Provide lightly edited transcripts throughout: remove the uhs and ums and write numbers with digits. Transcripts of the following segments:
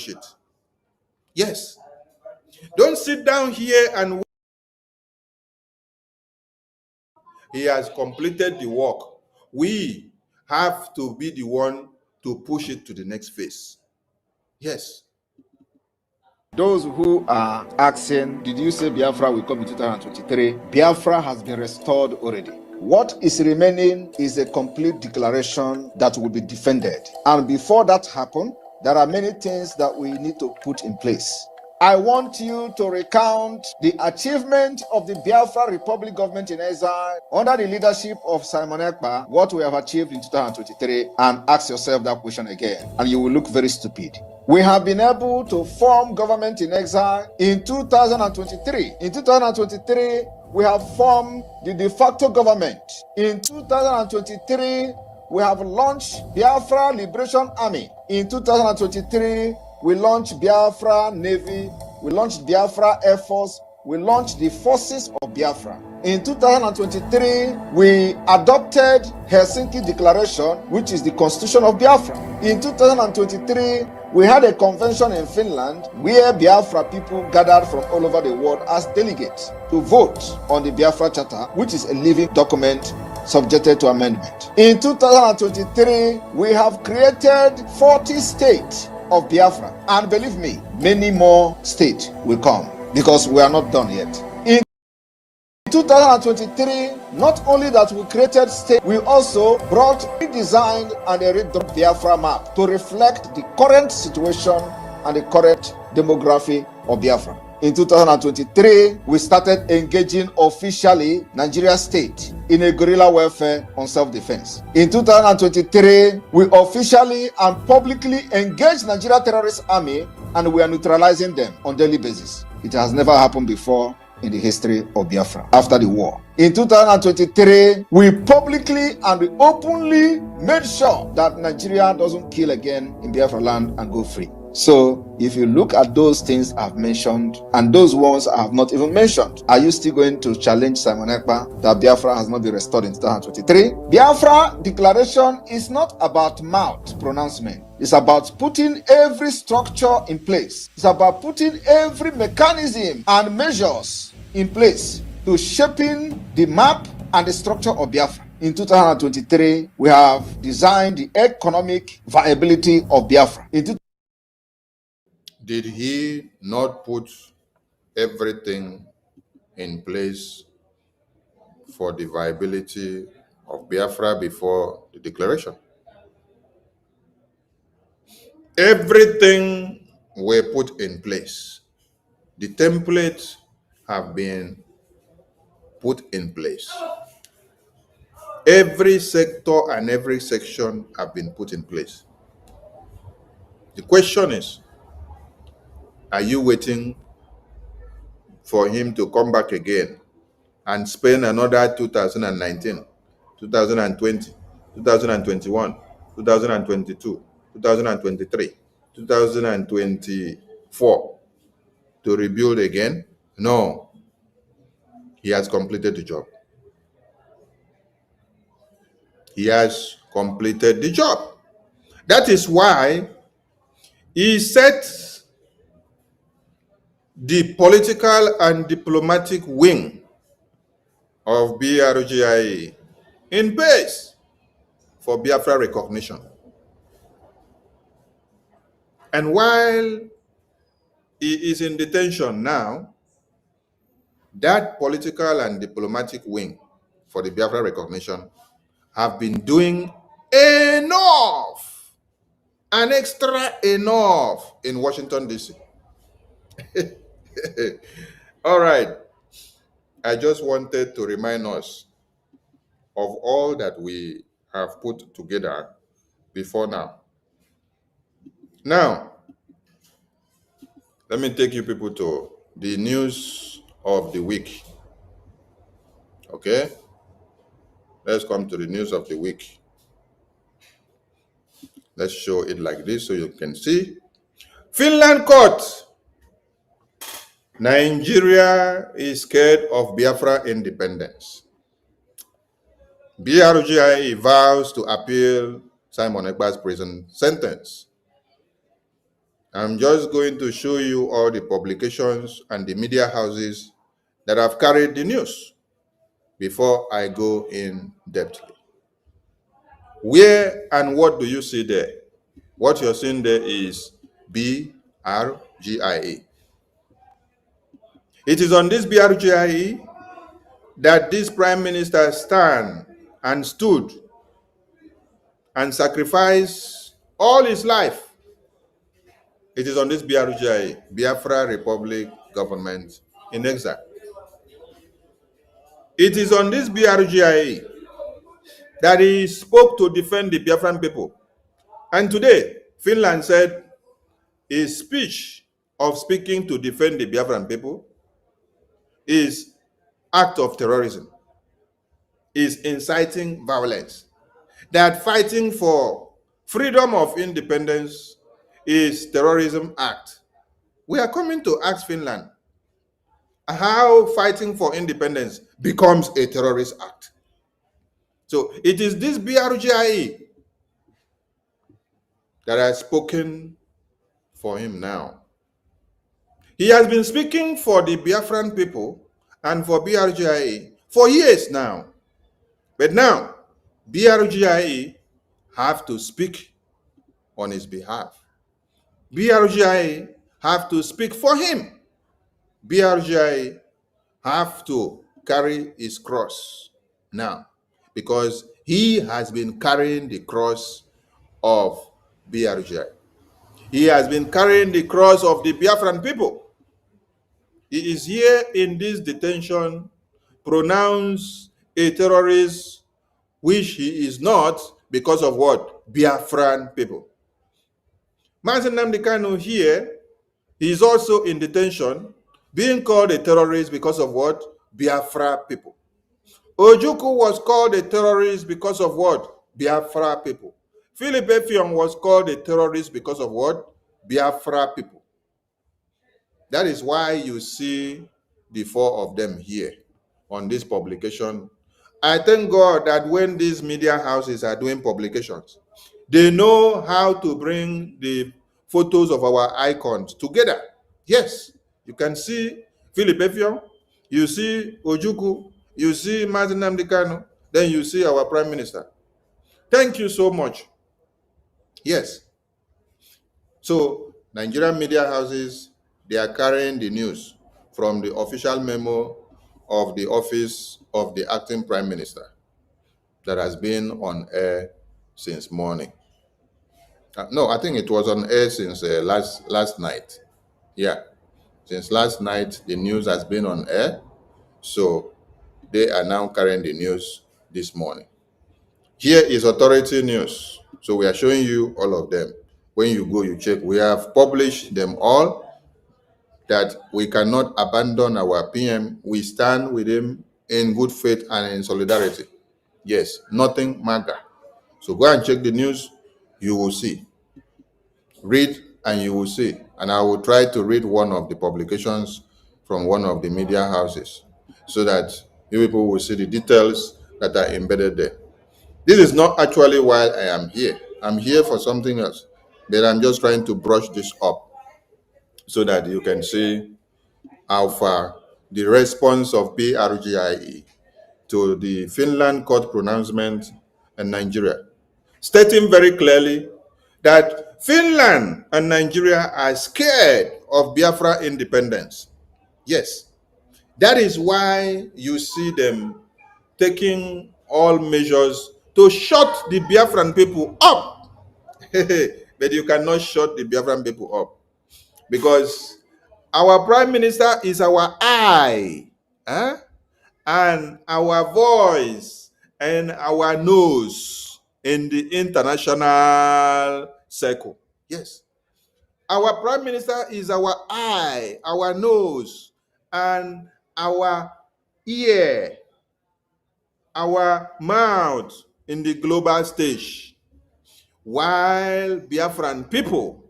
push it. Yes. Don't sit down here and he has completed the work. We have to be the one to push it to the next phase. Yes. Those who are asking, did you say Biafra will come in 2023? Biafra has been restored already. What is remaining is a complete declaration that will be defended. And before that happens, there are many things that we need to put in place. I want you to recount the achievement of the Biafra Republic government in exile under the leadership of Simon Ekpa, what we have achieved in 2023, and ask yourself that question again, and you will look very stupid. We have been able to form government in exile in 2023. In 2023, we have formed the de facto government. In 2023, we have launched Biafra Liberation Army. In 2023, we launched Biafra Navy, we launched Biafra Air Force, we launched the forces of Biafra. In 2023, we adopted Helsinki Declaration, which is the constitution of Biafra. In 2023, we had a convention in Finland where Biafra people gathered from all over the world as delegates to vote on the Biafra Charter, which is a living document subjected to amendment. In 2023, we have created 40 states of Biafra. And believe me, many more states will come because we are not done yet. In 2023, not only that we created states, we also brought, redesigned and a redrawn Biafra map to reflect the current situation and the current demography of Biafra. In 2023, we started engaging officially Nigeria state in a guerrilla warfare on self-defense. In 2023, we officially and publicly engaged Nigeria terrorist army, and we are neutralizing them on daily basis. It has never happened before in the history of Biafra after the war. In 2023, we publicly and openly made sure that Nigeria doesn't kill again in Biafra land and go free. So, if you look at those things I've mentioned and those ones I have not even mentioned, are you still going to challenge Simon Ekpa that Biafra has not been restored in 2023? Biafra declaration is not about mouth pronouncement. It's about putting every structure in place. It's about putting every mechanism and measures in place to shaping the map and the structure of Biafra. In 2023, we have designed the economic viability of Biafra. Did he not put everything in place for the viability of Biafra before the declaration? Everything were put in place. The templates have been put in place. Every sector and every section have been put in place. The question is, are you waiting for him to come back again and spend another 2019, 2020, 2021, 2022, 2023, 2024 to rebuild again? No. He has completed the job. He has completed the job. That is why he set the political and diplomatic wing of BRGIA in place for Biafra recognition. And while he is in detention now, that political and diplomatic wing for the Biafra recognition have been doing enough and extra enough in Washington, D.C. All right. I just wanted to remind us of all that we have put together before now. Now, let me take you people to the news of the week. Okay? Let's come to the news of the week. Let's show it like this so you can see. Finland court. Nigeria is scared of Biafra independence. BRGI vows to appeal Simon Ekpa's prison sentence. I'm just going to show you all the publications and the media houses that have carried the news before I go in depthly. Where and what do you see there? What you're seeing there is BRGIA. It is on this BRGIA that this prime minister stood and sacrificed all his life. It is on this BRGIA, Biafra Republic Government in Exile. It is on this BRGIA that he spoke to defend the Biafran people. And today, Finland said his speech of speaking to defend the Biafran people is act of terrorism, is inciting violence. That fighting for freedom of independence is terrorism act. We are coming to ask Finland how fighting for independence becomes a terrorist act. So it is this BRGIE that has spoken for him now. He has been speaking for the Biafran people and for BRGIE for years now. But now, BRGIE have to speak on his behalf. BRGIE have to speak for him. BRGIE have to carry his cross now, because he has been carrying the cross of BRGIE. He has been carrying the cross of the Biafran people. He is here in this detention, pronounced a terrorist, which he is not, because of what? Biafran people. Mazen Nnamdi Kanu here, he is also in detention, being called a terrorist because of what? Biafra people. Ojukwu was called a terrorist because of what? Biafra people. Philip Effiong was called a terrorist because of what? Biafra people. That is why you see the four of them here on this publication. I thank God that when these media houses are doing publications, they know how to bring the photos of our icons together. Yes, you can see Philip Effiong, you see Ojukwu, you see Mazen Nnamdi Kanu, then you see our Prime Minister. Thank you so much. Yes. So, Nigerian media houses, they are carrying the news from the official memo of the office of the acting Prime Minister that has been on air since morning. No, I think it was on air since last night. Yeah, since last night, the news has been on air. So they are now carrying the news this morning. Here is authority news. So we are showing you all of them. When you go, you check. We have published them all, that we cannot abandon our PM. We stand with him in good faith and in solidarity. Yes, nothing maga. So go and check the news. You will see. Read and you will see. And I will try to read one of the publications from one of the media houses so that you people will see the details that are embedded there. This is not actually why I am here. I'm here for something else, but I'm just trying to brush this up so that you can see how far the response of BRGIE to the Finland court pronouncement in Nigeria, stating very clearly that Finland and Nigeria are scared of Biafra independence. Yes, that is why you see them taking all measures to shut the Biafran people up. But you cannot shut the Biafran people up, because our Prime Minister is our eye, and our voice and our nose in the international circle. Yes. Our Prime Minister is our eye, our nose, and our ear, our mouth in the global stage. While Biafran people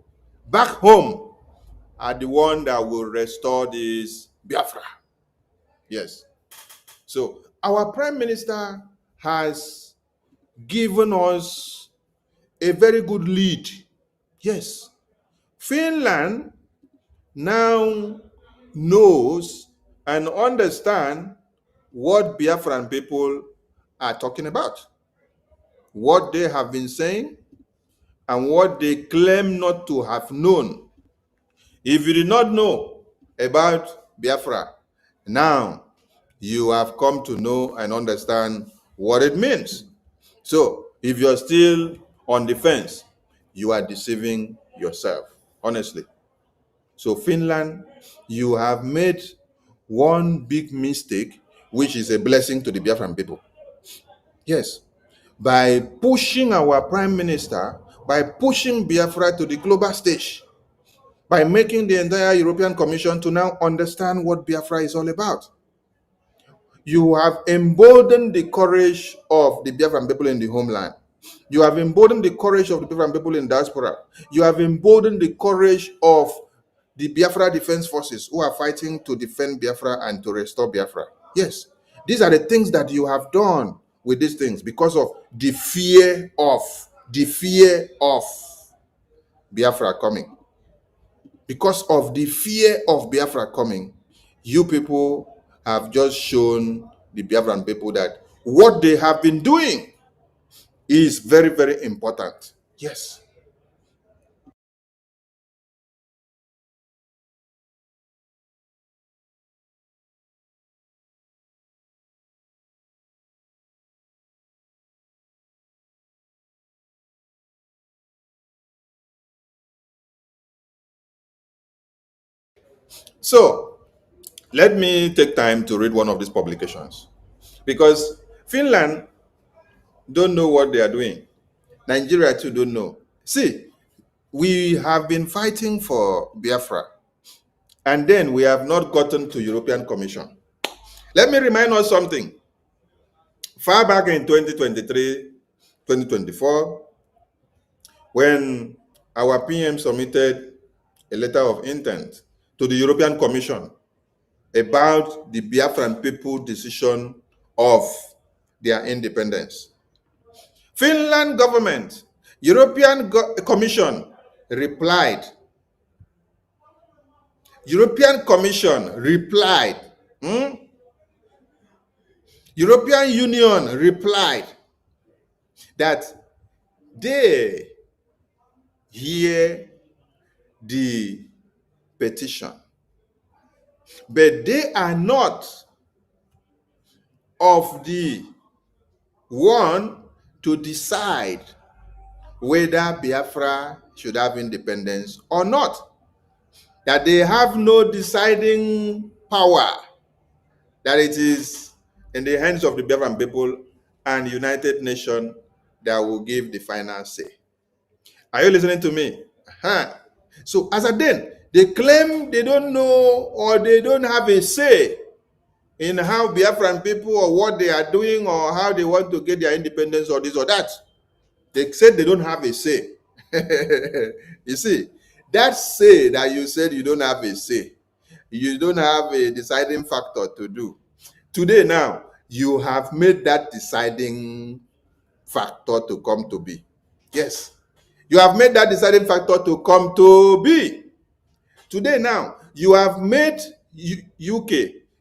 back home are the one that will restore this Biafra. Yes. So our Prime Minister has given us a very good lead. Yes. Finland now knows and understand what Biafran people are talking about, what they have been saying, and what they claim not to have known. If you did not know about Biafra, now you have come to know and understand what it means. So if you're still on the fence, you are deceiving yourself, honestly. So Finland, you have made one big mistake, which is a blessing to the Biafran people. Yes, by pushing our prime minister, by pushing Biafra to the global stage, by making the entire European Commission to now understand what Biafra is all about. You have emboldened the courage of the Biafran people in the homeland. You have emboldened the courage of the Biafran people in diaspora. You have emboldened the courage of the Biafra Defense Forces who are fighting to defend Biafra and to restore Biafra. Yes, these are the things that you have done with these things because of the fear of Biafra coming. Because of the fear of Biafra coming, you people have just shown the Biafran people that what they have been doing is very, very important. Yes. So let me take time to read one of these publications because Finland don't know what they are doing. Nigeria too don't know. See, we have been fighting for Biafra and then we have not gotten to European Commission. Let me remind us something. Far back in 2023, 2024, when our PM submitted a letter of intent to the European Commission about the Biafran people decision of their independence. Finland government, European Commission replied. European Commission replied. European Union replied that they hear the petition, but they are not of the one to decide whether Biafra should have independence or not. That they have no deciding power, that it is in the hands of the Biafran people and United Nations that will give the final say. Are you listening to me? So as a then, they claim they don't know or they don't have a say in how Biafran people or what they are doing or how they want to get their independence or this or that. They said they don't have a say. You see, that say that you said you don't have a say, you don't have a deciding factor to do. Today now, you have made that deciding factor to come to be. Yes. You have made that deciding factor to come to be. Today now, you have made UK,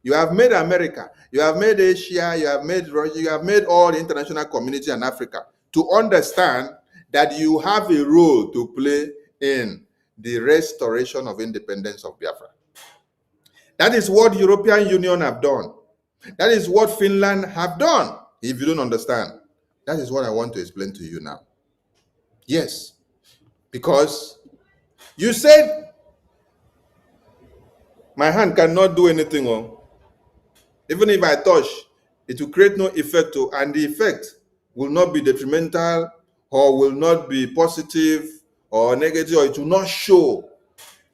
you have made America, you have made Asia, you have made Russia, you have made all the international community and Africa to understand that you have a role to play in the restoration of independence of Biafra. That is what European Union have done. That is what Finland have done. If you don't understand, that is what I want to explain to you now. Yes, because you said my hand cannot do anything. Even if I touch, it will create no effect, and the effect will not be detrimental or will not be positive or negative, or it will not show.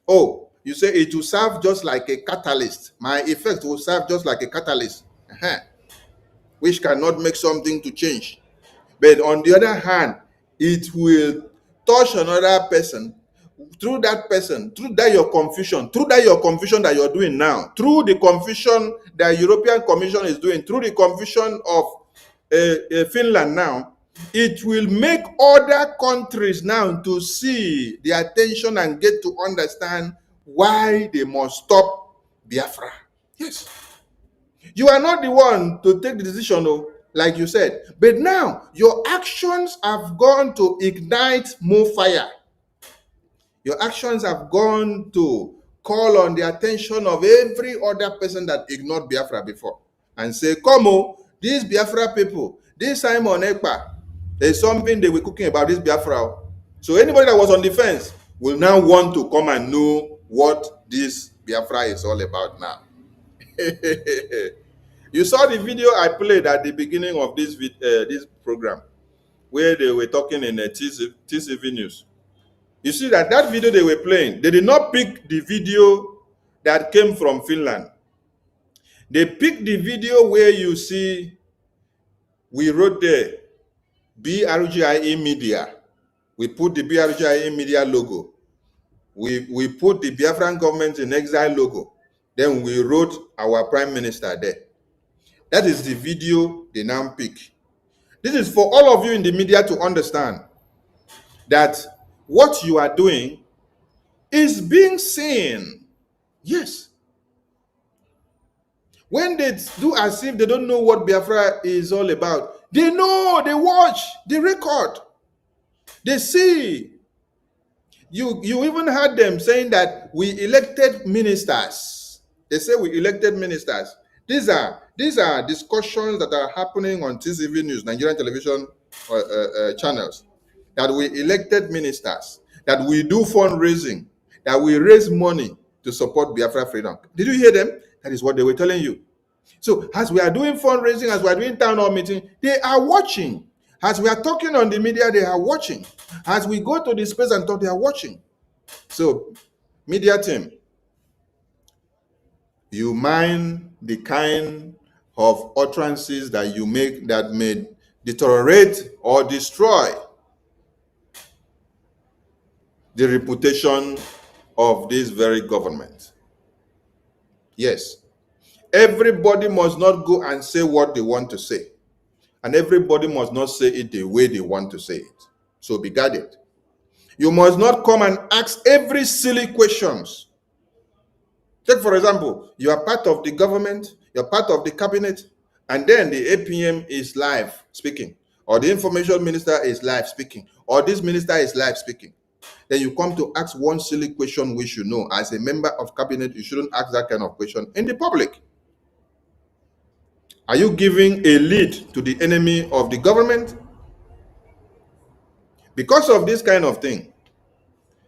Oh, you say it will serve just like a catalyst. My effect will serve just like a catalyst, which cannot make something to change. But on the other hand, it will touch another person, through that your confusion that you're doing now, through the confusion that European Commission is doing, through the confusion of Finland now, it will make other countries now to see the attention and get to understand why they must stop Biafra. Yes. You are not the one to take the decision, oh, like you said. But now your actions have gone to ignite more fire. Your actions have gone to call on the attention of every other person that ignored Biafra before and say, come on, these Biafra people, this Simon Ekpa, there's something they were cooking about this Biafra. So anybody that was on the fence will now want to come and know what this Biafra is all about now. You saw the video I played at the beginning of this this program where they were talking in TCV News. You see that video they were playing, they did not pick the video that came from Finland. They picked the video where you see we wrote there, BRGIE Media. We put the BRGIE Media logo. We put the Biafran government in exile logo. Then we wrote our prime minister there. That is the video they now pick. This is for all of you in the media to understand that what you are doing is being seen. Yes. When they do as if they don't know what Biafra is all about, they know, they watch, they record, they see. You even heard them saying that we elected ministers. They say we elected ministers. These are discussions that are happening on TCV News, Nigerian television channels, that we elected ministers, that we do fundraising, that we raise money to support Biafra freedom. Did you hear them? That is what they were telling you. So as we are doing fundraising, as we are doing town hall meeting, they are watching. As we are talking on the media, they are watching. As we go to the space and talk, they are watching. So, media team, you mind the kind of utterances that you make that may deteriorate or destroy the reputation of this very government. Yes. Everybody must not go and say what they want to say. And everybody must not say it the way they want to say it. So be guarded. You must not come and ask every silly questions. Take, for example, you are part of the government, you're part of the cabinet, and then the APM is live speaking, or the information minister is live speaking, or this minister is live speaking. Then you come to ask one silly question which you know. As a member of cabinet, you shouldn't ask that kind of question in the public. Are you giving a lead to the enemy of the government? Because of this kind of thing,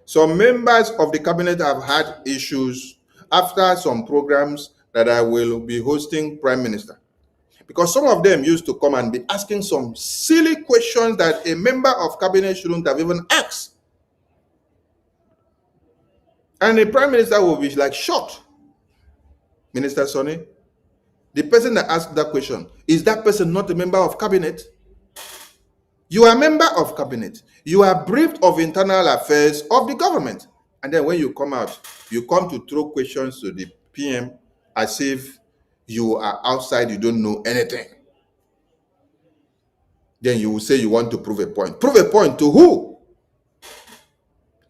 some members of the cabinet have had issues after some programs that I will be hosting Prime Minister. Because some of them used to come and be asking some silly questions that a member of cabinet shouldn't have even asked. And the Prime Minister will be like shocked. Minister Sonny, the person that asked that question, is that person not a member of cabinet? You are a member of cabinet. You are briefed of internal affairs of the government. And then when you come out, you come to throw questions to the PM as if you are outside, you don't know anything. Then you will say you want to prove a point. Prove a point to who?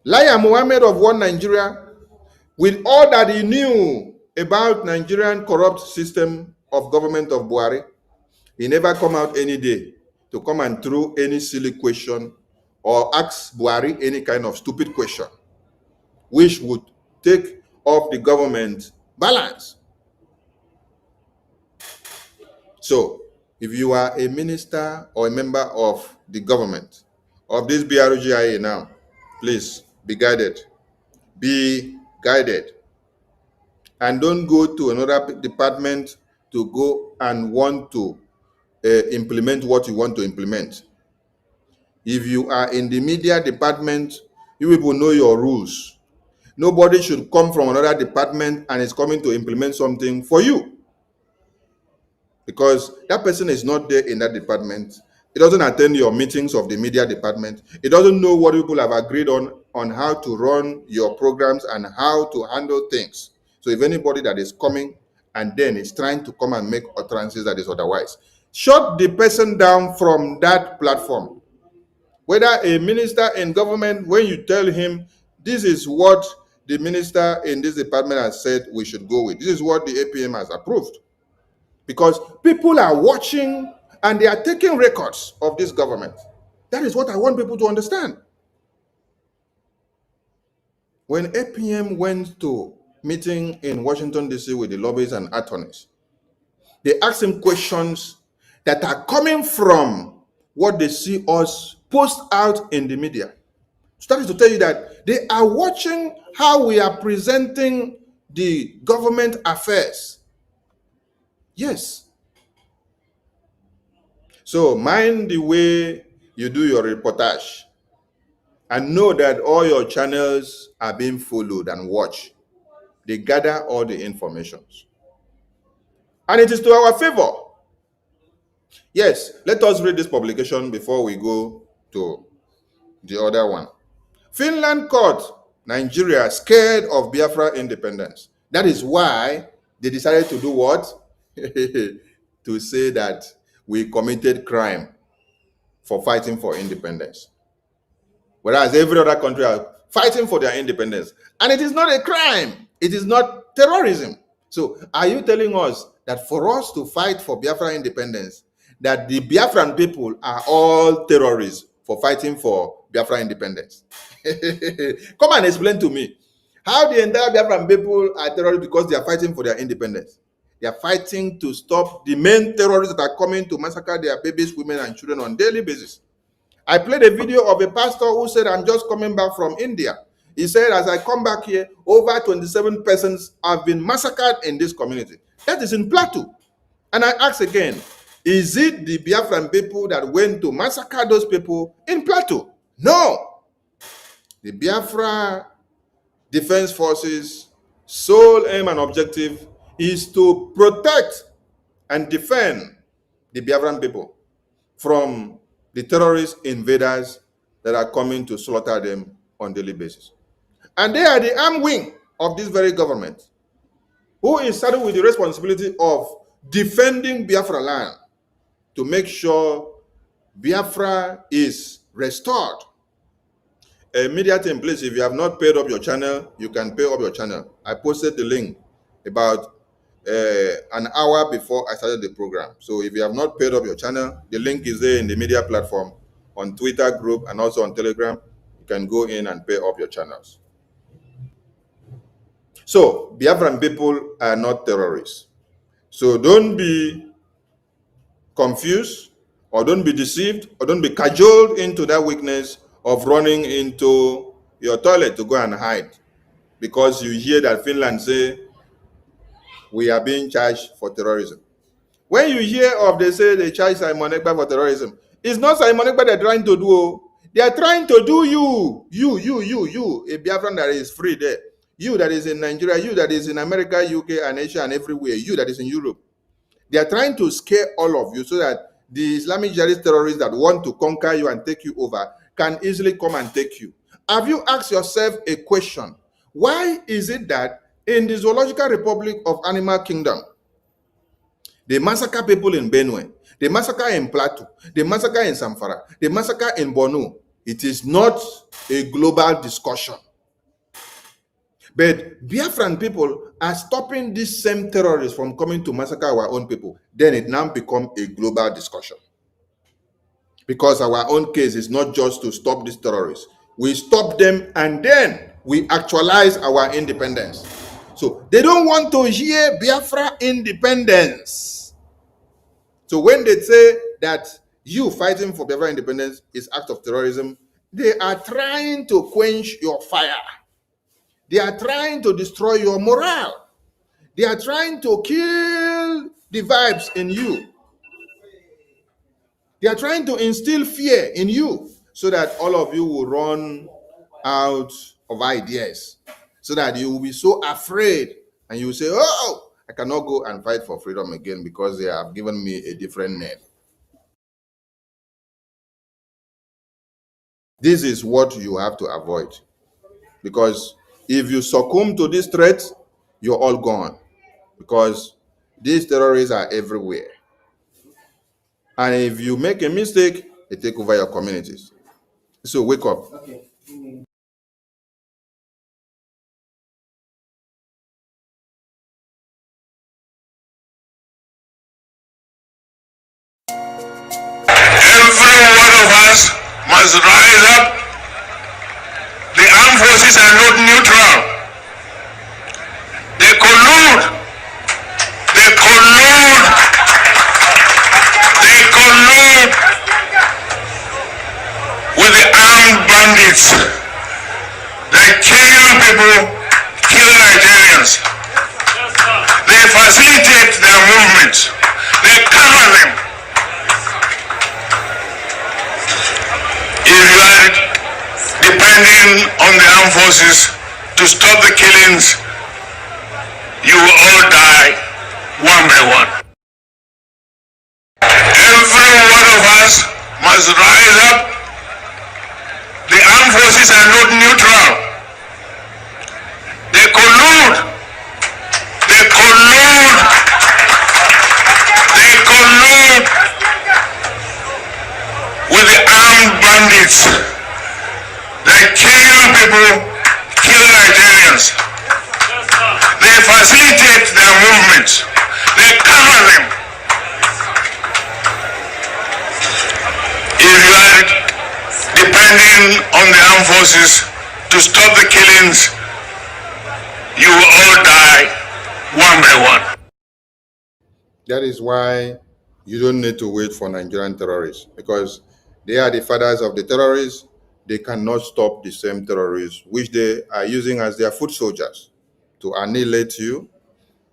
Liar Mohammed of One Nigeria, with all that he knew about Nigerian corrupt system of government of Buhari, he never come out any day to come and throw any silly question or ask Buhari any kind of stupid question, which would take off the government balance. So, if you are a minister or a member of the government, of this BRGIA now, please be guided. Be guided. And don't go to another department to go and want to implement what you want to implement. If you are in the media department, you people know your rules. Nobody should come from another department and is coming to implement something for you. Because that person is not there in that department. It doesn't attend your meetings of the media department. It doesn't know what people have agreed on how to run your programs and how to handle things. So if anybody that is coming and then is trying to come and make utterances that is otherwise, shut the person down from that platform. Whether a minister in government, when you tell him, this is what the minister in this department has said we should go with, this is what the APM has approved. Because people are watching and they are taking records of this government. That is what I want people to understand. When APM went to meeting in Washington, D.C. with the lobbyists and attorneys, they asked him questions that are coming from what they see us post out in the media. So that is to tell you that they are watching how we are presenting the government affairs. Yes. So mind the way you do your reportage and know that all your channels are being followed and watched. They gather all the informations. And it is to our favor. Yes, let us read this publication before we go to the other one. Finland caught Nigeria scared of Biafra independence. That is why they decided to do what? To say that we committed crime for fighting for independence. Whereas every other country are fighting for their independence. And it is not a crime. It is not terrorism. So are you telling us that for us to fight for Biafra independence, that the Biafran people are all terrorists for fighting for Biafra independence? Come and explain to me how the entire Biafran people are terrorists because they are fighting for their independence. They are fighting to stop the main terrorists that are coming to massacre their babies, women, and children on a daily basis. I played a video of a pastor who said, I'm just coming back from India. He said, as I come back here, over 27 persons have been massacred in this community. That is in Plateau. And I ask again, is it the Biafran people that went to massacre those people in Plateau? No. The Biafra Defense Forces' sole aim and objective is to protect and defend the Biafran people from the terrorist invaders that are coming to slaughter them on a daily basis. And they are the armed wing of this very government, who is saddled with the responsibility of defending Biafra land to make sure Biafra is restored. A media team, please, if you have not paid up your channel, you can pay up your channel. I posted the link about an hour before I started the program. So if you have not paid up your channel, the link is there in the media platform, on Twitter group, and also on Telegram. You can go in and pay up your channels. So Biafran people are not terrorists. So don't be confused, or don't be deceived, or don't be cajoled into that weakness of running into your toilet to go and hide because you hear that Finland say we are being charged for terrorism. When you hear of they say they charge Simon Ekpa for terrorism, it's not Simon Ekpa they're trying to do. They are trying to do you, a Biafran that is free there. You that is in Nigeria, you that is in America, UK, and Asia, and everywhere, you that is in Europe. They are trying to scare all of you so that the Islamic jihadist terrorists that want to conquer you and take you over can easily come and take you. Have you asked yourself a question? Why is it that in the Zoological Republic of Animal Kingdom, they massacre people in Benue, they massacre in Plateau, they massacre in Zamfara, they massacre in Borno? It is not a global discussion. But Biafran people are stopping these same terrorists from coming to massacre our own people. Then it now becomes a global discussion. Because our own case is not just to stop these terrorists. We stop them and then we actualize our independence. So they don't want to hear Biafra independence. So when they say that you fighting for Biafra independence is act of terrorism, they are trying to quench your fire. They are trying to destroy your morale. They are trying to kill the vibes in you. They are trying to instill fear in you so that all of you will run out of ideas, so that you will be so afraid and you will say, oh, I cannot go and fight for freedom again because they have given me a different name. This is what you have to avoid, because if you succumb to this threat, you're all gone, because these terrorists are everywhere. And if you make a mistake, they take over your communities. So wake up. Okay. Every one of us must rise up. The armed forces are not neutral. They collude. They collude. They collude with the armed bandits. They kill people, kill Nigerians. They facilitate their movements. They cover them. If you are depending on the armed forces to stop the killings, you will all die one by one. Every one of us must rise up. The armed forces are not neutral. They collude. They collude. They collude with the armed bandits. They kill people, kill Nigerians. They facilitate their movements. They cover them. If you are depending on the armed forces to stop the killings, you will all die one by one. That is why you don't need to wait for Nigerian terrorists, because they are the fathers of the terrorists. They cannot stop the same terrorists, which they are using as their foot soldiers to annihilate you,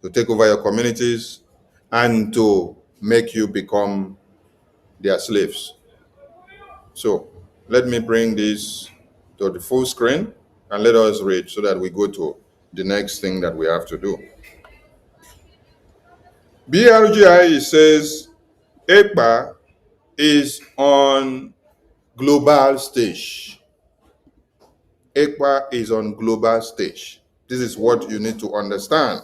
to take over your communities, and to make you become their slaves. So let me bring this to the full screen and let us read so that we go to the next thing that we have to do. BRGI says Ekpa is on global stage. Ekpa is on global stage. This is what you need to understand.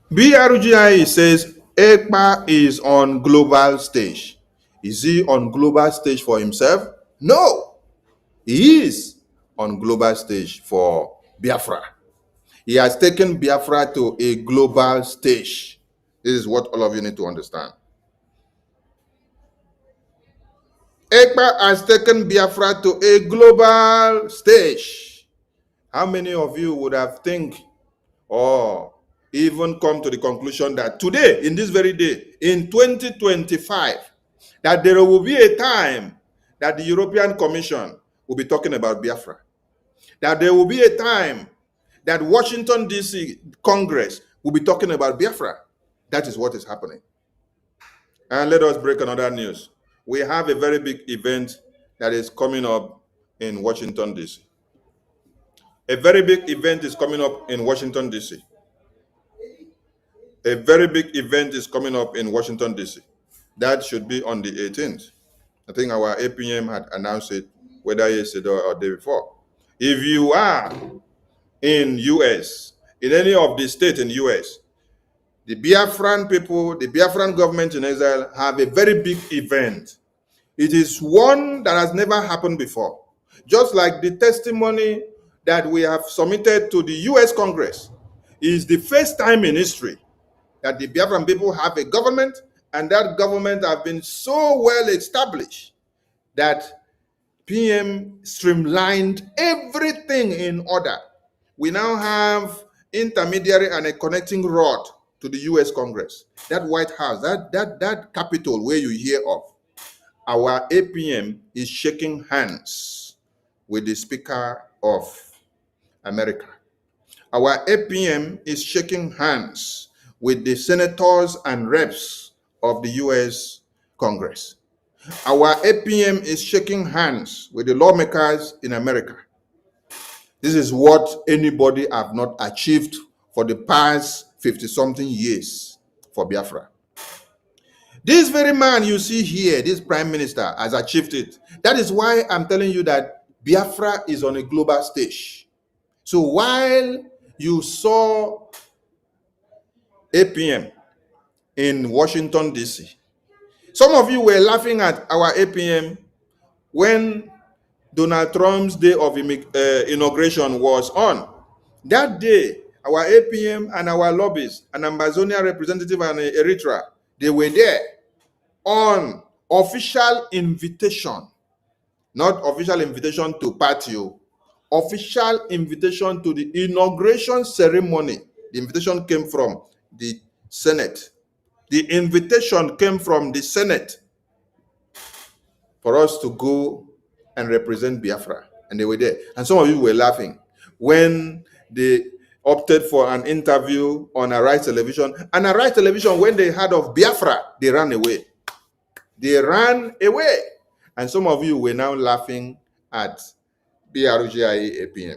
BRGI says Ekpa is on global stage. Is he on global stage for himself? No. He is on global stage for Biafra. He has taken Biafra to a global stage. This is what all of you need to understand. Ekpa has taken Biafra to a global stage. How many of you would have think or even come to the conclusion that today, in this very day, in 2025, that there will be a time that the European Commission will be talking about Biafra? That there will be a time that Washington, D.C. Congress will be talking about Biafra? That is what is happening. And let us break another news. We have a very big event that is coming up in Washington, D.C. A very big event is coming up in Washington, D.C. A very big event is coming up in Washington, D.C. That should be on the 18th. I think our APM had announced it, whether yesterday or the day before. If you are in U.S., in any of the states in U.S., the Biafran people, the Biafran government in Israel have a very big event. It is one that has never happened before. Just like the testimony that we have submitted to the U.S. Congress is the first time in history that the Biafran people have a government, and that government have been so well established that PM streamlined everything in order. We now have intermediary and a connecting rod to the U.S. Congress. That White House, that Capitol where you hear of, our APM is shaking hands with the Speaker of America. Our APM is shaking hands with the senators and reps of the U.S. Congress. Our APM is shaking hands with the lawmakers in America. This is what anybody have not achieved for the past 50-something years for Biafra. This very man you see here, this prime minister, has achieved it. That is why I'm telling you that Biafra is on a global stage. So while you saw APM in Washington, D.C., some of you were laughing at our APM when Donald Trump's day of inauguration was on. That day, our APM and our lobbyists, an Ambazonia representative and Eritrea, they were there on official invitation, not official invitation to patio, official invitation to the inauguration ceremony. The invitation came from the Senate. The invitation came from the Senate for us to go and represent Biafra. And they were there. And some of you were laughing when they opted for an interview on Arise Television. And Arise Television, when they heard of Biafra, they ran away. They ran away. And some of you were now laughing at BRGIA APM.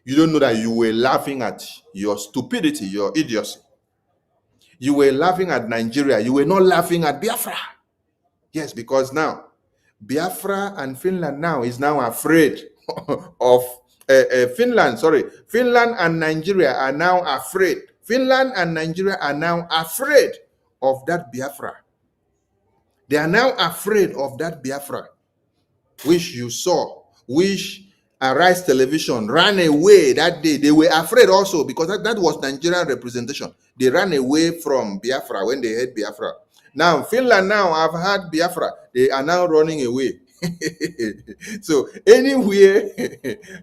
You don't know that you were laughing at your stupidity, your idiocy. You were laughing at Nigeria. You were not laughing at Biafra. Yes, because now Biafra and Finland now is now afraid of Finland. Finland and Nigeria are now afraid. Finland and Nigeria are now afraid of that Biafra. They are now afraid of that Biafra, which you saw, which Arise Television ran away that day. They were afraid also because that was Nigerian representation. They ran away from Biafra when they had Biafra. Now, Finland now have had Biafra. They are now running away. So anywhere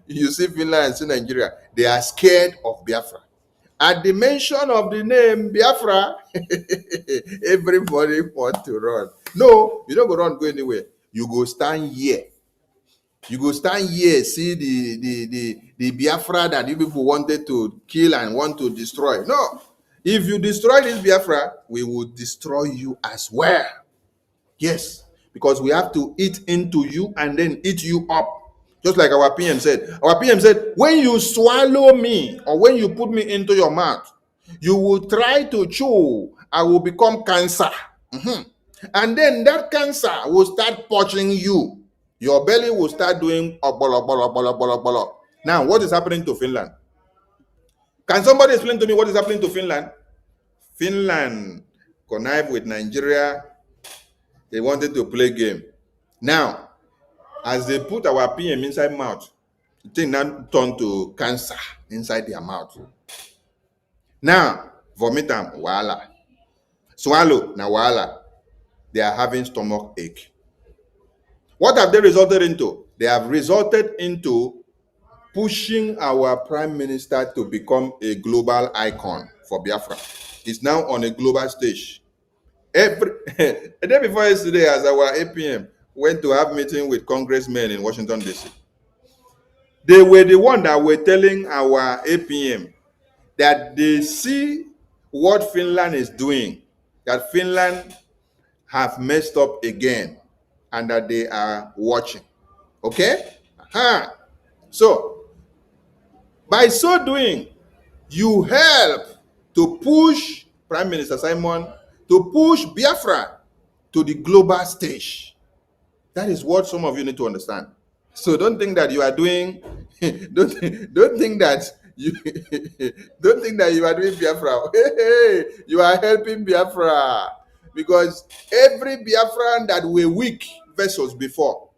you see Finland and see Nigeria, they are scared of Biafra. At the mention of the name Biafra, everybody wants to run. No, you don't go anywhere. You go stand here. You go stand here, see the Biafra that you people wanted to kill and want to destroy. No. If you destroy this Biafra, we will destroy you as well. Yes, because we have to eat into you and then eat you up. Just like our PM said. Our PM said, when you swallow me or when you put me into your mouth, you will try to chew. I will become cancer. And then that cancer will start punching you. Your belly will start doing bolo. Now, what is happening to Finland? Can somebody explain to me what is happening to Finland? Finland connived with Nigeria. They wanted to play game. Now, as they put our PM inside mouth, the thing now turned to cancer inside their mouth. Now, vomit and wahala. Swallow, na wahala. They are having stomach ache. What have they resulted into? They have resulted into pushing our prime minister to become a global icon for Biafra. He's now on a global stage. A day before yesterday, as our APM went to have meeting with congressmen in Washington, D.C., they were the one that were telling our APM that they see what Finland is doing, that Finland have messed up again, and that they are watching. Okay? So, by so doing, you help to push Prime Minister Simon, to push Biafra to the global stage. That is what some of you need to understand. So don't think that you are doing, don't think that you don't think that you are doing Biafra. Hey, you are helping Biafra. Because every Biafran that were weak vessels before,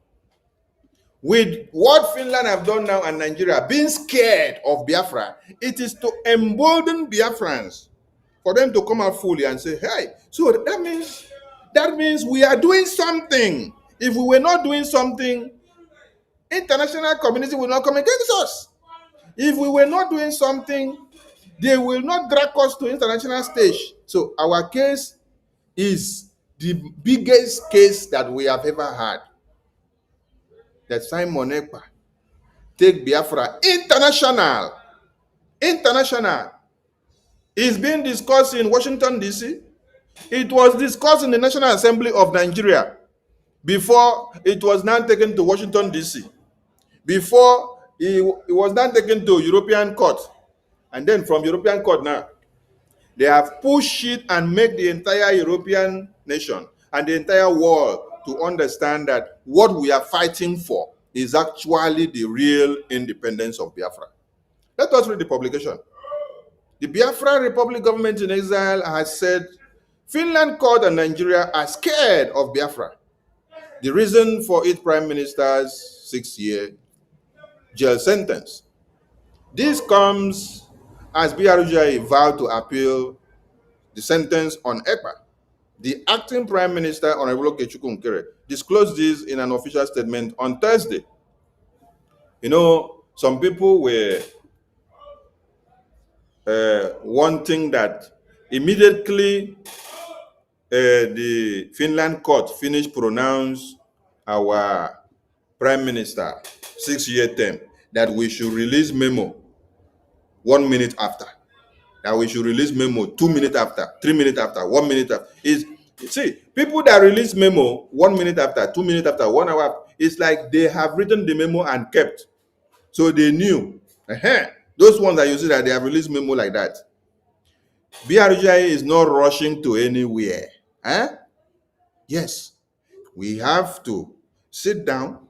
with what Finland have done now and Nigeria, being scared of Biafra, it is to embolden Biafrans for them to come out fully and say, hey, so that means we are doing something. If we were not doing something, international community will not come against us. If we were not doing something, they will not drag us to international stage. So our case is the biggest case that we have ever had. That Simon Ekpa take Biafra international. It's being discussed in Washington, D.C. It was discussed in the National Assembly of Nigeria before it was now taken to Washington, D.C. Before it was now taken to European Court. And then from European Court now, they have pushed it and made the entire European nation and the entire world to understand that what we are fighting for is actually the real independence of Biafra. Let us read the publication. The Biafra Republic government in exile has said Finland court and Nigeria are scared of Biafra. The reason for its prime minister's 6-year jail sentence. This comes as BRJ vowed to appeal the sentence on Ekpa. The acting prime minister, Honorable Okechukwu Nkere, disclosed this in an official statement on Thursday. You know, some people were wanting that immediately the Finland court finished pronounce our prime minister 6-year term, that we should release memo 1 minute after, that we should release memo 2 minutes after, 3 minutes after, 1 minute after. See, people that release memo 1 minute after, 2 minutes after, 1 hour after, it's like they have written the memo and kept. So they knew. Those ones that you see that they have released memo like that. BRJ is not rushing to anywhere. Yes, we have to sit down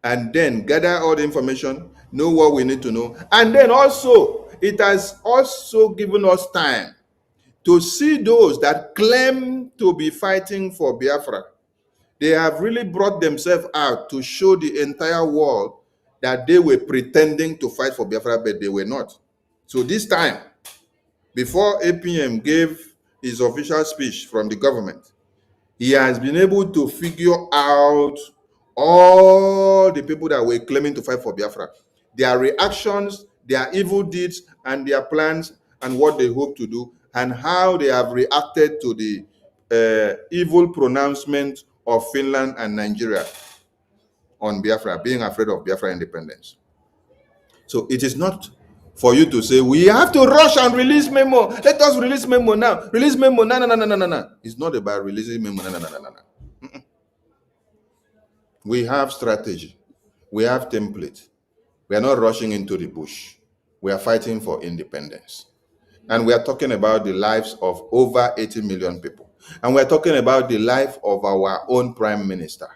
and then gather all the information, know what we need to know. And then also, it has also given us time to see those that claim to be fighting for Biafra. They have really brought themselves out to show the entire world that they were pretending to fight for Biafra, but they were not. So this time, before APM gave his official speech from the government, he has been able to figure out all the people that were claiming to fight for Biafra, their reactions, their evil deeds, and their plans, and what they hope to do, and how they have reacted to the evil pronouncement of Finland and Nigeria on Biafra, being afraid of Biafra independence. So it is not for you to say, we have to rush and release memo. Let us release memo now. Release memo. No. It's not about releasing memo. No. We have strategy. We have template. We are not rushing into the bush. We are fighting for independence. And we are talking about the lives of over 80 million people. And we are talking about the life of our own prime minister.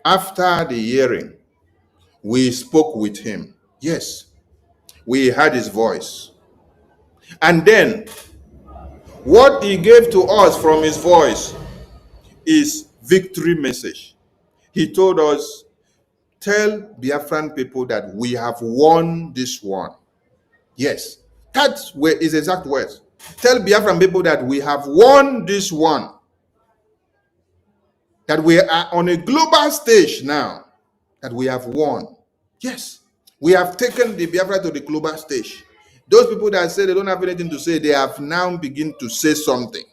After the hearing, we spoke with him. Yes, we heard his voice. And then, what he gave to us from his voice is victory message. He told us, tell Biafran people that we have won this one. Yes, that's where his exact words. Tell Biafran people that we have won this one. That we are on a global stage now. That we have won. Yes, we have taken the Biafra to the global stage. Those people that say they don't have anything to say, they have now begun to say something.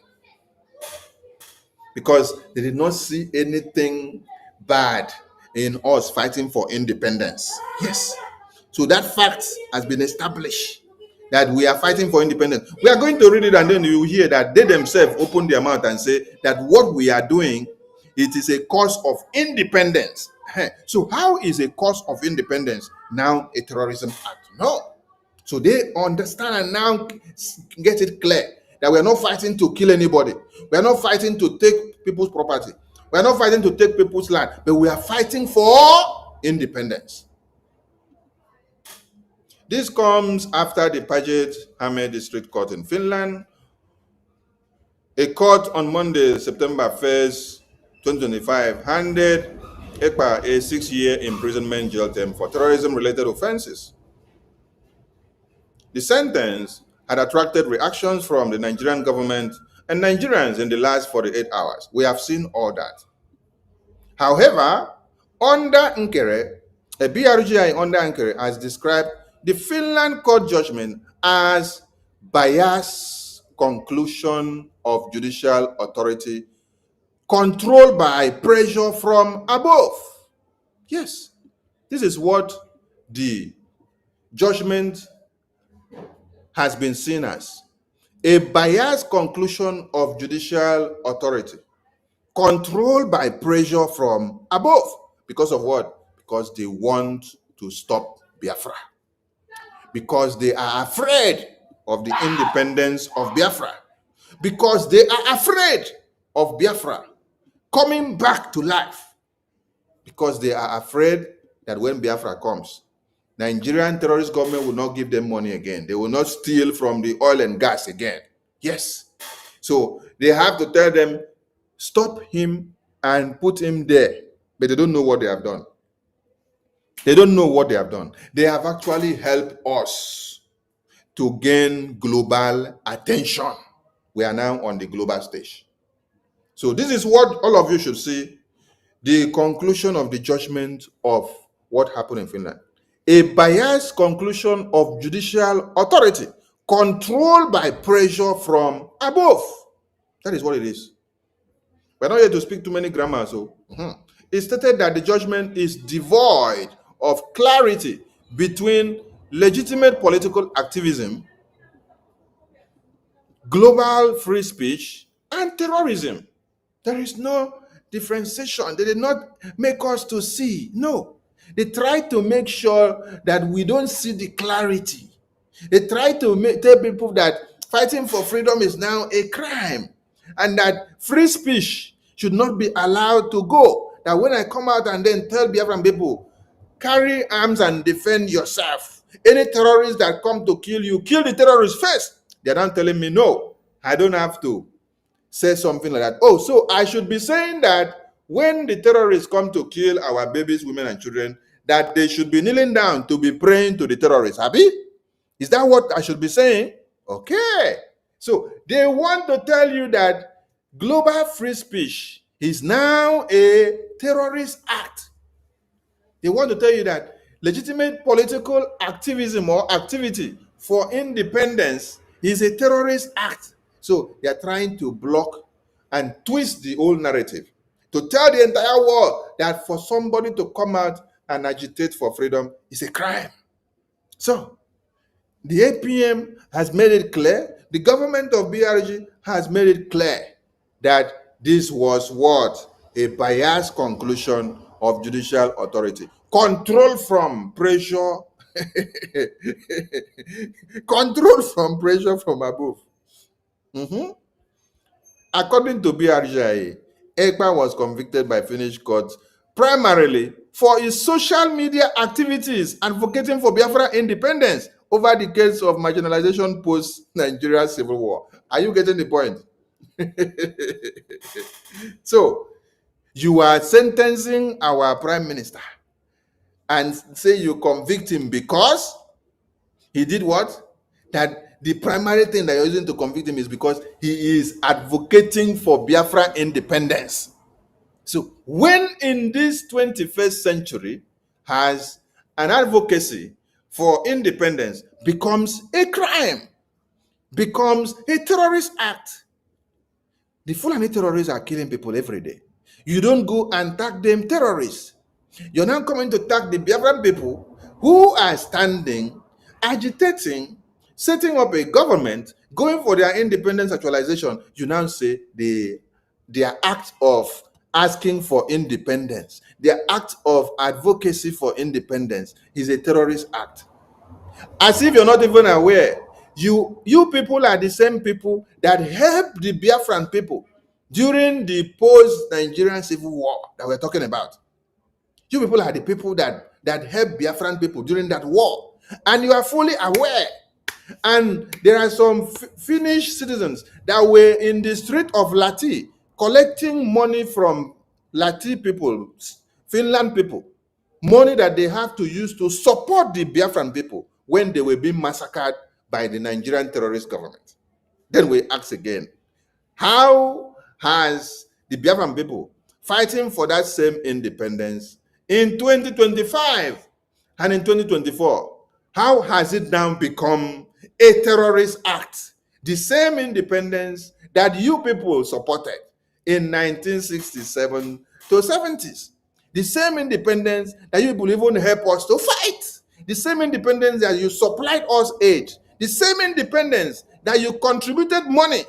Because they did not see anything bad in us fighting for independence. Yes. So that fact has been established, that we are fighting for independence. We are going to read it, and then you will hear that they themselves open their mouth and say that what we are doing, it is a cause of independence. So how is a cause of independence now a terrorism act? No. So they understand and now get it clear that we are not fighting to kill anybody. We are not fighting to take people's property. We are not fighting to take people's land, but we are fighting for independence. This comes after the Paget Hame District Court in Finland. A court on Monday, September 1st, 2025, handed Ekpa a 6-year imprisonment jail term for terrorism-related offenses. The sentence had attracted reactions from the Nigerian government and Nigerians in the last 48 hours. We have seen all that. However, under Nkere, a BRGI under Nkere has described the Finland court judgment as biased conclusion of judicial authority controlled by pressure from above. Yes, this is what the judgment has been seen as. A biased conclusion of judicial authority controlled by pressure from above. Because of what? Because they want to stop Biafra. Because they are afraid of the independence of Biafra. because they are afraid of Biafra coming back to life, because they are afraid that when Biafra comes, Nigerian terrorist government will not give them money again. They will not steal from the oil and gas again. Yes. So they have to tell them, stop him and put him there. But they don't know what they have done. They don't know what they have done. They have actually helped us to gain global attention. We are now on the global stage. So this is what all of you should see, the conclusion of the judgment of what happened in Finland. A biased conclusion of judicial authority controlled by pressure from above. That is what it is. We're not here to speak too many grammar. So it stated that the judgment is devoid of clarity between legitimate political activism, global free speech, and terrorism. There is no differentiation. They did not make us to see. No. They tried to make sure that we don't see the clarity. They tried to tell people that fighting for freedom is now a crime, and that free speech should not be allowed to go. That when I come out and then tell Biafran people, carry arms and defend yourself. Any terrorists that come to kill you, kill the terrorists first. They're not telling me, no, I don't have to say something like that. Oh, so I should be saying that when the terrorists come to kill our babies, women, and children, that they should be kneeling down to be praying to the terrorists. Abi? Is that what I should be saying? Okay. So they want to tell you that global free speech is now a terrorist act. They want to tell you that legitimate political activism or activity for independence is a terrorist act. So they are trying to block and twist the whole narrative to tell the entire world that for somebody to come out and agitate for freedom is a crime. So the APM has made it clear, the government of BRG has made it clear that this was what? A biased conclusion of judicial authority. Control from pressure, control from pressure from above. According to BRGIA, Ekpa was convicted by Finnish courts primarily for his social media activities advocating for Biafra independence over the case of marginalization post-Nigeria civil war. Are you getting the point? So, you are sentencing our prime minister and say you convict him because he did what? That the primary thing that you're using to convict him is because he is advocating for Biafra independence. So when in this 21st century has an advocacy for independence becomes a crime, becomes a terrorist act. The Fulani terrorists are killing people every day. You don't go and tag them terrorists. You're now coming to tag the Biafran people who are standing, agitating, setting up a government, going for their independence actualization. You now say their act of asking for independence, their act of advocacy for independence is a terrorist act. As if you're not even aware, you people are the same people that helped the Biafran people during the post-Nigerian civil war that we're talking about. You people are the people that helped Biafran people during that war, and you are fully aware. And there are some Finnish citizens that were in the street of Lati collecting money from Lati people, Finland people, money that they have to use to support the Biafran people when they were being massacred by the Nigerian terrorist government. Then we ask again, how has the Biafran people fighting for that same independence in 2025 and in 2024, how has it now become a terrorist act? The same independence that you people supported in 1967 to 70s. The same independence that you people even helped us to fight. The same independence that you supplied us aid. The same independence that you contributed money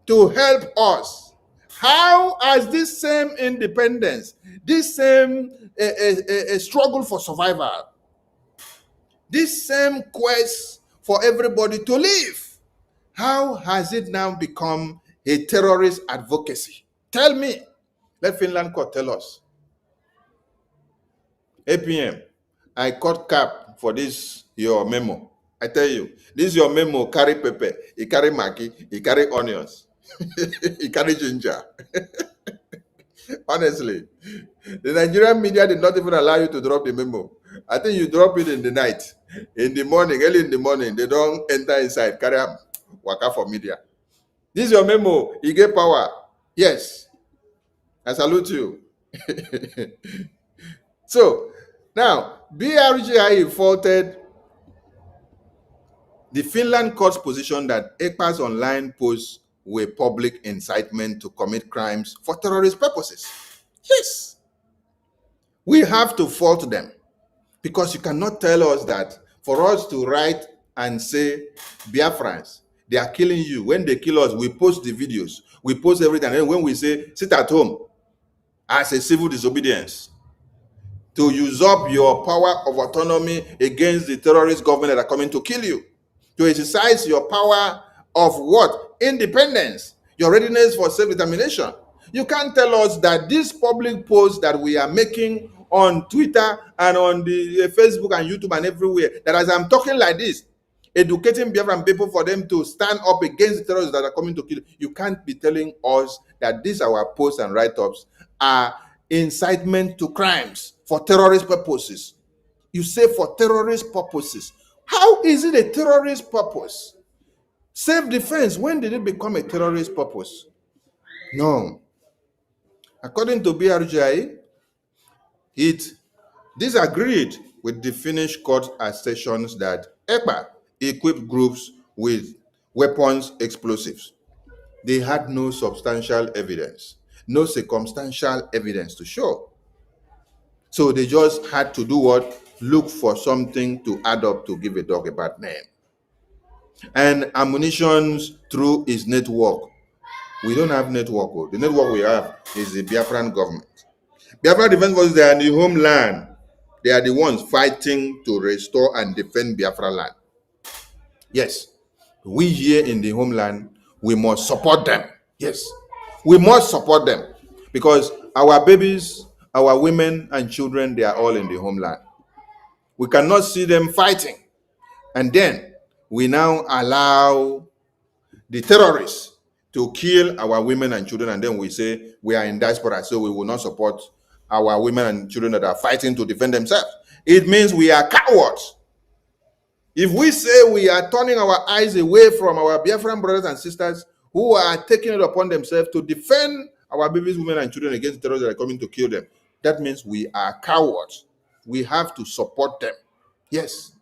to help us. How has this same independence, this same struggle for survival, this same quest for everybody to live, How has it now become a terrorist advocacy? Tell me. Let Finland court tell us. APM, I cut cap for this your memo. I tell you, this your memo carry pepper, it carry maggi, it carry onions, it carry ginger. Honestly, the Nigerian media did not even allow you to drop the memo. I think you drop it in the night. In the morning, early in the morning, they don't enter inside, carry up, waka for media. This is your memo, you get power. Yes, I salute you. So, now, BRGI faulted the Finland court's position that Ekpa's online posts were public incitement to commit crimes for terrorist purposes. Yes. We have to fault them because you cannot tell us that for us to write and say, Biafrans, they are killing you. When they kill us, we post the videos, we post everything. And when we say, sit at home as a civil disobedience, to usurp your power of autonomy against the terrorist government that are coming to kill you, to exercise your power of what? Independence, your readiness for self-determination. You can't tell us that this public post that we are making on Twitter and on the Facebook and YouTube and everywhere, that as I'm talking like this, educating Biafran people for them to stand up against the terrorists that are coming to kill you, you can't be telling us that these our posts and write-ups are incitement to crimes for terrorist purposes. You say for terrorist purposes. How is it a terrorist purpose? Self-defense, when did it become a terrorist purpose? No. According to BRGI, it disagreed with the Finnish court assertions that Ekpa equipped groups with weapons explosives. They had no substantial evidence, no circumstantial evidence to show. So they just had to do what? Look for something to add up to give a dog a bad name. And ammunitions through his network. We don't have network. Oh. The network we have is the Biafran government. Biafran Defense Forces, they are in the homeland. They are the ones fighting to restore and defend Biafra land. Yes, we here in the homeland, we must support them. Yes, we must support them because our babies, our women and children, they are all in the homeland. We cannot see them fighting. And then we now allow the terrorists to kill our women and children, and then we say we are in diaspora, so we will not support our women and children that are fighting to defend themselves. It means we are cowards. If we say we are turning our eyes away from our Biafran brothers and sisters who are taking it upon themselves to defend our babies, women, and children against terrorists that are coming to kill them, that means we are cowards. We have to support them. Yes,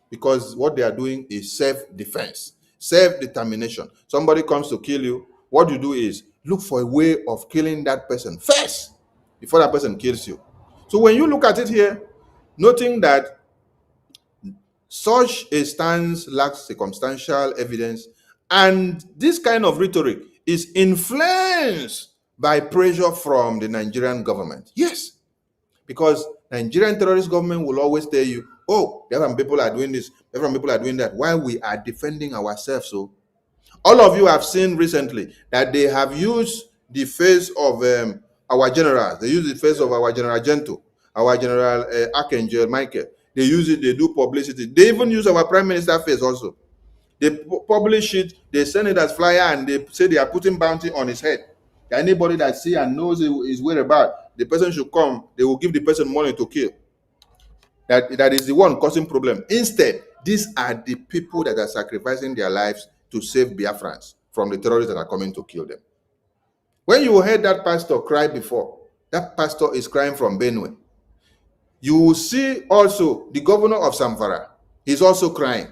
because what they are doing is self-defense, self-determination. Somebody comes to kill you, what you do is look for a way of killing that person first before that person kills you. So when you look at it here, noting that such a stance lacks circumstantial evidence, and this kind of rhetoric is influenced by pressure from the Nigerian government. Yes, because Nigerian terrorist government will always tell you, oh, Biafran people are doing this, Biafran people are doing that, while we are defending ourselves. So all of you have seen recently that they have used the face of our generals. They use the face of our General Gento, our General Archangel Michael. They use it, they do publicity. They even use our Prime Minister face also. They publish it, they send it as flyer, and they say they are putting bounty on his head. Anybody that see and knows his whereabouts, the person should come, they will give the person money to kill. That is the one causing problem. Instead, these are the people that are sacrificing their lives to save Biafrans from the terrorists that are coming to kill them. When you heard that pastor cry before, that pastor is crying from Benue. You will see also the governor of Zamfara. He's also crying.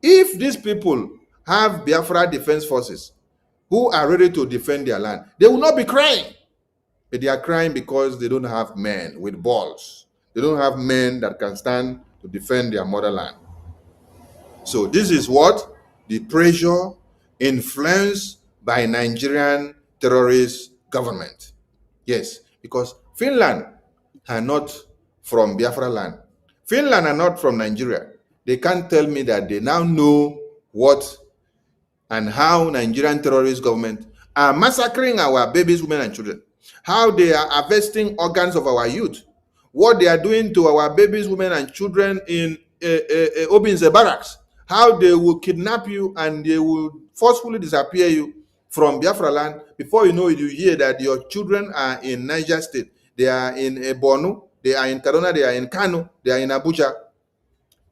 If these people have Biafra Defense Forces who are ready to defend their land, they will not be crying. But they are crying because they don't have men with balls. They don't have men that can stand to defend their motherland. So this is what? The pressure influenced by Nigerian terrorist government. Yes, because Finland are not from Biafra land. Finland are not from Nigeria. They can't tell me that they now know what and how Nigerian terrorist government are massacring our babies, women, and children, how they are harvesting organs of our youth, what they are doing to our babies, women, and children in Obinze barracks, how they will kidnap you and they will forcefully disappear you from Biafra land. Before you know it, you hear that your children are in Niger State, they are in Borno, they are in Kaduna, they are in Kano, they are in Abuja.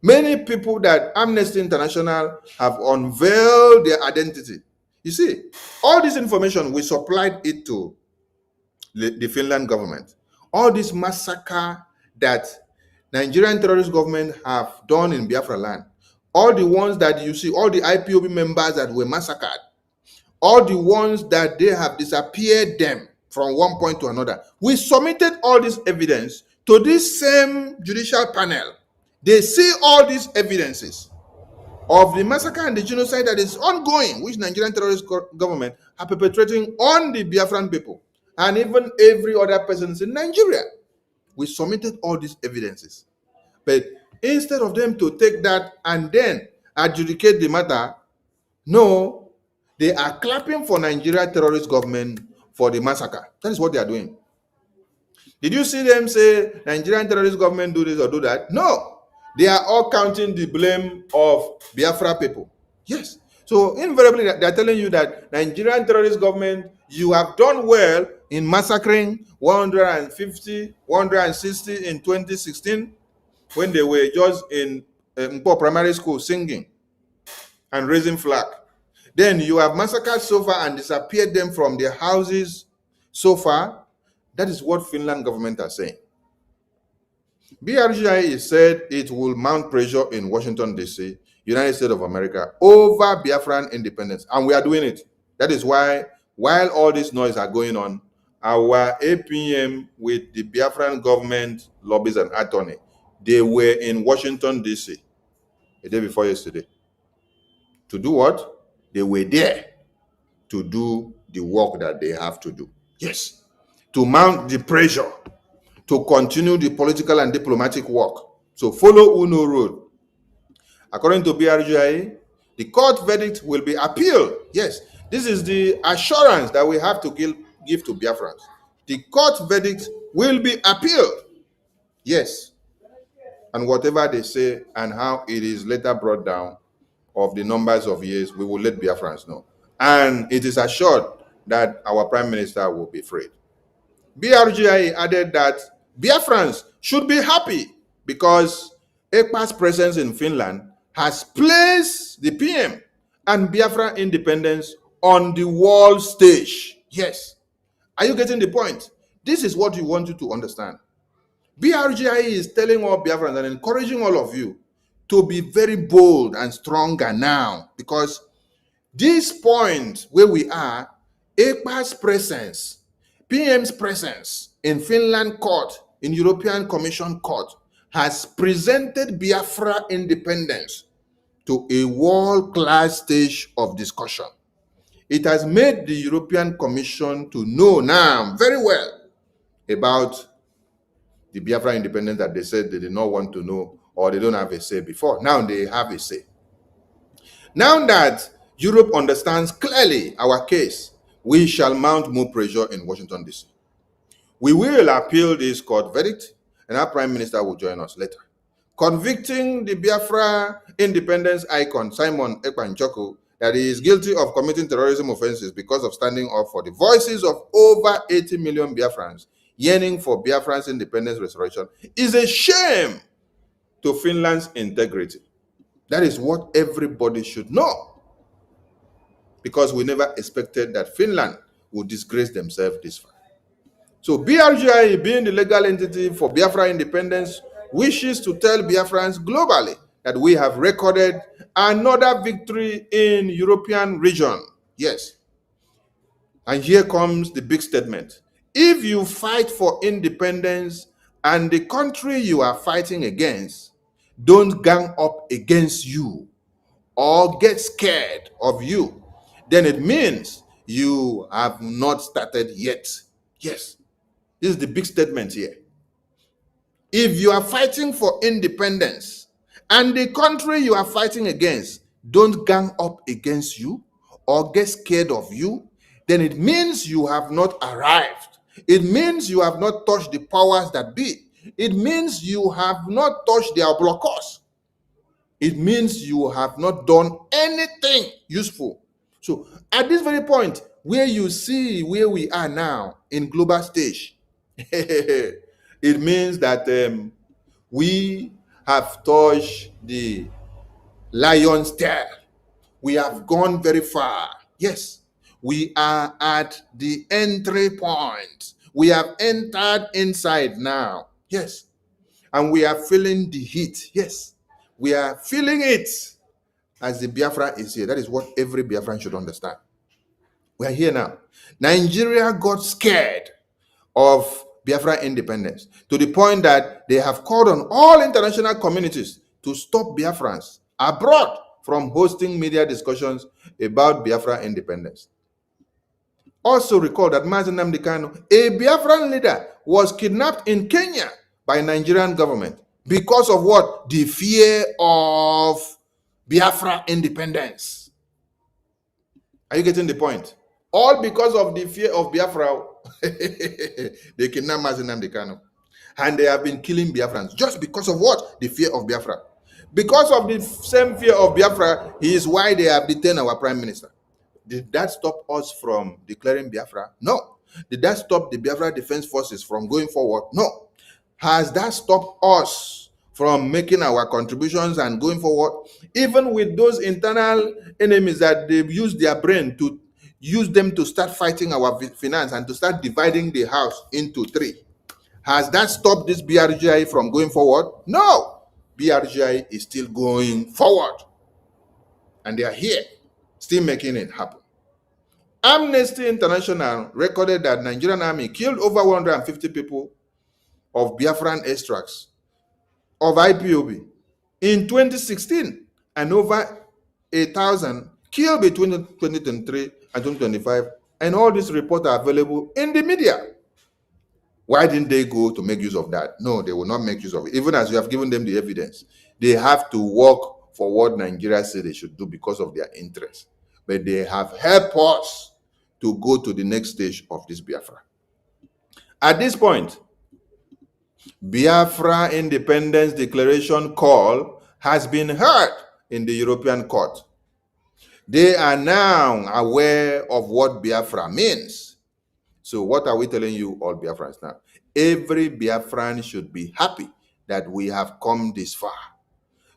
Many people that Amnesty International have unveiled their identity. You see, all this information, we supplied it to the Finland government. All this massacre that Nigerian terrorist government have done in Biafra land, all the ones that you see, all the IPOB members that were massacred, all the ones that they have disappeared them from one point to another. We submitted all this evidence to this same judicial panel. They see all these evidences of the massacre and the genocide that is ongoing, which Nigerian terrorist government are perpetrating on the Biafran people and even every other person in Nigeria. We submitted all these evidences. But instead of them to take that and then adjudicate the matter, no, they are clapping for Nigeria terrorist government for the massacre. That is what they are doing. Did you see them say Nigerian terrorist government do this or do that? No. They are all counting the blame of Biafra people. Yes. So invariably, they are telling you that Nigerian terrorist government, you have done well in massacring 150, 160 in 2016 when they were just in Mpo primary school singing and raising flag. Then you have massacred so far and disappeared them from their houses so far. That is what Finland government are saying. BRGI said it will mount pressure in Washington, D.C., United States of America, over Biafran independence. And we are doing it. That is why, while all this noise are going on, our APM with the Biafran government, lobbies, and attorney, they were in Washington, D.C. the day before yesterday. To do what? They were there to do the work that they have to do. Yes. To mount the pressure, to continue the political and diplomatic work. So follow UNO road. According to BRGI, the court verdict will be appealed. Yes, this is the assurance that we have to give to Biafrans. The court verdict will be appealed. Yes. And whatever they say and how it is later brought down of the numbers of years, we will let Biafrans know. And it is assured that our Prime Minister will be freed. BRGI added that Biafrans should be happy because Ekpa's presence in Finland has placed the PM and Biafra independence on the world stage. Yes. Are you getting the point? This is what we want you to understand. BRGI is telling all Biafrans and encouraging all of you to be very bold and stronger now, because this point where we are, Ekpa's presence, PM's presence in Finland court, in European Commission court, has presented Biafra independence to a world-class stage of discussion. It has made the European Commission to know now very well about the Biafra independence that they said they did not want to know or they don't have a say before. Now they have a say. Now that Europe understands clearly our case, we shall mount more pressure in Washington, D.C. We will appeal this court verdict, and our Prime Minister will join us later, convicting the Biafra independence icon, Simon Ekpa, that he is guilty of committing terrorism offenses because of standing up for the voices of over 80 million Biafrans yearning for Biafran's independence restoration, is a shame to Finland's integrity. That is what everybody should know, because we never expected that Finland would disgrace themselves this far. So BRGI, being the legal entity for Biafra independence, wishes to tell Biafrans globally that we have recorded another victory in European region. Yes. And here comes the big statement. If you fight for independence and the country you are fighting against don't gang up against you or get scared of you, then it means you have not started yet. Yes. This is the big statement here. If you are fighting for independence and the country you are fighting against don't gang up against you or get scared of you, then it means you have not arrived. It means you have not touched the powers that be. It means you have not touched their blockers. It means you have not done anything useful. So at this very point, where you see where we are now in global stage, it means that we have touched the lion's tail. We have gone very far. Yes, we are at the entry point. We have entered inside now. Yes, and we are feeling the heat. Yes, we are feeling it as the Biafra is here. That is what every Biafran should understand. We are here now. Nigeria got scared of Biafra independence to the point that they have called on all international communities to stop Biafrans abroad from hosting media discussions about Biafra independence. Also recall that Mazen Nnamdi Kanu, a Biafran leader, was kidnapped in Kenya by Nigerian government because of what? The fear of Biafra independence. Are you getting the point? All because of the fear of Biafra. They kidnapped Mazen Nnamdi Kanu. And they have been killing Biafrans just because of what? The fear of Biafra. Because of the same fear of Biafra is why they have detained our prime minister. Did that stop us from declaring Biafra? No. Did that stop the Biafra Defense Forces from going forward? No. Has that stopped us from making our contributions and going forward? Even with those internal enemies that they've used their brain to use them to start fighting our finance and to start dividing the house into three. Has that stopped this BRGI from going forward? No. BRGI is still going forward. And they are here, still making it happen. Amnesty International recorded that Nigerian army killed over 150 people of Biafran extracts of IPOB in 2016 and over 1,000 killed between 2023 and 2025. And all these reports are available in the media. Why didn't they go to make use of that? No, they will not make use of it. Even as you have given them the evidence, they have to work for what Nigeria said they should do because of their interest. But they have helped us to go to the next stage of this Biafra. At this point, Biafra Independence Declaration call has been heard in the European Court. They are now aware of what Biafra means. So what are we telling you all Biafrans now? Every Biafran should be happy that we have come this far,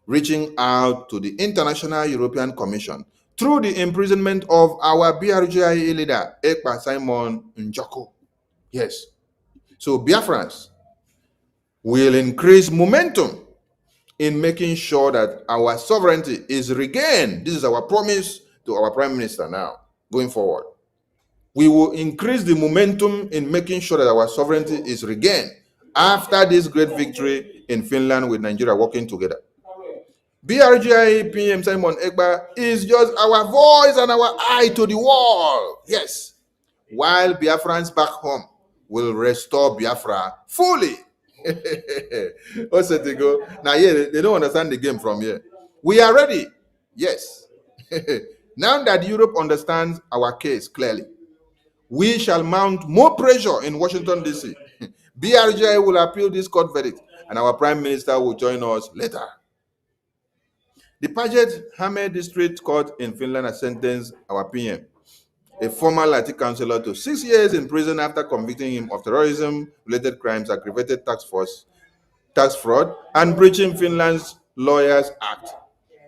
reaching out to the International European Commission through the imprisonment of our BRGI leader, Ekpa Simon Njoko. Yes. So Biafrans will increase momentum in making sure that our sovereignty is regained. This is our promise to our Prime Minister now, going forward. We will increase the momentum in making sure that our sovereignty is regained after this great victory in Finland with Nigeria working together. BRGI PM Simon Ekpa is just our voice and our eye to the wall. Yes. While Biafrans back home will restore Biafra fully. Now, yeah, they don't understand the game from here. We are ready. Yes. Now that Europe understands our case clearly, we shall mount more pressure in Washington, D.C. BRGI will appeal this court verdict, and our Prime Minister will join us later. The Paget-Häme District Court in Finland has sentenced our PM, a former Lati councillor, to 6 years in prison after convicting him of terrorism-related crimes, aggravated tax fraud, and breaching Finland's Lawyers Act.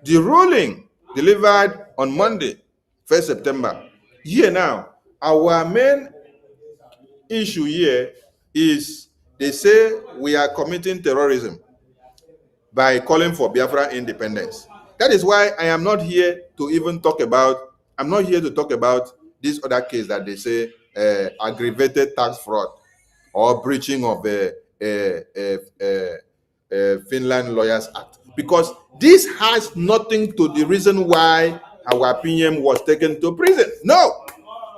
The ruling, delivered on Monday, 1st September. Here now, our main issue here is they say we are committing terrorism by calling for Biafra independence. That is why I am not here to even talk about, I'm not here to talk about this other case that they say aggravated tax fraud or breaching of Finland Lawyers Act. Because this has nothing to the reason why our PM was taken to prison. No,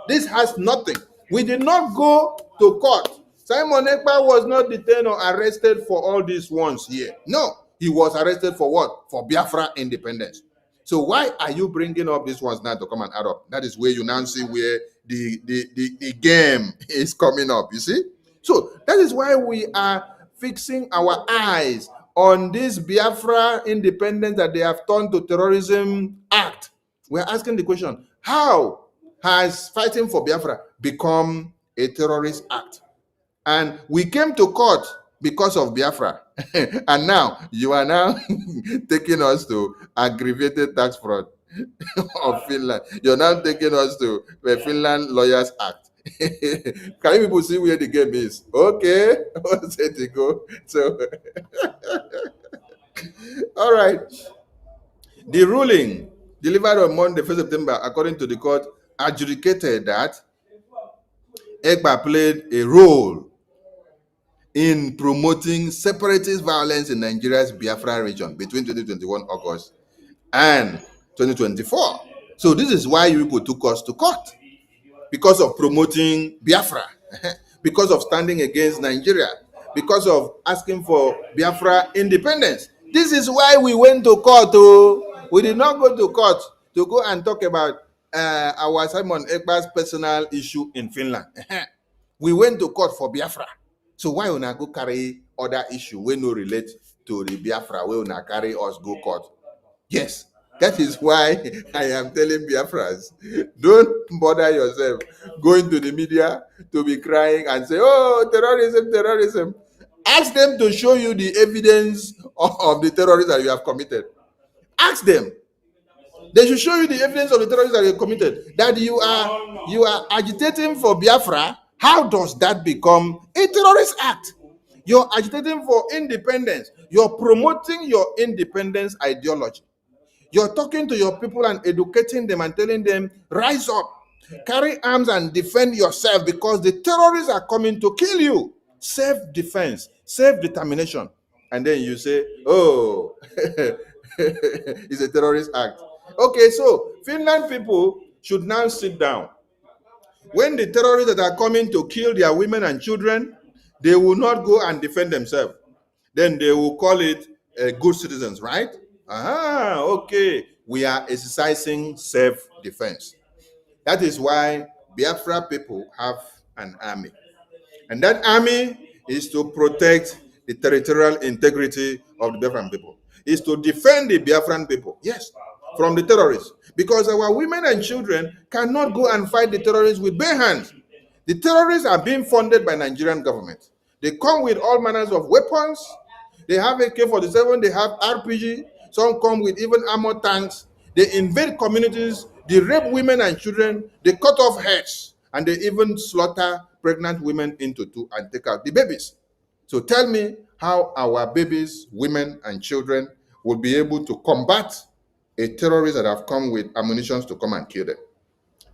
this has nothing. We did not go to court. Simon Ekpa was not detained or arrested for all these ones here. No, he was arrested for what? For Biafra independence. So why are you bringing up these ones now to come and add up? That is where you now see where the game is coming up, you see? So that is why we are fixing our eyes on this Biafra independence that they have turned to terrorism act. We're asking the question, how has fighting for Biafra become a terrorist act? And we came to court because of Biafra. And now you are now taking us to aggravated tax fraud of Finland. You're now taking us to the Finland Lawyers Act. Can you people see where the game is? Okay, what's it to go? So, all right. The ruling delivered on Monday, 1st September, according to the court, adjudicated that Ekpa played a role in promoting separatist violence in Nigeria's Biafra region between 2021 August and 2024. So this is why you people took us to court, because of promoting Biafra, because of standing against Nigeria, because of asking for Biafra independence. This is why we went to court. Oh. We did not go to court to go and talk about our Simon Ekpa's personal issue in Finland. We went to court for Biafra. So why una go carry other issue when no relate to the Biafra, where una carry us go court? Yes, that is why I am telling Biafrans, don't bother yourself going to the media to be crying and say, oh, terrorism, terrorism. Ask them to show you the evidence of the terrorism that you have committed. Ask them. They should show you the evidence of the terrorism that you committed. That you are agitating for Biafra. How does that become a terrorist act? You're agitating for independence. You're promoting your independence ideology. You're talking to your people and educating them and telling them, rise up, carry arms and defend yourself because the terrorists are coming to kill you. Self-defense, self-determination. And then you say, oh, it's a terrorist act. Okay, so Finland people should now sit down. When the terrorists that are coming to kill their women and children, they will not go and defend themselves. Then they will call it good citizens, right? Okay. We are exercising self-defense. That is why Biafra people have an army. And that army is to protect the territorial integrity of the Biafran people. Is to defend the Biafran people, yes, from the terrorists. Because our women and children cannot go and fight the terrorists with bare hands. The terrorists are being funded by Nigerian government. They come with all manners of weapons. They have AK-47, they have RPG. Some come with even armored tanks. They invade communities, they rape women and children, they cut off heads, and they even slaughter pregnant women into two and take out the babies. So tell me how our babies, women, and children will be able to combat a terrorist that have come with ammunition to come and kill them.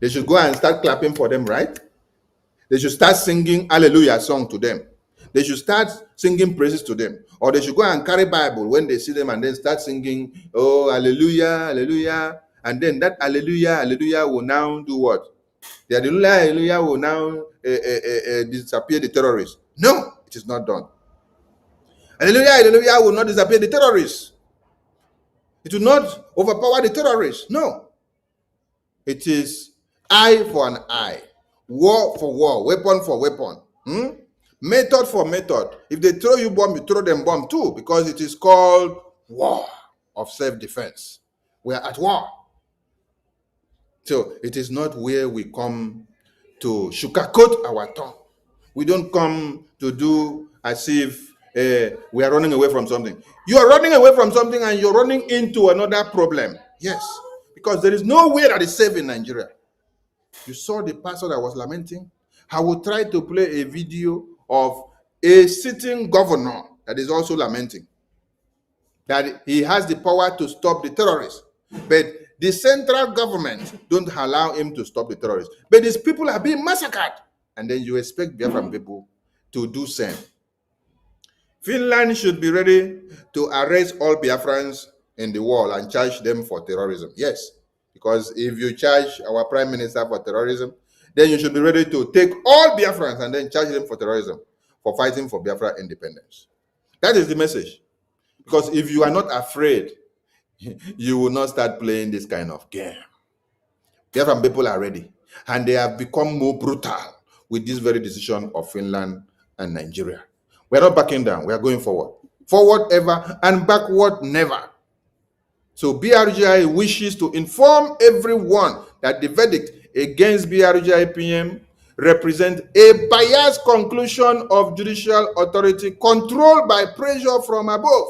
They should go and start clapping for them, right? They should start singing hallelujah song to them. They should start singing praises to them. Or they should go and carry Bible when they see them and then start singing, oh, hallelujah, hallelujah. And then that hallelujah, hallelujah will now do what? The hallelujah, hallelujah will now disappear the terrorists. No, it is not done. Hallelujah, hallelujah will not disappear the terrorists. It will not overpower the terrorists. No. It is eye for an eye, war for war, weapon for weapon, method for method. If they throw you bomb, you throw them bomb too, because it is called war of self-defense. We are at war. So it is not where we come to sugarcoat our tongue. We don't come to do as if we are running away from something. You are running away from something and you're running into another problem. Yes, because there is no way that is safe in Nigeria. You saw the pastor that was lamenting. I will try to play a video of a sitting governor that is also lamenting that he has the power to stop the terrorists. But the central government don't allow him to stop the terrorists. But these people are being massacred. And then you expect Biafran people to do same. Finland should be ready to arrest all Biafrans in the world and charge them for terrorism. Yes, because if you charge our prime minister for terrorism, then you should be ready to take all Biafrans and then charge them for terrorism, for fighting for Biafra independence. That is the message. Because if you are not afraid, you will not start playing this kind of game. Biafran people are ready, and they have become more brutal with this very decision of Finland and Nigeria. We're not backing down. We are going forward. Forward ever and backward never. So BRGI wishes to inform everyone that the verdict against BRGI PM represents a biased conclusion of judicial authority controlled by pressure from above,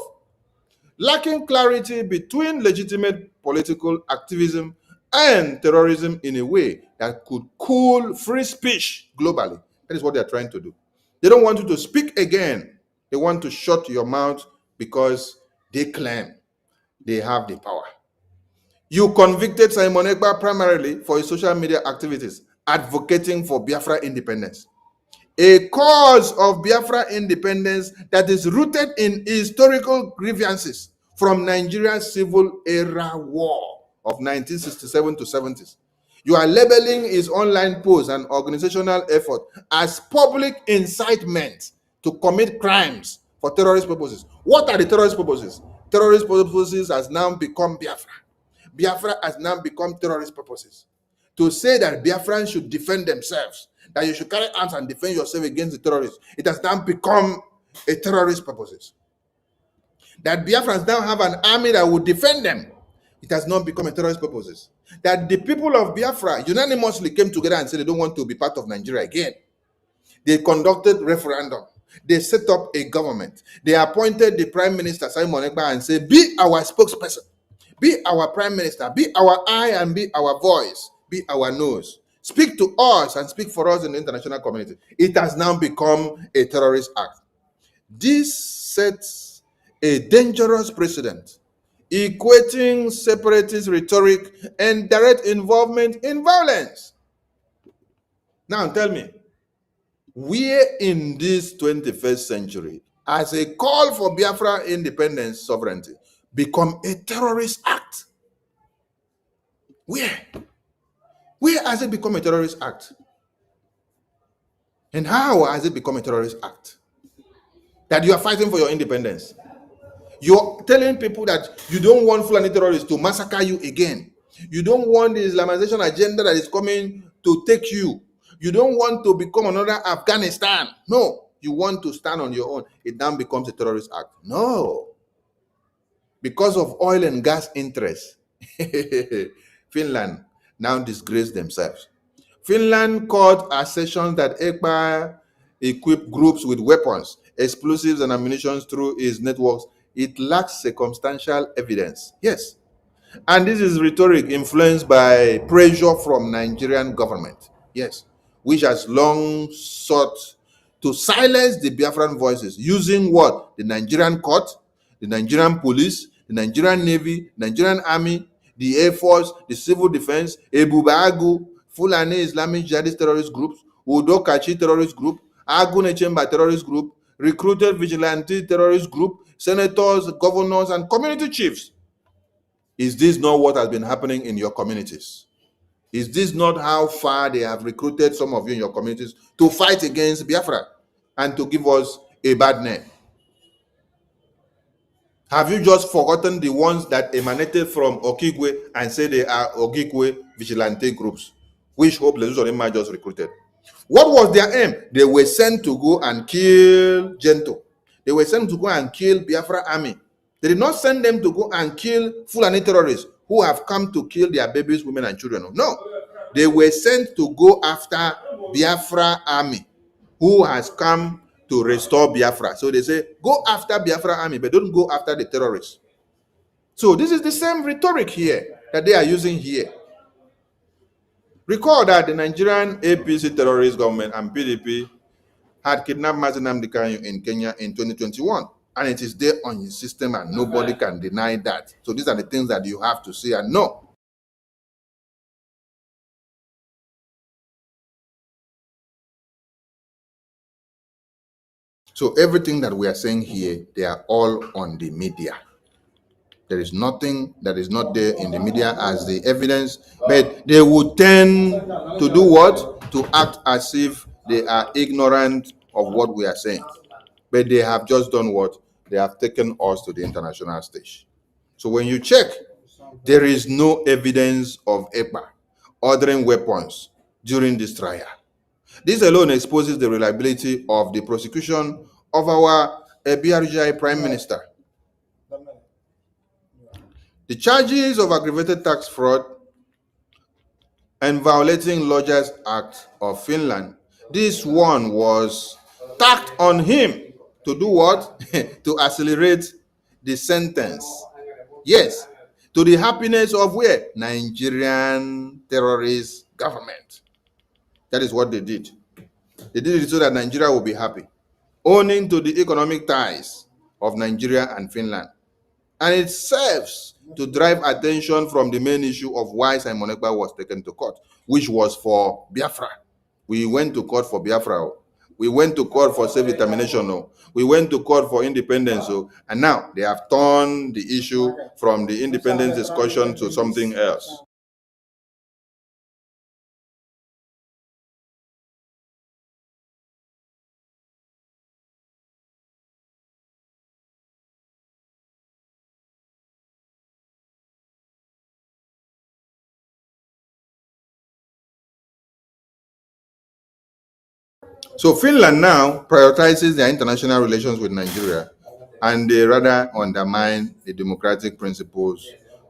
lacking clarity between legitimate political activism and terrorism in a way that could cool free speech globally. That is what they are trying to do. They don't want you to speak again. They want to shut your mouth because they claim they have the power. You convicted Simon Ekpa primarily for his social media activities, advocating for Biafra independence. A cause of Biafra independence that is rooted in historical grievances from Nigeria's civil era war of 1967 to 70s. You are labeling his online posts and organizational effort as public incitement to commit crimes for terrorist purposes. What are the terrorist purposes? Terrorist purposes has now become Biafra. Biafra has now become terrorist purposes. To say that Biafrans should defend themselves, that you should carry arms and defend yourself against the terrorists, it has now become a terrorist purposes. That Biafrans now have an army that will defend them, it has not become a terrorist purposes. That the people of Biafra unanimously came together and said they don't want to be part of Nigeria again. They conducted referendum. They set up a government. They appointed the Prime Minister Simon Ekpa and said, be our spokesperson, be our Prime Minister, be our eye and be our voice, be our nose. Speak to us and speak for us in the international community. It has now become a terrorist act. This sets a dangerous precedent, equating separatist rhetoric and direct involvement in violence. Now tell me, where in this 21st century, as a call for Biafra independence sovereignty, become a terrorist act? Where? Where has it become a terrorist act? And how has it become a terrorist act? That you are fighting for your independence. You're telling people that you don't want Fulani terrorists to massacre you again. You don't want the Islamization agenda that is coming to take you. You don't want to become another Afghanistan. No, you want to stand on your own. It then becomes a terrorist act. No. Because of oil and gas interests, Finland now disgrace themselves. Finland caught assertions that Ekpa equipped groups with weapons, explosives, and ammunition through his networks. It lacks circumstantial evidence. Yes. And this is rhetoric influenced by pressure from Nigerian government. Yes. Which has long sought to silence the Biafran voices using what? The Nigerian court, the Nigerian police, the Nigerian Navy, Nigerian Army, the Air Force, the Civil Defense, Ebubagu, Fulani Islamic Jihadist terrorist groups, Udo Kachi terrorist group, Agune Chamber terrorist group, recruited vigilante terrorist group, senators, governors, and community chiefs. Is this not what has been happening in your communities? Is this not how far they have recruited some of you in your communities to fight against Biafra and to give us a bad name? Have you just forgotten the ones that emanated from Okigwe and say they are Okigwe vigilante groups, which Hope Lezusorima just recruited? What was their aim? They were sent to go and kill Gento. They were sent to go and kill Biafra army. They did not send them to go and kill Fulani terrorists who have come to kill their babies, women, and children. No. They were sent to go after Biafra army who has come to restore Biafra. So they say, go after Biafra army, but don't go after the terrorists. So this is the same rhetoric here that they are using here. Recall that the Nigerian APC terrorist government and PDP had kidnapped Mazi Nnamdi Kanu in Kenya in 2021. And it is there on your system and nobody can deny that. So these are the things that you have to see and know. So everything that we are saying here, they are all on the media. There is nothing that is not there in the media as the evidence, but they would tend to do what? To act as if they are ignorant of what we are saying. But they have just done what? They have taken us to the international stage. So when you check, there is no evidence of Ekpa ordering weapons during this trial. This alone exposes the reliability of the prosecution of our BRGI Prime Minister. The charges of aggravated tax fraud and violating Lodgers Act of Finland, this one was tacked on him to do what? To accelerate the sentence. Yes, to the happiness of where? Nigerian terrorist government. That is what they did. They did it so that Nigeria will be happy, owing to the economic ties of Nigeria and Finland. And it serves to drive attention from the main issue of why Simon Ekpa was taken to court, which was for Biafra. We went to court for Biafra. We went to court for self-determination. We went to court for independence. And now they have turned the issue from the independence discussion to something else. So Finland now prioritizes their international relations with Nigeria, and they rather undermine the democratic principles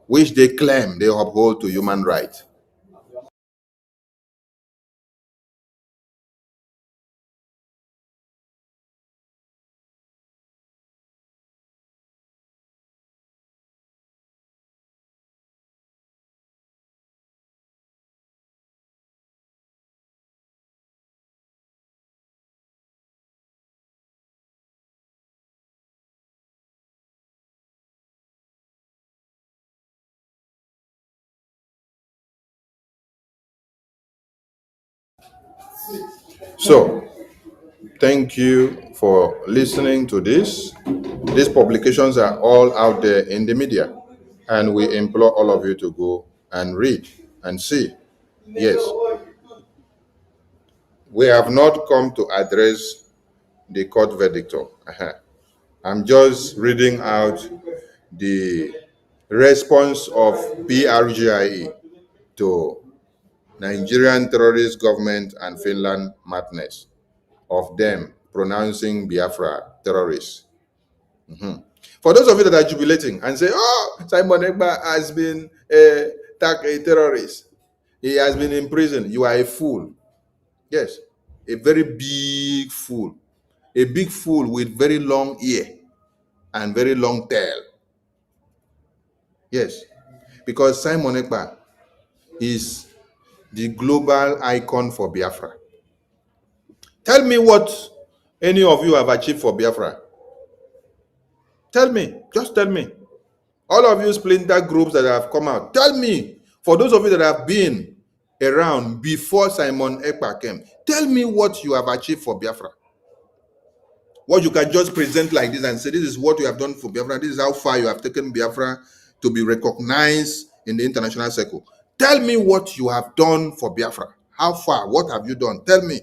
which they claim they uphold to human rights. So, thank you for listening to this. These publications are all out there in the media, and we implore all of you to go and read and see. Yes, we have not come to address the court verdict. I'm just reading out the response of BRGIE to Nigerian terrorist government and Finland madness of them pronouncing Biafra terrorists. For those of you that are jubilating and say, oh, Simon Ekpa has been a terrorist, he has been in prison, you are a fool. Yes, a very big fool. A big fool with very long ear and very long tail. Yes, because Simon Ekpa is the global icon for Biafra. Tell me what any of you have achieved for Biafra. Tell me, just tell me. All of you splinter groups that have come out, tell me, for those of you that have been around before Simon Ekpa came, tell me what you have achieved for Biafra. What you can just present like this and say, this is what you have done for Biafra, this is how far you have taken Biafra to be recognized in the international circle. Tell me what you have done for Biafra. How far? What have you done? Tell me.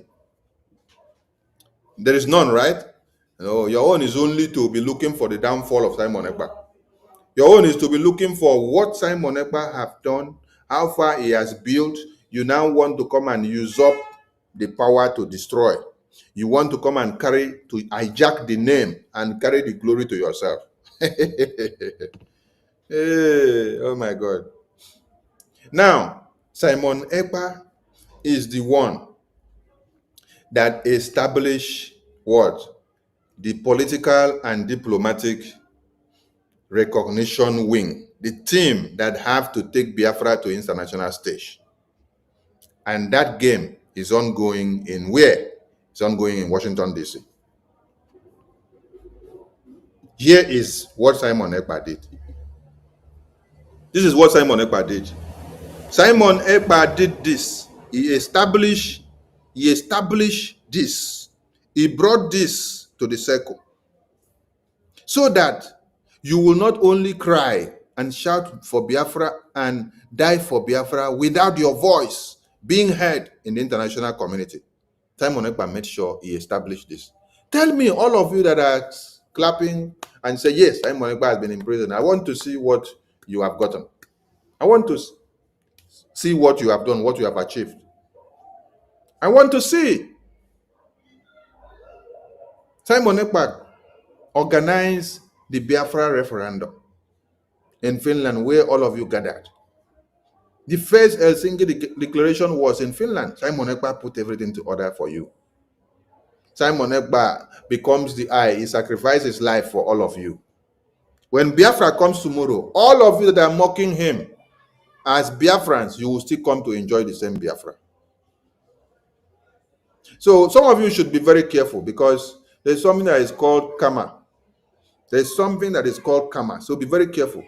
There is none, right? No, your own is only to be looking for the downfall of Simon Ekpa. Your own is to be looking for what Simon Ekpa have done, how far he has built. You now want to come and usurp the power to destroy. You want to come and hijack the name and carry the glory to yourself. Hey, oh my God. Now, Simon Ekpa is the one that established what? The political and diplomatic recognition wing, the team that have to take Biafra to international stage. And that game is ongoing in where? It's ongoing in Washington, D.C. Here is what Simon Ekpa did. This is what Simon Ekpa did. Simon Ekpa did this. He established this. He brought this to the circle so that you will not only cry and shout for Biafra and die for Biafra without your voice being heard in the international community. Simon Ekpa made sure he established this. Tell me, all of you that are clapping and say, yes, Simon Ekpa has been in prison. I want to see what you have gotten. I want to see what you have done, what you have achieved. I want to see. Simon Ekpa organized the Biafra referendum in Finland, where all of you gathered. The first Helsinki declaration was in Finland. Simon Ekpa put everything to order for you. Simon Ekpa becomes the eye. He sacrificed his life for all of you. When Biafra comes tomorrow, all of you that are mocking him as Biafrans, you will still come to enjoy the same Biafra. So some of you should be very careful, because there's something that is called karma. There's something that is called karma. So be very careful,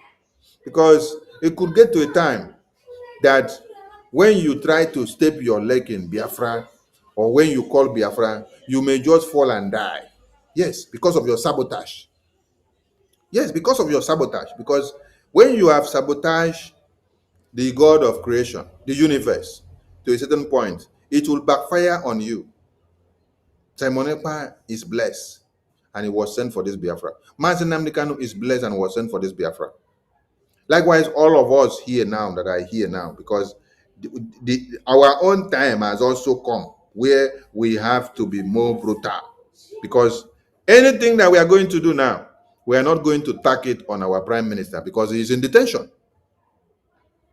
because it could get to a time that when you try to step your leg in Biafra, or when you call Biafra, you may just fall and die. Yes, because of your sabotage. Yes, because of your sabotage. Because when you have sabotaged the God of creation, the universe, to a certain point, it will backfire on you. Simon Ekpa is blessed, and he was sent for this Biafra. Mazen Nnamdi Kanu is blessed and was sent for this Biafra. Likewise, all of us here now that are here now, because our own time has also come where we have to be more brutal. Because anything that we are going to do now, we are not going to tack it on our prime minister, because he is in detention.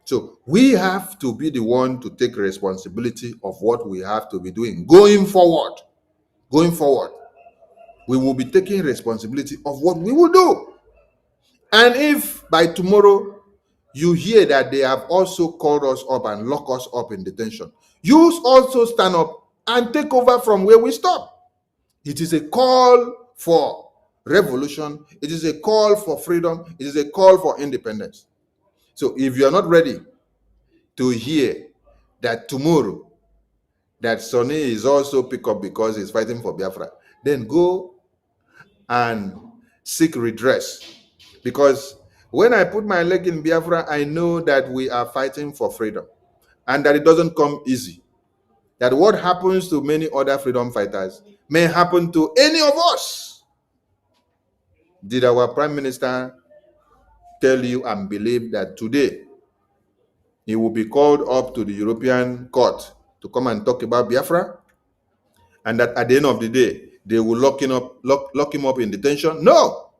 So we have to be the one to take responsibility of what we have to be doing going forward. Going forward, we will be taking responsibility of what we will do. And if by tomorrow you hear that they have also called us up and locked us up in detention, you also stand up and take over from where we stop. It is a call for revolution. It is a call for freedom. It is a call for independence. So if you are not ready to hear that tomorrow that Sonny is also picked up because he's fighting for Biafra, then go and seek redress. Because when I put my leg in Biafra, I know that we are fighting for freedom, and that it doesn't come easy. That what happens to many other freedom fighters may happen to any of us. Did our Prime Minister tell you and believe that today he will be called up to the European Court to come and talk about Biafra, and that at the end of the day they will lock him up in detention? No.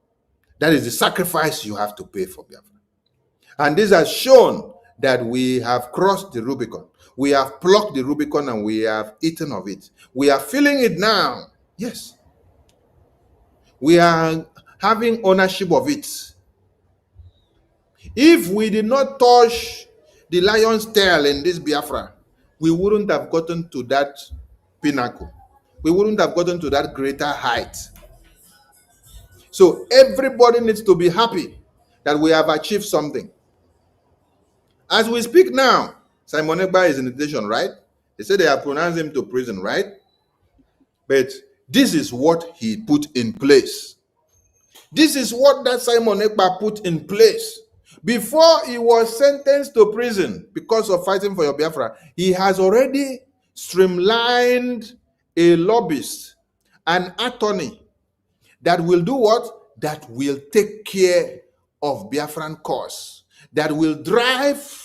That is the sacrifice you have to pay for Biafra. And this has shown that we have crossed the Rubicon. We have plucked the Rubicon and we have eaten of it. We are feeling it now. Yes. We are having ownership of it. If we did not touch the lion's tail in this Biafra, we wouldn't have gotten to that pinnacle. We wouldn't have gotten to that greater height. So everybody needs to be happy that we have achieved something. As we speak now, Simon Ekpa is in detention, right? They say they have pronounced him to prison, right? But this is what he put in place. This is what that Simon Ekpa put in place. Before he was sentenced to prison because of fighting for your Biafra, he has already streamlined a lobbyist, an attorney that will do what? That will take care of Biafran cause, that will drive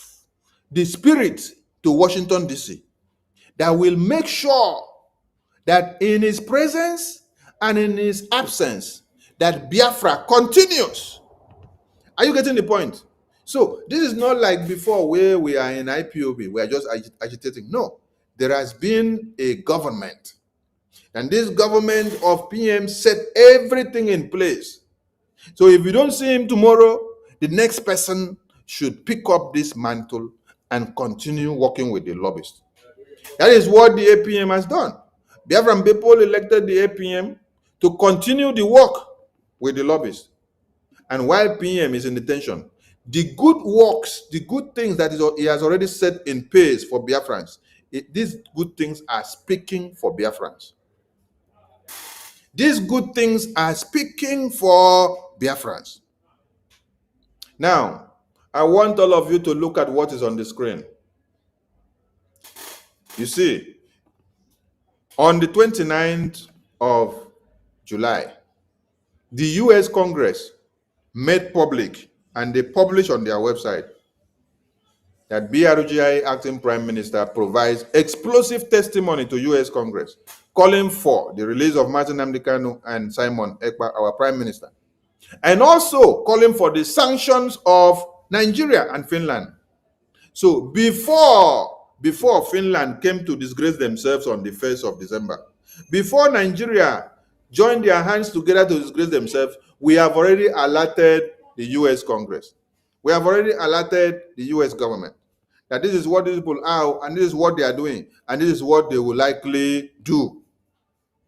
the spirit to Washington, D.C., that will make sure that in his presence and in his absence, that Biafra continues. Are you getting the point? So this is not like before where we are in IPOB, we are just agitating. No, there has been a government, and this government of PM set everything in place. So if you don't see him tomorrow, the next person should pick up this mantle and continue working with the lobbyists. That is what the APM has done. Biafran people elected the APM to continue the work with the lobbyists. And while PM is in detention, the good works, the good things that he has already set in place for Biafrans, these good things are speaking for Biafrans. These good things are speaking for Biafrans. Now, I want all of you to look at what is on the screen. You see, on the 29th of July, The US Congress made public, and they published on their website, that BRGI acting prime minister provides explosive testimony to US Congress, calling for the release of Martin Nnamdi Kanu and Simon Ekpa, our prime minister, and also calling for the sanctions of Nigeria and Finland. So before Finland came to disgrace themselves on the 1st of December, before Nigeria joined their hands together to disgrace themselves, we have already alerted the US Congress. We have already alerted the US government that this is what these people are, and this is what they are doing, and this is what they will likely do.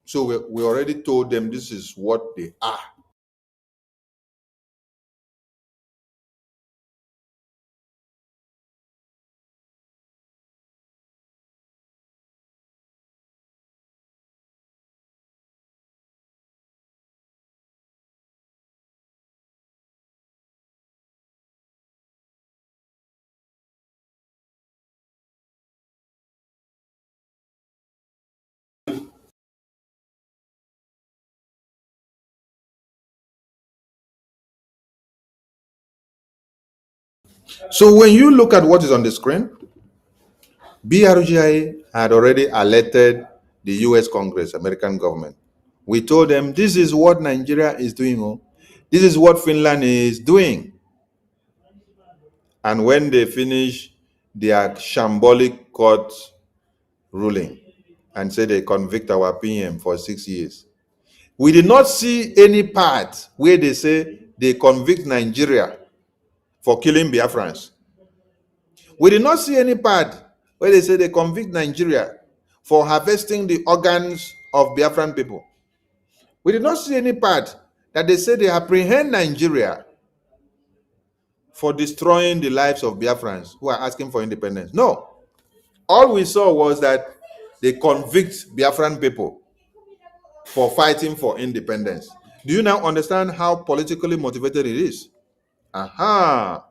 So we already told them this is what they are. So when you look at what is on the screen, BRGI had already alerted the US Congress, American government. We told them this is what Nigeria is doing. Oh. This is what Finland is doing. And when they finish their shambolic court ruling and say they convict our PM for 6 years, we did not see any part where they say they convict Nigeria for killing Biafrans. We did not see any part where they say they convict Nigeria for harvesting the organs of Biafran people. We did not see any part that they say they apprehend Nigeria for destroying the lives of Biafrans who are asking for independence. No. All we saw was that they convict Biafran people for fighting for independence. Do you now understand how politically motivated it is? Aha!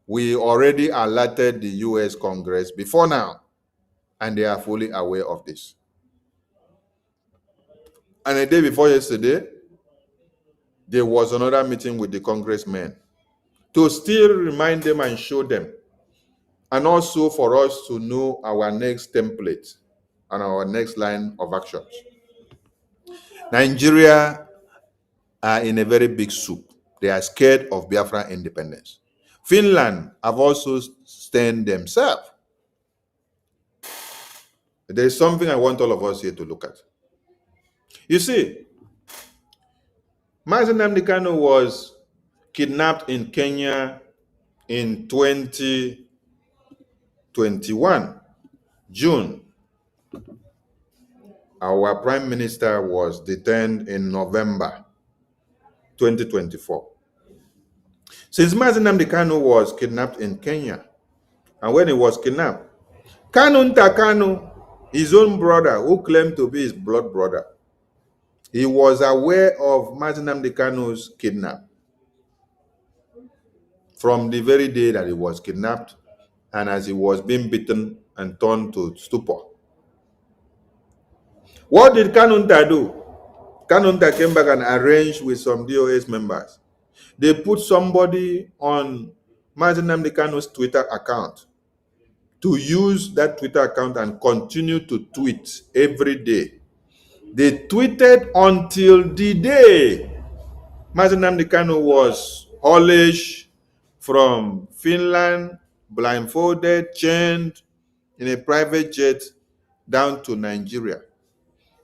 We already alerted the US Congress before now, and they are fully aware of this. And a day before yesterday, there was another meeting with the congressmen to still remind them and show them, and also for us to know our next template and our next line of actions. Nigeria are in a very big soup. They are scared of Biafra independence. Finland have also stand themselves. There is something I want all of us here to look at. You see, Martin Nnamdi Kanu was kidnapped in Kenya in 2021, June. Our prime minister was detained in November 2024. Since Martin Nnamdi Kanu was kidnapped in Kenya, and when he was kidnapped, Kanu Ntakanu, his own brother, who claimed to be his blood brother, he was aware of Martin Nnamdi Kanu's kidnap from the very day that he was kidnapped and as he was being beaten and turned to stupor. What did Kanu Nta do? Kanu Nta came back and arranged with some DOS members. They put somebody on Martin Nnamdi Kanu's Twitter account to use that Twitter account and continue to tweet every day. They tweeted until the day Martin Nnamdi Kanu was haulaged from Finland, blindfolded, chained in a private jet down to Nigeria.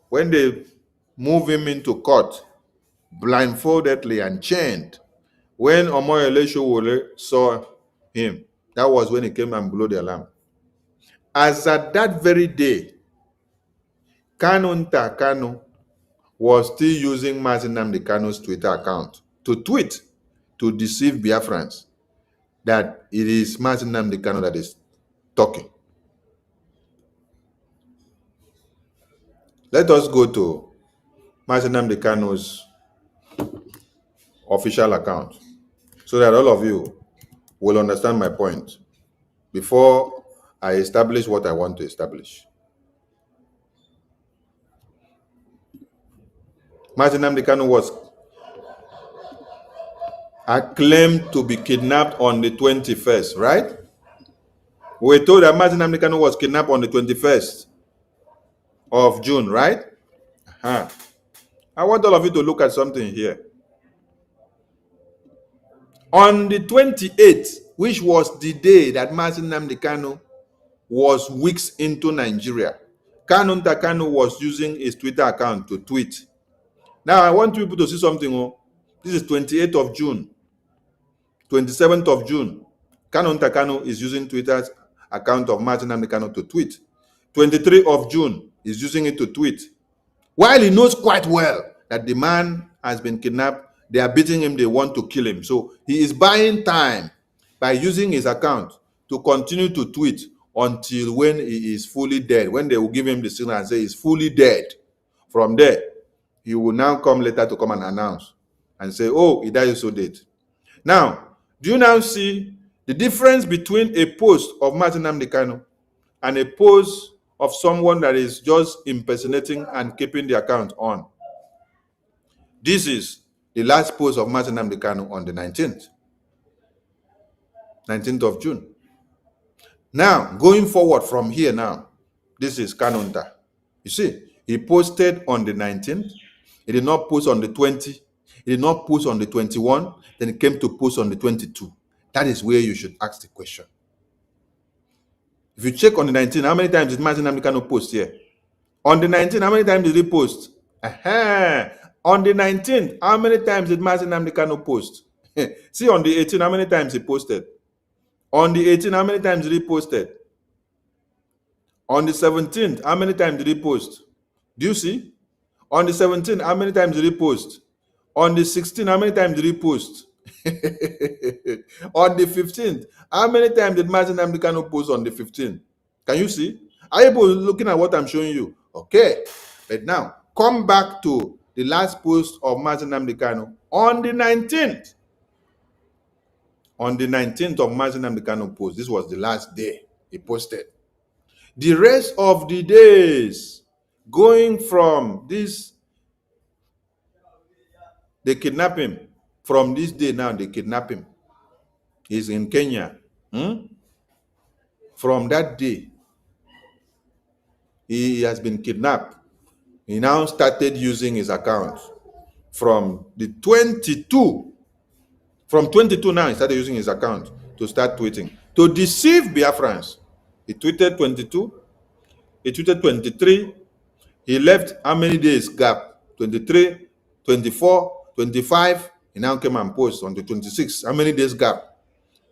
When they move him into court, blindfoldedly and chained, when Omoyele Sowore saw him, that was when he came and blew the alarm. As at that very day, Kanu Nta Kanu was still using Martin Nnamdi Kanu's Twitter account to tweet, to deceive Biafrans that it is Martin Nnamdi Kanu that is talking. Let us go to Martin Nnamdi Kanu's official account so that all of you will understand my point before I establish what I want to establish. Martin Nnamdi Kanu was are claimed to be kidnapped on the 21st, right? We were told that Mazi Nnamdi Kanu was kidnapped on the 21st of June, right? Uh-huh. I want all of you to look at something here. On the 28th, which was the day that Mazi Nnamdi Kanu was weeks into Nigeria, Kanu Ntakanu was using his Twitter account to tweet. Now, I want people to see something. Oh. This is 28th of June, 27th of June. Kanu Ntakanu is using Twitter's account of Mazi Nnamdi Kanu to tweet. 23rd of June is using it to tweet. While he knows quite well that the man has been kidnapped, they are beating him, they want to kill him. So he is buying time by using his account to continue to tweet until when he is fully dead, when they will give him the signal and say he's fully dead. From there, he will now come later to come and announce and say, oh, he died so date. Now, do you now see the difference between a post of Mazi Nnamdi Kanu and a post of someone that is just impersonating and keeping the account on? This is the last post of Mazi Nnamdi Kanu on the 19th of June. Now, going forward from here now, this is Kanunta. You see, he posted on the 19th. He did not post on the 20. He did not post on the 21. Then he came to post on the 22. That is where you should ask the question. If you check on the 19th, how many times did Mazi Nnamdi Kanu post here? On the 19th, how many times did he post? On the 19th, how many times did Mazi Nnamdi Kanu post? See, on the 18th, how many times he posted? On the 18th, how many times did he posted? On the 17th, how many times did he post? Do you see? On the 17th, how many times did he post? On the 16th, how many times did he post? On the 15th, how many times did Mazi Nnamdi Kanu post on the 15th? Can you see? Are you able looking at what I'm showing you? Okay. But now, come back to the last post of Mazi Nnamdi Kanu on the 19th. On the 19th of Mazi Nnamdi Kanu post, this was the last day he posted. The rest of the days, going from this, they kidnap him. From this day now, they kidnap him. He's in Kenya. From that day, he has been kidnapped. He now started using his account from the 22. From 22 now, he started using his account to start tweeting, to deceive Biafrans. He tweeted 22. He tweeted 23. He left how many days gap? 23, 24, 25. He now came and posted on the 26th. How many days gap?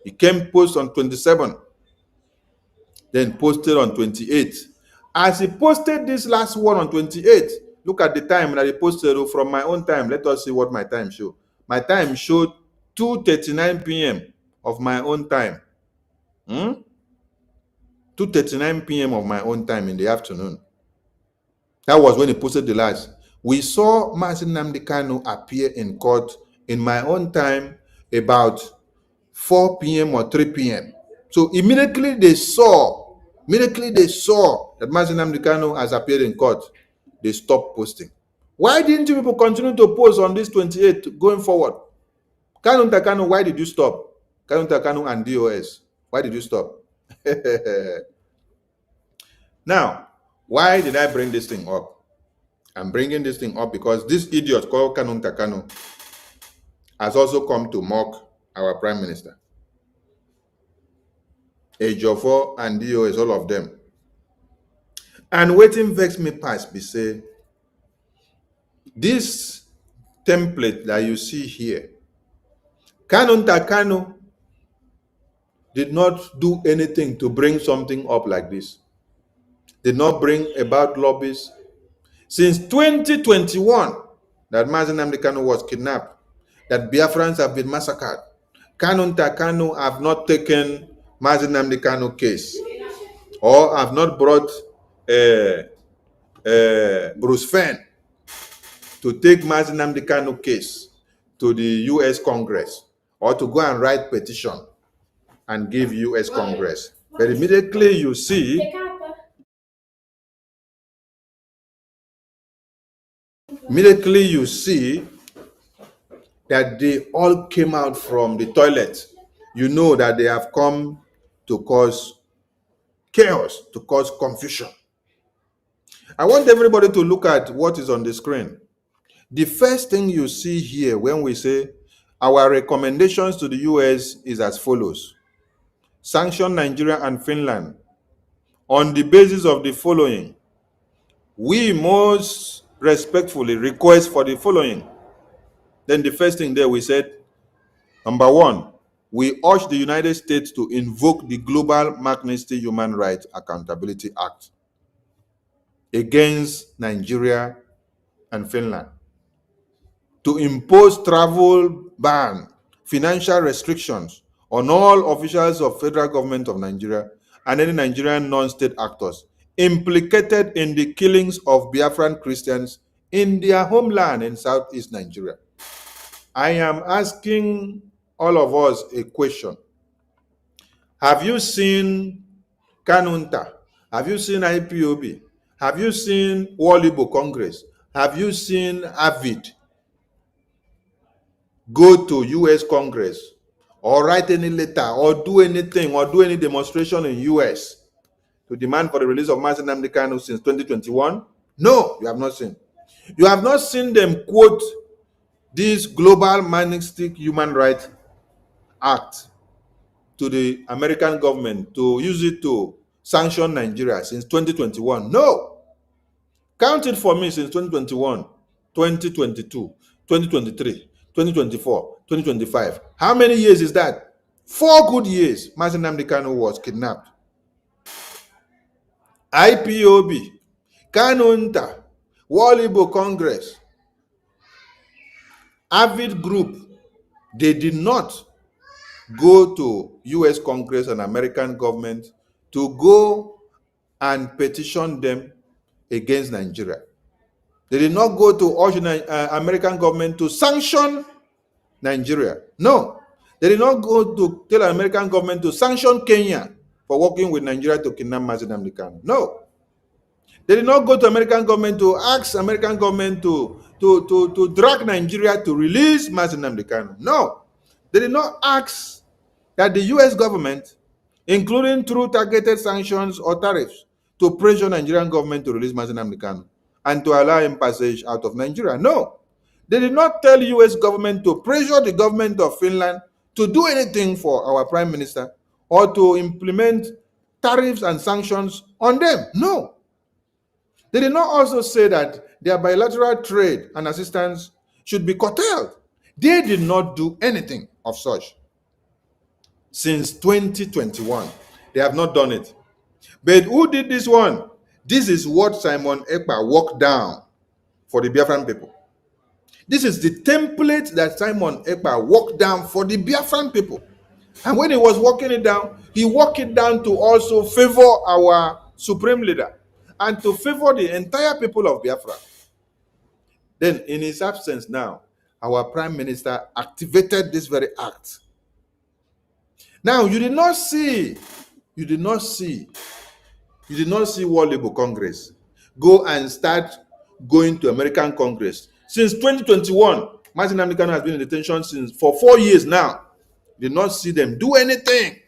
He came post on 27. Then posted on 28. As he posted this last one on 28, look at the time that he posted. From my own time, let us see what my time showed. My time showed 2:39 p.m. of my own time. 2:39 p.m. of my own time in the afternoon. That was when he posted the last. We saw Mazi Nnamdi Kanu appear in court in my own time about 4 p.m. or 3 p.m. So immediately they saw that Mazi Nnamdi Kanu has appeared in court, they stopped posting. Why didn't you people continue to post on this 28th going forward? Kanu Ntakanu, why did you stop? Kanu Ntakanu and DOS, why did you stop? Now, why did I bring this thing up? I'm bringing this thing up because this idiot called Kanu Ntakanu has also come to mock our Prime Minister. Ejiofor and DOS, all of them. And waiting vex me pass be say, this template that you see here, Kanu Ntakanu did not do anything to bring something up like this. Did not bring about lobbies. Since 2021, that Mazi Nnamdi Kanu was kidnapped, that Biafrans have been massacred, Kanu Ntakanu have not taken Mazi Nnamdi Kanu case, or have not brought Bruce Fenn to take Mazi Nnamdi Kanu case to the U.S. Congress, or to go and write petition and give U.S. Congress. But immediately you see that they all came out from the toilet, you know that they have come to cause chaos, to cause confusion. I want everybody to look at what is on the screen. The first thing you see here when we say our recommendations to the US is as follows. Sanction Nigeria and Finland on the basis of the following. We most respectfully request for the following. Then the first thing there we said, number one, we urge the United States to invoke the Global Magnitsky Human Rights Accountability Act against Nigeria and Finland, to impose travel ban, financial restrictions on all officials of federal government of Nigeria and any Nigerian non-state actors implicated in the killings of Biafran Christians in their homeland in southeast Nigeria. I am asking all of us a question. Have you seen Kanunta? Have you seen IPOB? Have you seen World Igbo Congress? Have you seen AVID go to US Congress or write any letter or do anything or do any demonstration in US to demand for the release of Mazi Nnamdi Kanu since 2021? No, you have not seen. You have not seen them quote this Global Magnitsky Human Rights Act to the American government to use it to sanction Nigeria since 2021. No. Count it for me since 2021, 2022, 2023, 2024, 2025. How many years is that? 4 good years. Mazi Nnamdi Kanu was kidnapped. IPOB, Kanunta, World Igbo Congress, Avid Group, they did not go to US Congress and American government to go and petition them against Nigeria. They did not go to urge American government to sanction Nigeria. No. They did not go to tell American government to sanction Kenya for working with Nigeria to kidnap Mazi Nnamdi Kanu. No. They did not go to American government to ask American government to drag Nigeria to release Mazi Nnamdi Kanu. No. They did not ask that the US government, including through targeted sanctions or tariffs, to pressure Nigerian government to release Mazi Nnamdi Kanu and to allow him passage out of Nigeria. No. They did not tell US government to pressure the government of Finland to do anything for our prime minister or to implement tariffs and sanctions on them. No. They did not also say that their bilateral trade and assistance should be curtailed. They did not do anything of such. Since 2021, they have not done it. But who did this one? This is what Simon Ekpa walked down for the Biafran people. This is the template that Simon Ekpa walked down for the Biafran people. And when he was walking it down, he walked it down to also favor our supreme leader and to favor the entire people of Biafra. Then, in his absence now, our prime minister activated this very act. Now, you did not see World Igbo Congress go and start going to American Congress. Since 2021, Mazi Nnamdi Kanu has been in detention for 4 years now. Did not see them do anything.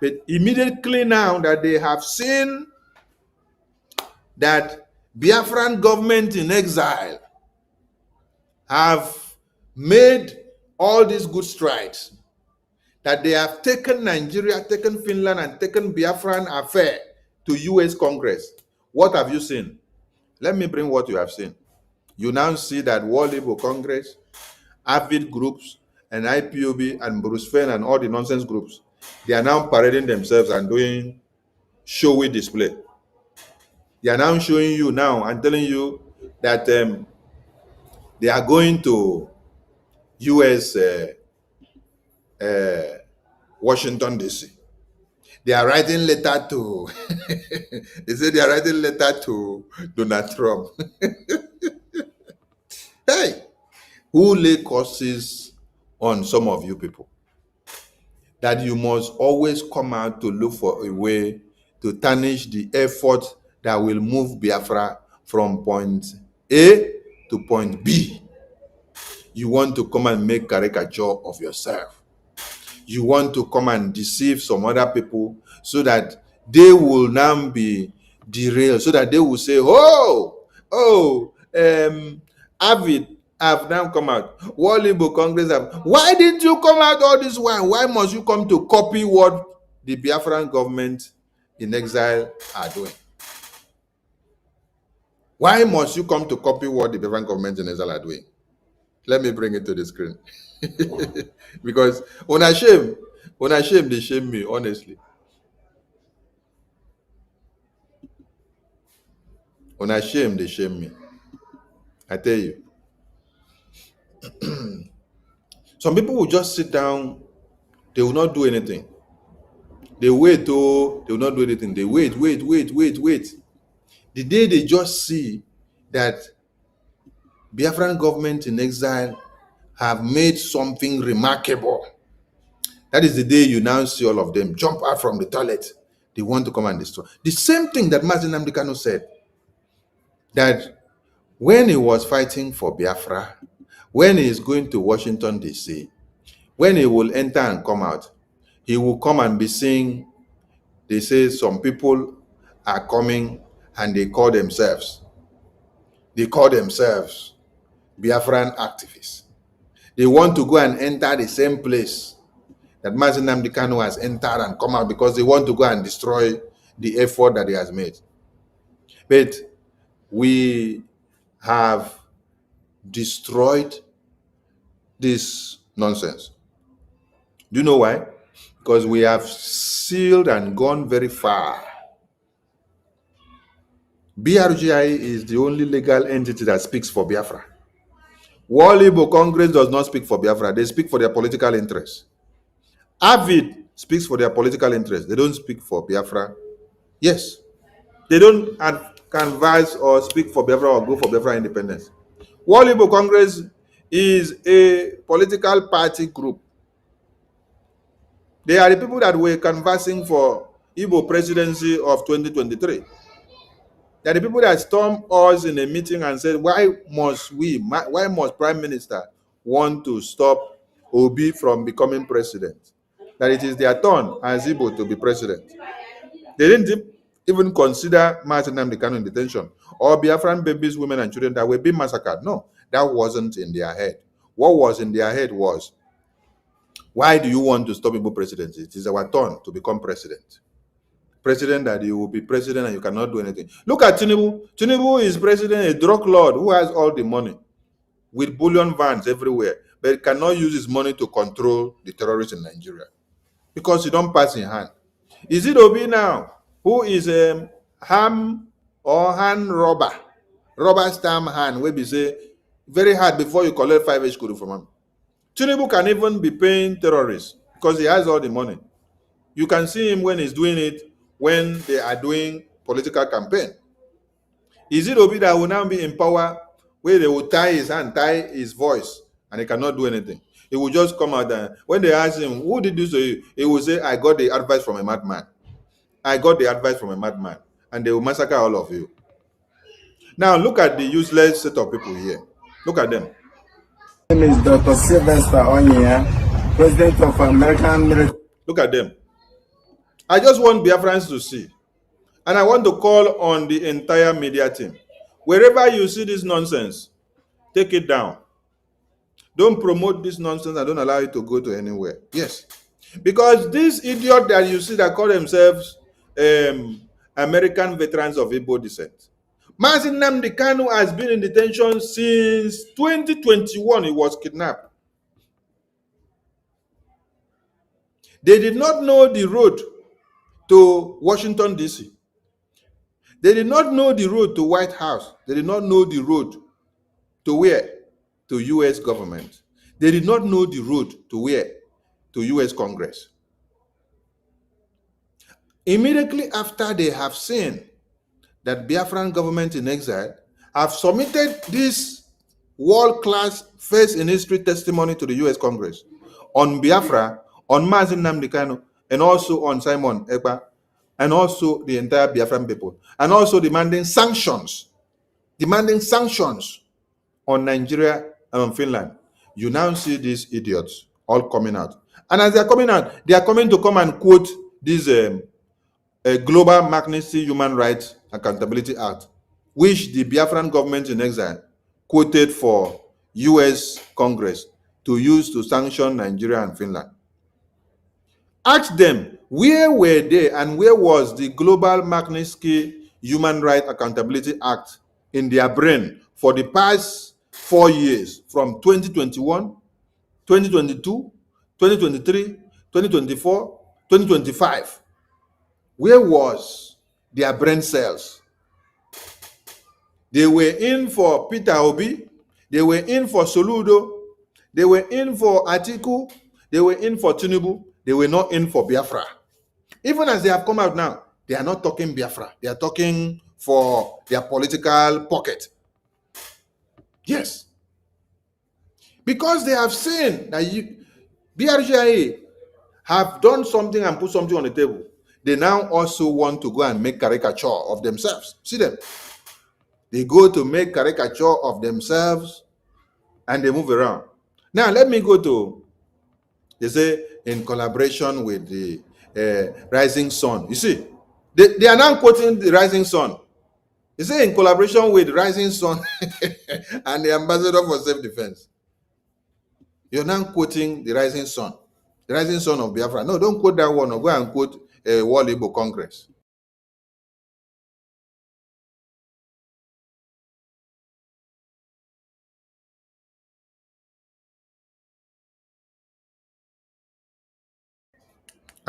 But immediately now that they have seen that Biafran government in exile have made all these good strides, that they have taken Nigeria, taken Finland, and taken Biafran affair to US Congress. What have you seen? Let me bring what you have seen. You now see that World Igbo Congress, AVID groups, and IPOB, and Bruce Fenn, and all the nonsense groups, they are now parading themselves and doing showy display. They are now showing you now and telling you that they are going to US Washington, D.C. They are writing letter to, they say they are writing letter to Donald Trump. Hey, who lay curses on some of you people? That you must always come out to look for a way to tarnish the effort that will move Biafra from point A to point B. You want to come and make caricature of yourself. You want to come and deceive some other people so that they will now be derailed, so that they will say, Avid have now come out. Walibo Congress have. Why didn't you come out all this while? Why must you come to copy what the Biafran government in exile are doing? Why must you come to copy what the Biafran government in exile are doing? Let me bring it to the screen. Because when I shame, they shame me, honestly. When I shame, they shame me. I tell you. Some people will just sit down, they will not do anything. They wait, they will not do anything. They wait. The day they just see that Biafran government in exile have made something remarkable, that is the day you now see all of them jump out from the toilet. They want to come and destroy. The same thing that Mazi Nnamdi Kanu said, that when he was fighting for Biafra, when he is going to Washington, D.C., when he will enter and come out, he will come and be saying, they say some people are coming and they call themselves Biafran activists. They want to go and enter the same place that Mazi Nnamdi Kanu has entered and come out, because they want to go and destroy the effort that he has made. But we have destroyed this nonsense. Do you know why? Because we have sealed and gone very far. BRGI is the only legal entity that speaks for Biafra. Walibo Congress does not speak for Biafra. They speak for their political interests. Avid speaks for their political interests. They don't speak for Biafra. Yes. They don't canvass or speak for Biafra or go for Biafra independence. Walibo Congress is a political party group. They are the people that were canvassing for Igbo presidency of 2023. They are the people that stormed us in a meeting and said, why must Prime Minister want to stop Obi from becoming president? That it is their turn as Igbo to be president. They didn't even consider Mazi Nnamdi Kanu in detention, or Biafran babies, women, and children that were being massacred. No, that wasn't in their head. What was in their head was, why do you want to stop Igbo presidency? It is our turn to become president. President that you will be president and you cannot do anything. Look at Tinubu. Tinubu is president, a drug lord who has all the money with bullion vans everywhere, but cannot use his money to control the terrorists in Nigeria because he don't pass in hand. Is it Obi now who is a hand robber stamp hand, where we say very hard before you collect 5H kuru from him? Tinubu can even be paying terrorists because he has all the money. You can see him when he's doing it, when they are doing political campaign. Is it Obi that will now be in power, where they will tie his hand, tie his voice, and he cannot do anything? He will just come out and when they ask him, who did this to you? He will say, I got the advice from a madman. I got the advice from a madman. And they will massacre all of you. Now look at the useless set of people here. Look at them. My name is Dr. Sylvester Onyia, President of American Military. Look at them. I just want Biafrans to see. And I want to call on the entire media team. Wherever you see this nonsense, take it down. Don't promote this nonsense and don't allow it to go to anywhere. Yes. Because this idiot that you see that call themselves American veterans of Igbo descent, Mazi Nnamdi Kanu has been in detention since 2021. He was kidnapped. They did not know the road to Washington, D.C. They did not know the road to White House. They did not know the road to where? To U.S. government. They did not know the road to where? To U.S. Congress. Immediately after they have seen that Biafran government in exile have submitted this world-class first in history testimony to the U.S. Congress on Biafra, on Mazi Nnamdi Kanu, and also on Simon Ekpa, and also the entire Biafran people, and also demanding sanctions on Nigeria and on Finland. You now see these idiots all coming out. And as they are coming out, they are coming to come and quote this Global Magnitsky Human Rights Accountability Act, which the Biafran government in exile quoted for US Congress to use to sanction Nigeria and Finland. Ask them, where were they and where was the Global Magnitsky Human Rights Accountability Act in their brain for the past 4 years, from 2021, 2022, 2023, 2024, 2025? Where was their brain cells? They were in for Peter Obi, they were in for Soludo, they were in for Atiku, they were in for Tinubu, they were not in for Biafra. Even as they have come out now, they are not talking Biafra. They are talking for their political pocket. Yes. Because they have seen that BRGIA have done something and put something on the table. They now also want to go and make caricature of themselves. See them. They go to make caricature of themselves and they move around. Now, let me go to, they say, in collaboration with the Rising Sun. You see, they are now quoting the Rising Sun. They say in collaboration with Rising Sun and the Ambassador for Self-Defense. You're now quoting the Rising Sun of Biafra. No, don't quote that one, or go and quote World Igbo Congress.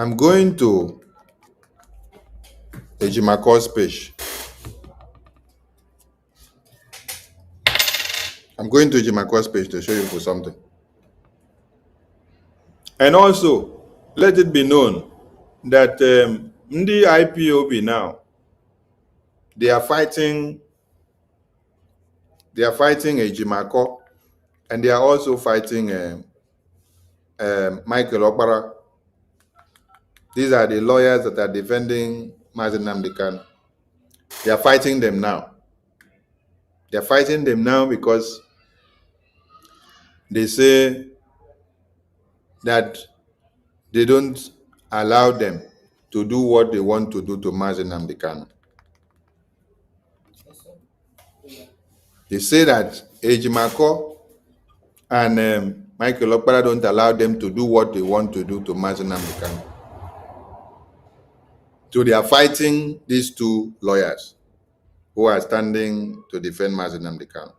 I'm going to Ejimako's page. I'm going to Ejimako's page to show you for something. And also, let it be known that the IPOB now, they are fighting Ejimako, and they are also fighting Michael Okpara. These are the lawyers that are defending Mazi Nnamdi Kanu. They are fighting them now. They are fighting them now because they say that they don't allow them to do what they want to do to Mazi Nnamdi Kanu. They say that Ejimako and Michael Okpara don't allow them to do what they want to do to Mazi Nnamdi Kanu. So they are fighting these two lawyers who are standing to defend Mazi Nnamdi Kanu.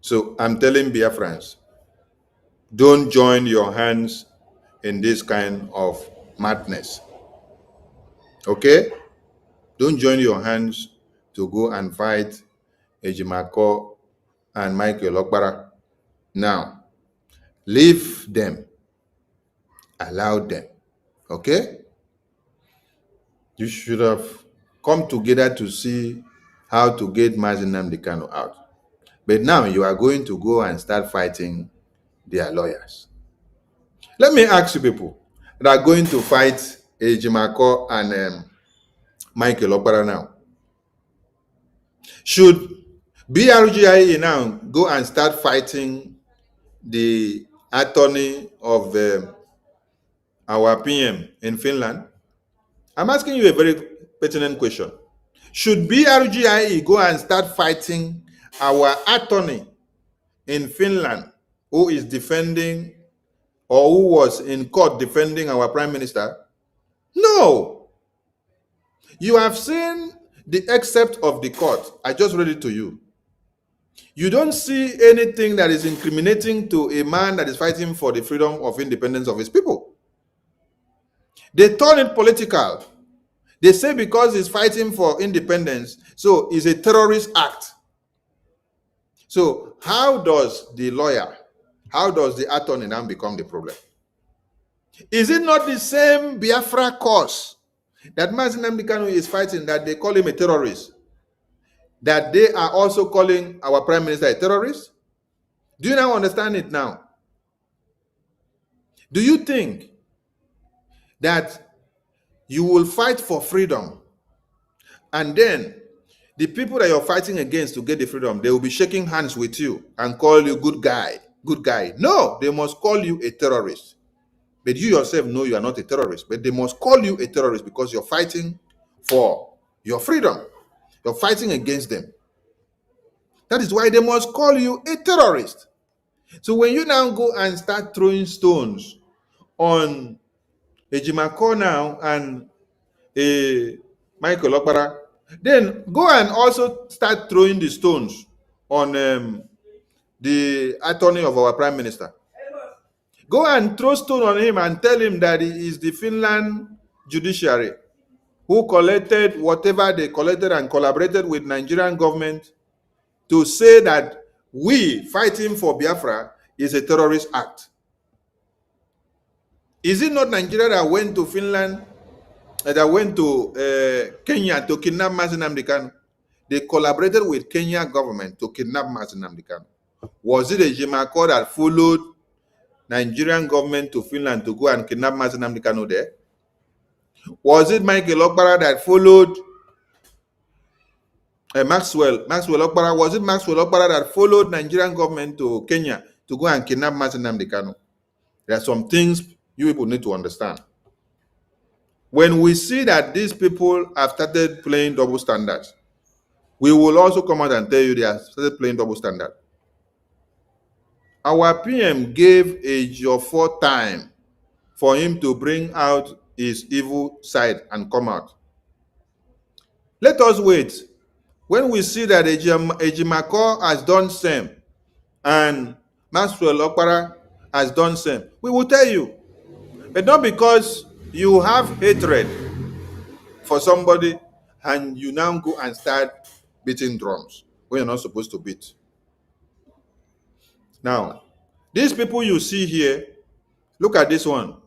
So I'm telling Biafrans, don't join your hands in this kind of madness. Okay? Don't join your hands to go and fight Ejimako and Michael Okpara. Now, leave them. Allow them. Okay? You should have come together to see how to get Mazi Nnamdi Kanu out. But now you are going to go and start fighting their lawyers. Let me ask you people that are going to fight Ejimako and Michael Okpara now. Should BRGIA now go and start fighting the attorney of our PM in Finland? I'm asking you a very pertinent question. Should BRGIA go and start fighting our attorney in Finland who is defending, or who was in court defending our prime minister? No. You have seen the excerpt of the court. I just read it to you. You don't see anything that is incriminating to a man that is fighting for the freedom of independence of his people. They turn it political. They say because he's fighting for independence, so it's a terrorist act. So how does the lawyer, how does the attorney now become the problem? Is it not the same Biafra cause that Mazi Nnamdi Kanu is fighting, that they call him a terrorist, that they are also calling our prime minister a terrorist? Do you now understand it now? Do you think that you will fight for freedom, and then the people that you're fighting against to get the freedom, they will be shaking hands with you and call you good guy good guy. No, they must call you a terrorist. But you yourself know you are not a terrorist. But they must call you a terrorist because you're fighting for your freedom. You're fighting against them. That is why they must call you a terrorist. So when you now go and start throwing stones on Ejimako now and Michael Okpara, then go and also start throwing the stones on the attorney of our prime minister. Go and throw stone on him and tell him that he is the Finland judiciary who collected whatever they collected and collaborated with Nigerian government to say that we fighting for Biafra is a terrorist act. Is it not Nigeria that went to Finland, that went to Kenya to kidnap Mazi Nnamdi Kanu? They collaborated with Kenya government to kidnap Mazi Nnamdi Kanu. Was it a Ejimako that followed Nigerian government to Finland to go and kidnap Mazi Nnamdi Kanu there? Was it Michael Okpara that followed Maxwell Okpara? Was it Maxwell Okpara that followed Nigerian government to Kenya to go and kidnap Mazi Nnamdi Kanu? There are some things you people need to understand. When we see that these people have started playing double standards, we will also come out and tell you they have started playing double standard. Our PM gave Ejiofor time for him to bring out his evil side and come out. Let us wait. When we see that Ejimako has done same and Maxwell Okpara has done same, we will tell you. But not because you have hatred for somebody and you now go and start beating drums when you're not supposed to beat. Now, these people you see here, look at this one.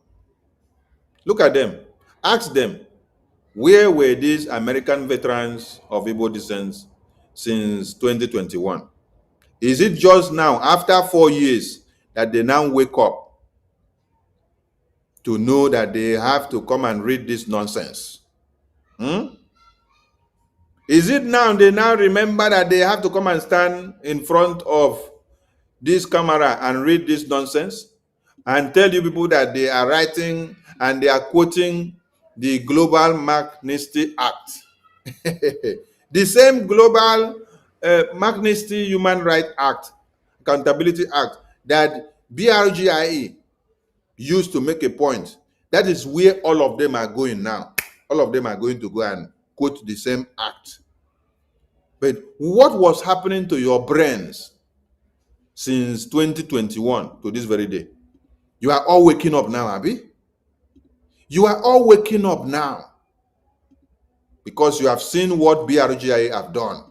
Look at them. Ask them, where were these American veterans of Igbo descent since 2021? Is it just now, after 4 years, that they now wake up to know that they have to come and read this nonsense? Is it now they now remember that they have to come and stand in front of this camera and read this nonsense and tell you people that they are writing and they are quoting the Global Magnitsky Act? The same Global Magnitsky Human Rights Act, Accountability Act, that BRGIE used to make a point. That is where all of them are going now. All of them are going to go and quote the same act. But what was happening to your brains since 2021 to this very day? You are all waking up now, Abi. You are all waking up now because you have seen what BRGIA have done.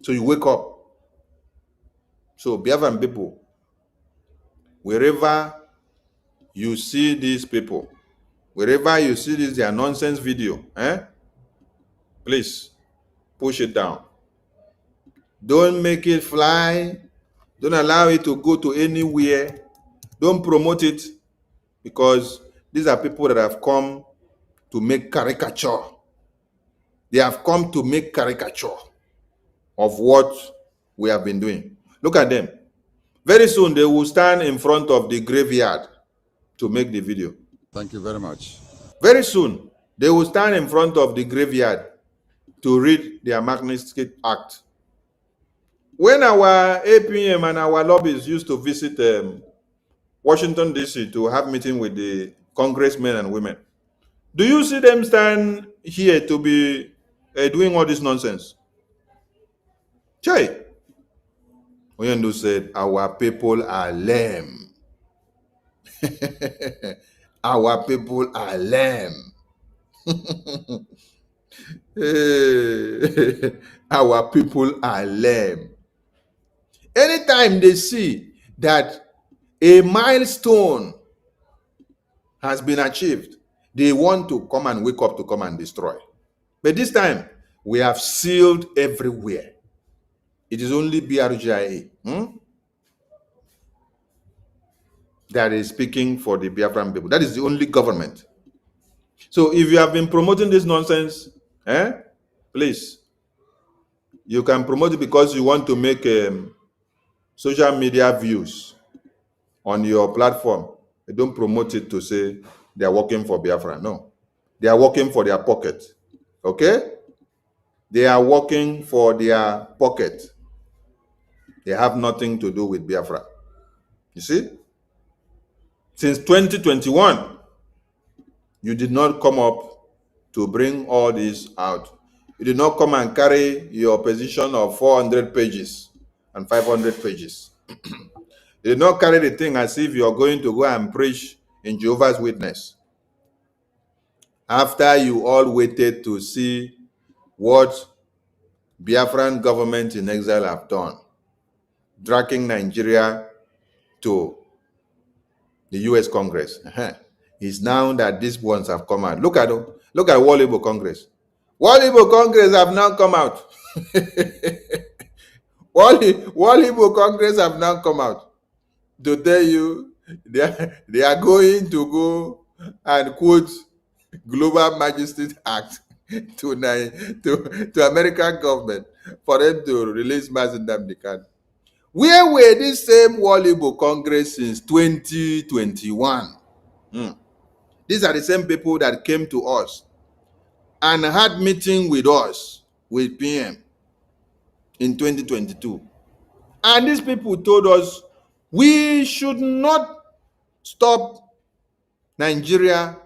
So you wake up. So Biafran people, wherever you see these people, wherever you see this their nonsense video, please push it down. Don't make it fly. Don't allow it to go to anywhere. Don't promote it, because these are people that have come to make caricature. They have come to make caricature of what we have been doing. Look at them. Very soon they will stand in front of the graveyard to make the video. Thank you very much. Very soon they will stand in front of the graveyard to read their Magnitsky Act. When our APM and our lobbies used to visit Washington, D.C. to have meeting with the congressmen and women, do you see them stand here to be doing all this nonsense? Chai. Oyendo said, our people are lame. Our people are lame. Our people are lame. Anytime they see that a milestone has been achieved, they want to come and wake up to come and destroy. But this time, we have sealed everywhere. It is only BRGIA that is speaking for the Biafran people. That is the only government. So if you have been promoting this nonsense, please, you can promote it because you want to make social media views on your platform, they don't promote it to say they are working for Biafra. No, they are working for their pocket. Okay? They are working for their pocket. They have nothing to do with Biafra. You see? Since 2021, you did not come up to bring all this out. You did not come and carry your position of 400 pages and 500 pages. You did not carry the thing as if you're going to go and preach in Jehovah's Witness. After you all waited to see what Biafran government in exile have done, dragging Nigeria to the US Congress. It's now that these ones have come out. Look at World Igbo Congress. World Igbo Congress have now come out. World Igbo Congress have now come out to tell you they are going to go and quote Global Majesty Act to American government for them to release Mazi Nnamdi Kanu. Where were this same World Igbo Congress since 2021? These are the same people that came to us and had meeting with us, with PM, in 2022. And these people told us we should not stop Nigeria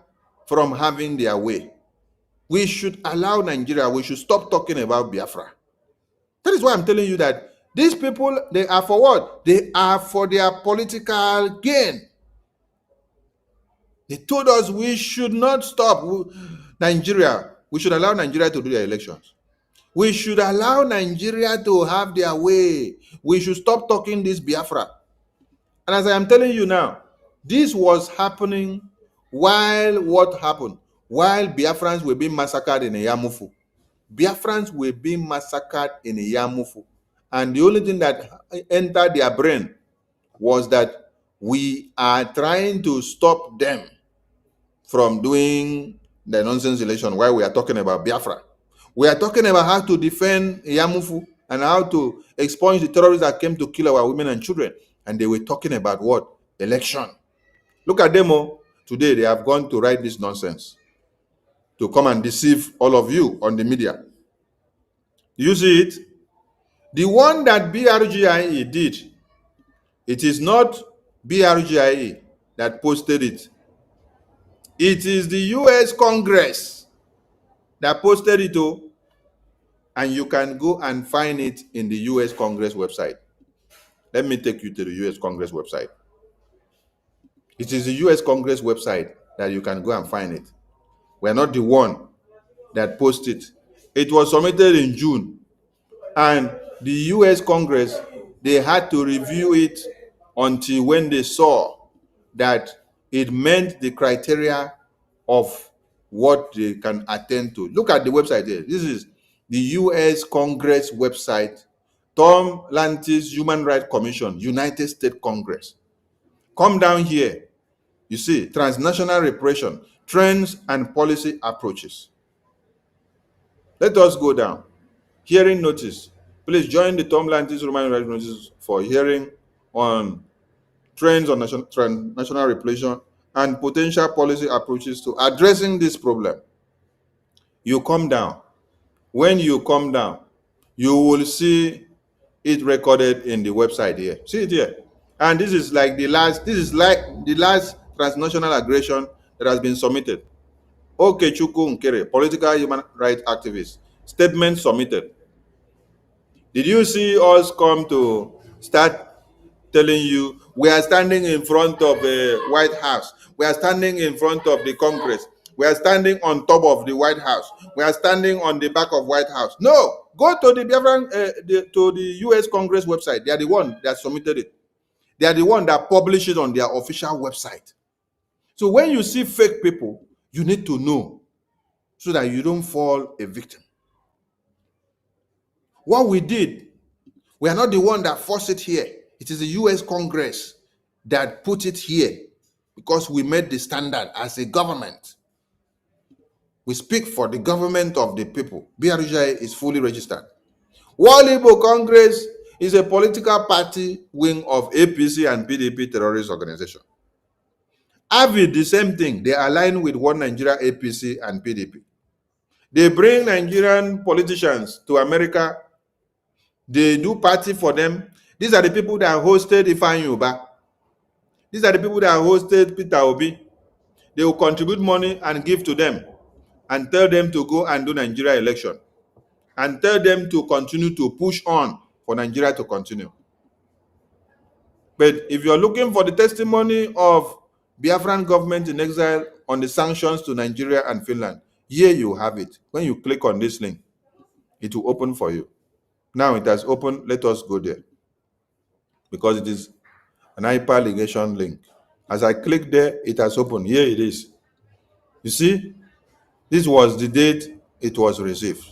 from having their way. We should allow Nigeria, we should stop talking about Biafra. That is why I'm telling you that these people, they are for what? They are for their political gain. They told us we should not stop Nigeria. We should allow Nigeria to do their elections. We should allow Nigeria to have their way. We should stop talking this Biafra. And as I am telling you now, this was happening while what happened? While Biafrans were being massacred in Yamufu. Biafrans were being massacred in Yamufu. And the only thing that entered their brain was that we are trying to stop them from doing the nonsense election while we are talking about Biafra. We are talking about how to defend Yamufu and how to expunge the terrorists that came to kill our women and children. And they were talking about what? Election. Look at them all. Today they have gone to write this nonsense to come and deceive all of you on the media. You see it? The one that BRGIE did, it is not BRGIE that posted it. It is the US Congress that posted it, and you can go and find it in the US Congress website. Let me take you to the US Congress website. It is the US Congress website that you can go and find it. We're not the one that posted it. It was submitted in June, and the US Congress, they had to review it until when they saw that it met the criteria of what they can attend to. Look at the website there. This is the US Congress website, Tom Lantis Human Rights Commission, United States Congress. Come down here. You see, transnational repression, trends and policy approaches. Let us go down. Hearing notice. Please join the Tom Lantis Human Rights Notice for hearing on trends on transnational repression and potential policy approaches to addressing this problem. You come down. When you come down, you will see it recorded in the website here. See it here. And this is like the last transnational aggression that has been submitted. Okechukwu Nkere, political human rights activist. Statement submitted. Did you see us come to start telling you we are standing in front of the White House, we are standing in front of the Congress, we are standing on top of the White House, we are standing on the back of White House? No, go to the to the US Congress website. They are the one that submitted it. They are the one that published it on their official website. So when you see fake people, you need to know so that you don't fall a victim. What we did, we are not the one that forced it here. It is the US Congress that put it here because we made the standard as a government. We speak for the government of the people. BRGI is fully registered. World Igbo Congress is a political party wing of APC and PDP terrorist organization. AVID, the same thing. They align with One Nigeria, APC and PDP. They bring Nigerian politicians to America. They do party for them. These are the people that hosted Ifeanyi Uba. These are the people that hosted Peter Obi. They will contribute money and give to them and tell them to go and do Nigeria election and tell them to continue to push on for Nigeria to continue. But if you're looking for the testimony of Biafran government in exile on the sanctions to Nigeria and Finland, here you have it. When you click on this link, it will open for you. Now it has opened. Let us go there because it is an hyperligation link. As I click there, it has opened. Here it is. You see, this was the date it was received.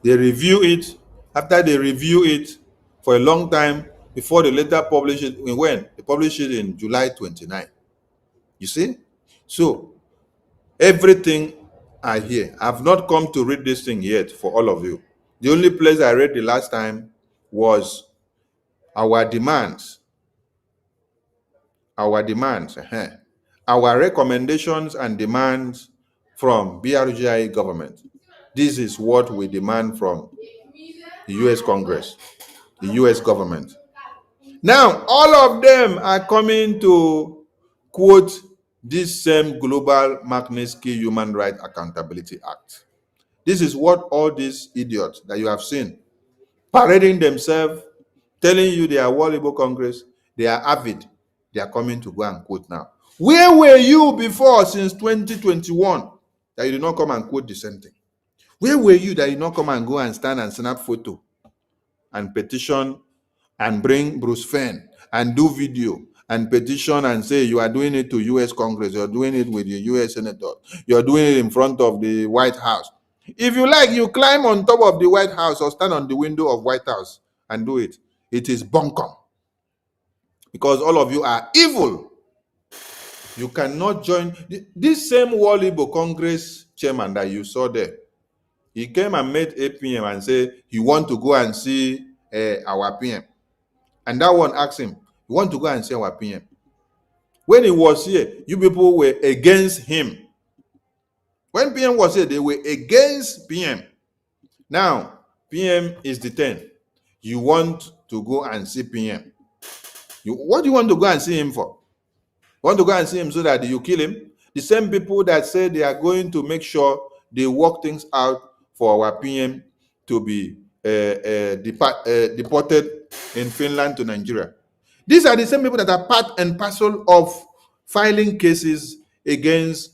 They review it. After they review it for a long time before they later publish it. When? They published it in July 29. You see? So, everything are here. I've not come to read this thing yet for all of you. The only place I read the last time was our demands. Our recommendations and demands from BRGI government. This is what we demand from the US Congress, the US government. Now, all of them are coming to quote this same Global Magnitsky Human Rights Accountability Act. This is what all these idiots that you have seen parading themselves, telling you they are World Igbo Congress, they are AVID, they are coming to go and quote now. Where were you before since 2021 that you did not come and quote the same thing? Where were you that you did not come and go and stand and snap photo and petition and bring Bruce Fenn and do video and petition and say you are doing it to US Congress, you're doing it with the US Senator, you're doing it in front of the White House. If you like, you climb on top of the White House or stand on the window of White House and do it. It is bunkum. Because all of you are evil. You cannot join. This same World Igbo Congress chairman that you saw there, he came and met APM and said he want to go and see our PM. And that one asked him, you want to go and see our PM? When he was here, you people were against him. When PM was here, they were against PM. Now, PM is detained. You want to go and see PM. What do you want to go and see him for? You want to go and see him so that you kill him? The same people that say they are going to make sure they work things out for our PM to be deported in Finland to Nigeria. These are the same people that are part and parcel of filing cases against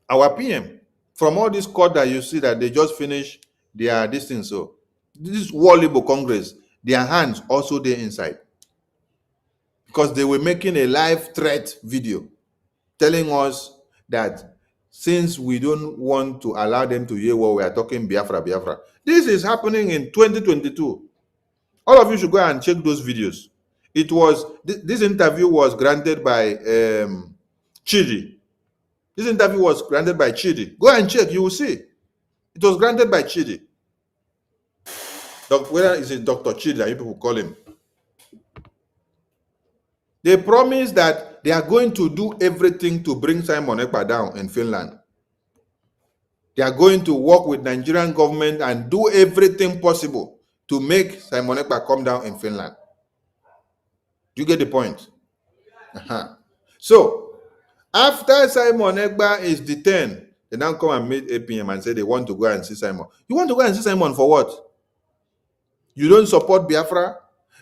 our PM. From all this court that you see that they just finished their distance. So this World Igbo Congress, their hands also there inside. Because they were making a live threat video telling us that since we don't want to allow them to hear what we are talking Biafra. This is happening in 2022. All of you should go and check those videos. It was, this interview was granted by Chidi. This interview was granted by Chidi. Go and check, you will see. It was granted by Chidi. Whether is it Dr. Chidi that you people call him? They promised that they are going to do everything to bring Simon Ekpa down in Finland. They are going to work with Nigerian government and do everything possible to make Simon Ekpa come down in Finland. Do you get the point? So, after Simon Ekpa is detained, they now come and meet APM and say they want to go and see Simon. You want to go and see Simon for what? You don't support Biafra?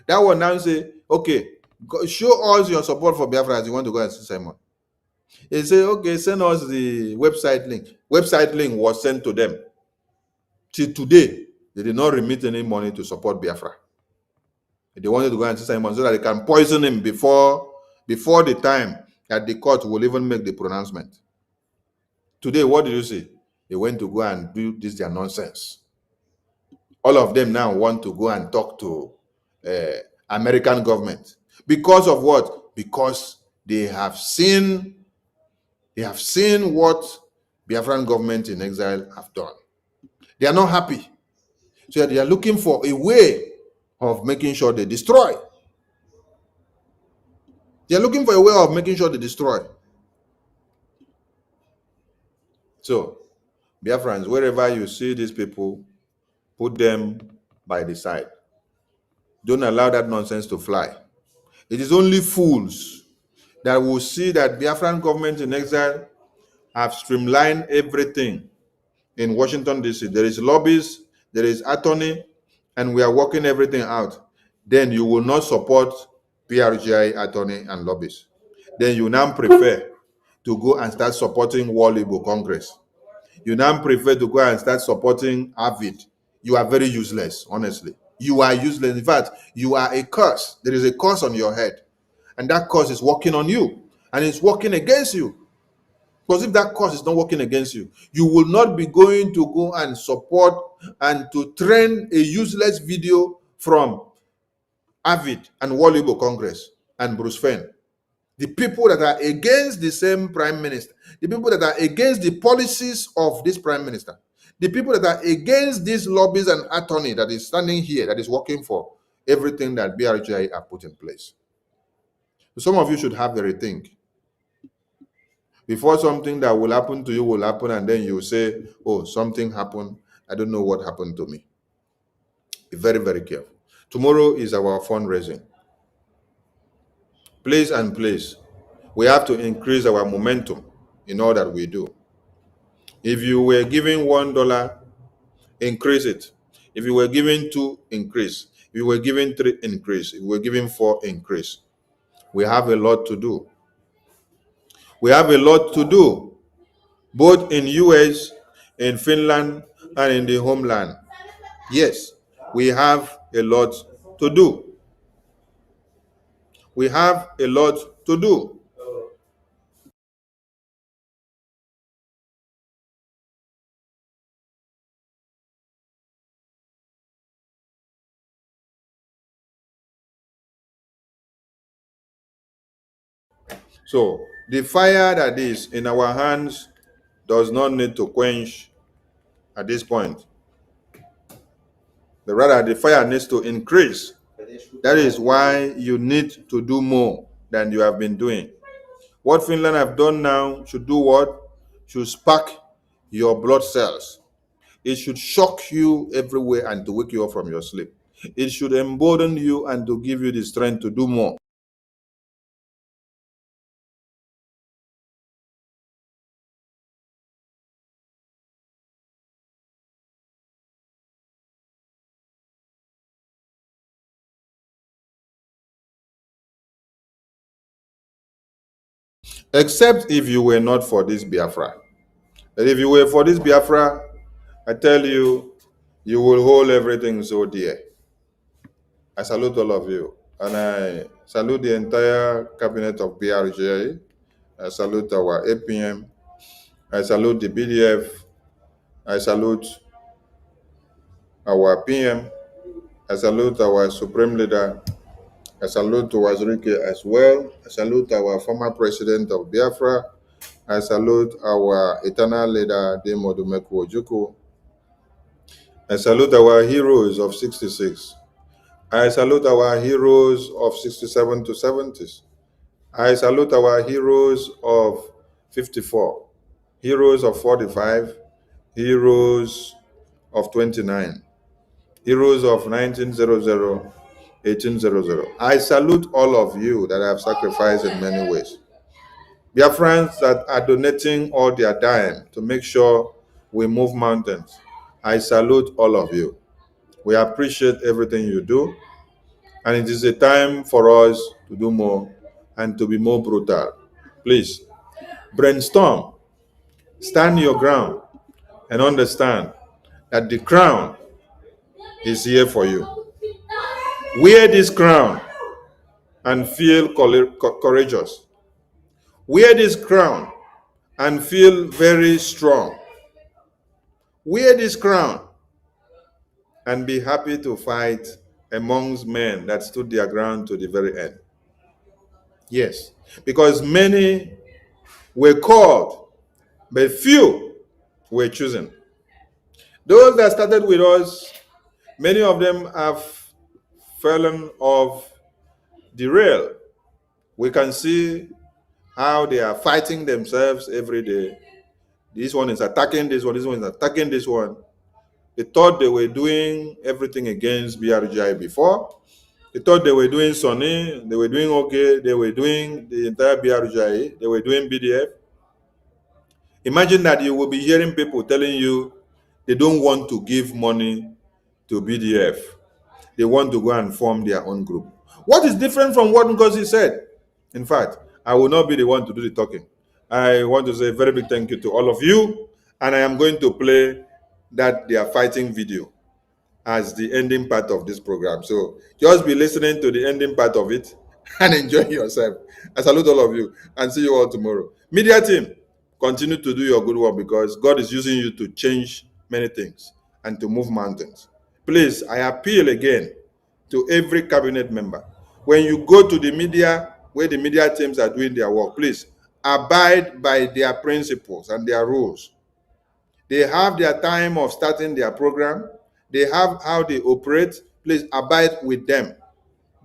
That one now say, okay, show us your support for Biafra as you want to go and see Simon. They say, okay, send us the website link. Website link was sent to them. Till today, they did not remit any money to support Biafra. They wanted to go and see Simon so that they can poison him before the time that the court will even make the pronouncement. Today, what did you see? They went to go and do this their nonsense. All of them now want to go and talk to American government. Because of what? Because they have seen what Biafran government in exile have done. They are not happy. So they are looking for a way of making sure they destroy. They're looking for a way of making sure they destroy. So, Biafrans, wherever you see these people, put them by the side. Don't allow that nonsense to fly. It is only fools that will see that Biafran government in exile have streamlined everything in Washington, D.C. There is lobbies, there is attorney, and we are working everything out. Then you will not support PRGI attorney and lobbies. Then you now prefer to go and start supporting World Igbo Congress. You now prefer to go and start supporting AVID. You are very useless, honestly. You are useless. In fact, you are a curse. There is a curse on your head. And that curse is working on you. And it's working against you. Because if that curse is not working against you, you will not be going to go and support and to train a useless video from AVID and World Igbo Congress and Bruce Fenn. The people that are against the same prime minister, the people that are against the policies of this prime minister, the people that are against these lobbies and attorney that is standing here, that is working for everything that BRGI have put in place. Some of you should have the rethink. Before something that will happen to you will happen, and then you say, oh, something happened. I don't know what happened to me. Be very, very careful. Tomorrow is our fundraising. Please and please, we have to increase our momentum in all that we do. If you were giving $1, increase it. If you were giving 2, increase. If you were giving 3, increase. If you were giving 4, increase. We have a lot to do. We have a lot to do, both in US, in Finland, and in the homeland. Yes, we have a lot to do. We have a lot to do. So the fire that is in our hands does not need to quench at this point. But rather, the fire needs to increase. That is why you need to do more than you have been doing. What Finland have done now should do what? Should spark your blood cells. It should shock you everywhere and to wake you up from your sleep. It should embolden you and to give you the strength to do more. Except if you were not for this Biafra. But if you were for this Biafra, I tell you, you will hold everything so dear. I salute all of you. And I salute the entire cabinet of BRJ. I salute our APM. I salute the BDF. I salute our PM. I salute our Supreme Leader. I salute to Wazirike as well. I salute our former president of Biafra. I salute our eternal leader, Demo Dumeku Ojukwu. I salute our heroes of 66. I salute our heroes of 67 to 70s. I salute our heroes of 54, heroes of 45, heroes of 29, heroes of 1900, 1800. I salute all of you that have sacrificed in many ways. Biafrans that are donating all their dime to make sure we move mountains. I salute all of you. We appreciate everything you do. And it is a time for us to do more and to be more brutal. Please, brainstorm, stand your ground, and understand that the crown is here for you. Wear this crown and feel courageous. Wear this crown and feel very strong. Wear this crown and be happy to fight amongst men that stood their ground to the very end. Yes, because many were called, but few were chosen. Those that started with us, many of them have fallen off the rail. We can see how they are fighting themselves every day. This one is attacking this one is attacking this one. They thought they were doing everything against BRGI before. They thought they were doing Sunni, they were doing okay, they were doing the entire BRGI, they were doing BDF. Imagine that you will be hearing people telling you they don't want to give money to BDF. They want to go and form their own group. What is different from what Ngozi said? In fact, I will not be the one to do the talking. I want to say a very big thank you to all of you, and I am going to play that they are fighting video as the ending part of this program. So just be listening to the ending part of it and enjoy yourself. I salute all of you and see you all tomorrow. Media team, continue to do your good work because God is using you to change many things and to move mountains. Please, I appeal again to every cabinet member. When you go to the media, where the media teams are doing their work, please abide by their principles and their rules. They have their time of starting their program. They have how they operate. Please abide with them.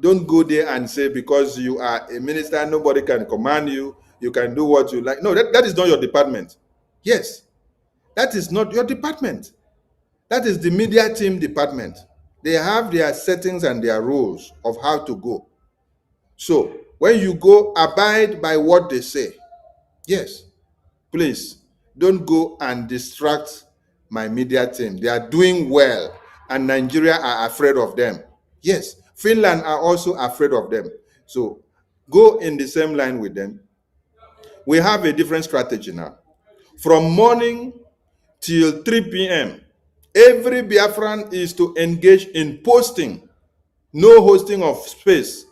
Don't go there and say because you are a minister, nobody can command you. You can do what you like. No, that is not your department. Yes, that is not your department. That is the media team department. They have their settings and their rules of how to go. So when you go, abide by what they say. Yes, please don't go and distract my media team. They are doing well, and Nigeria are afraid of them. Yes, Finland are also afraid of them. So go in the same line with them. We have a different strategy now. From morning till 3 p.m., every Biafran is to engage in posting, no hosting of space.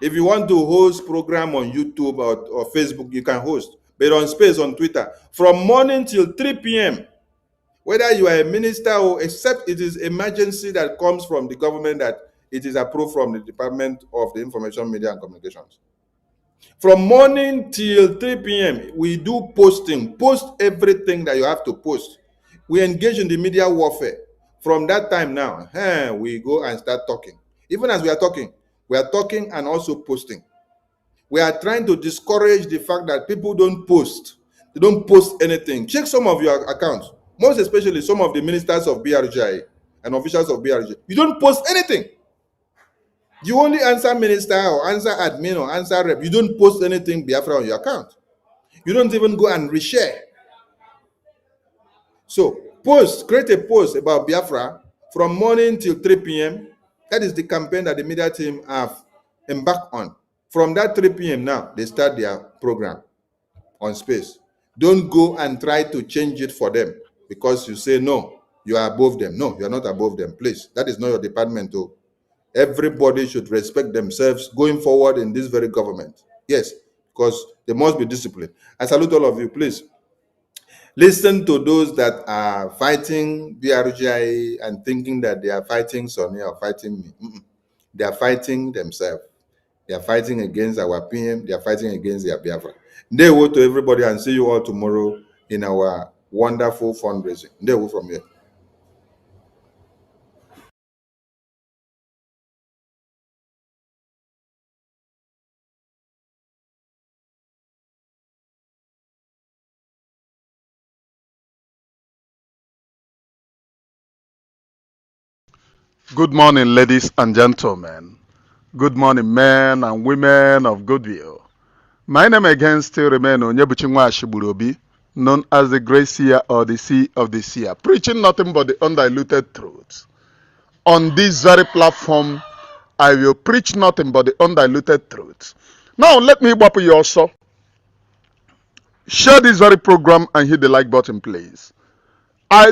If you want to host program on YouTube or Facebook, you can host. But on space on Twitter, from morning till 3 p.m., whether you are a minister or except it is emergency that comes from the government that it is approved from the Department of the Information, Media and Communications. From morning till 3 p.m., we do posting. Post everything that you have to post. We engage in the media warfare. From that time now, we go and start talking. Even as we are talking and also posting. We are trying to discourage the fact that people don't post. They don't post anything. Check some of your accounts, most especially some of the ministers of BRGI and officials of BRGI. You don't post anything. You only answer minister or answer admin or answer rep. You don't post anything Biafra on your account. You don't even go and reshare. So create a post about Biafra from morning till 3 p.m. That is the campaign that the media team have embarked on. From that 3 p.m. now, they start their program on space. Don't go and try to change it for them because you say, no, you are above them. No, you are not above them. Please, that is not your department. Though. Everybody should respect themselves going forward in this very government. Yes, because they must be disciplined. I salute all of you. Please, listen to those that are fighting BRGI and thinking that they are fighting Sonny or fighting me. They are fighting themselves. They are fighting against our PM. They are fighting against their Biafra. Ndewo to everybody and see you all tomorrow in our wonderful fundraising. Ndewo from here. Good morning, ladies and gentlemen. Good morning, men and women of goodwill. My name again still remains Onyebuchinwa Ashiburobi, known as the Great Seer or the Sea of the Seer, preaching nothing but the undiluted truth. On this very platform, I will preach nothing but the undiluted truth. Now, let me bop you also. Share this very program and hit the like button, please.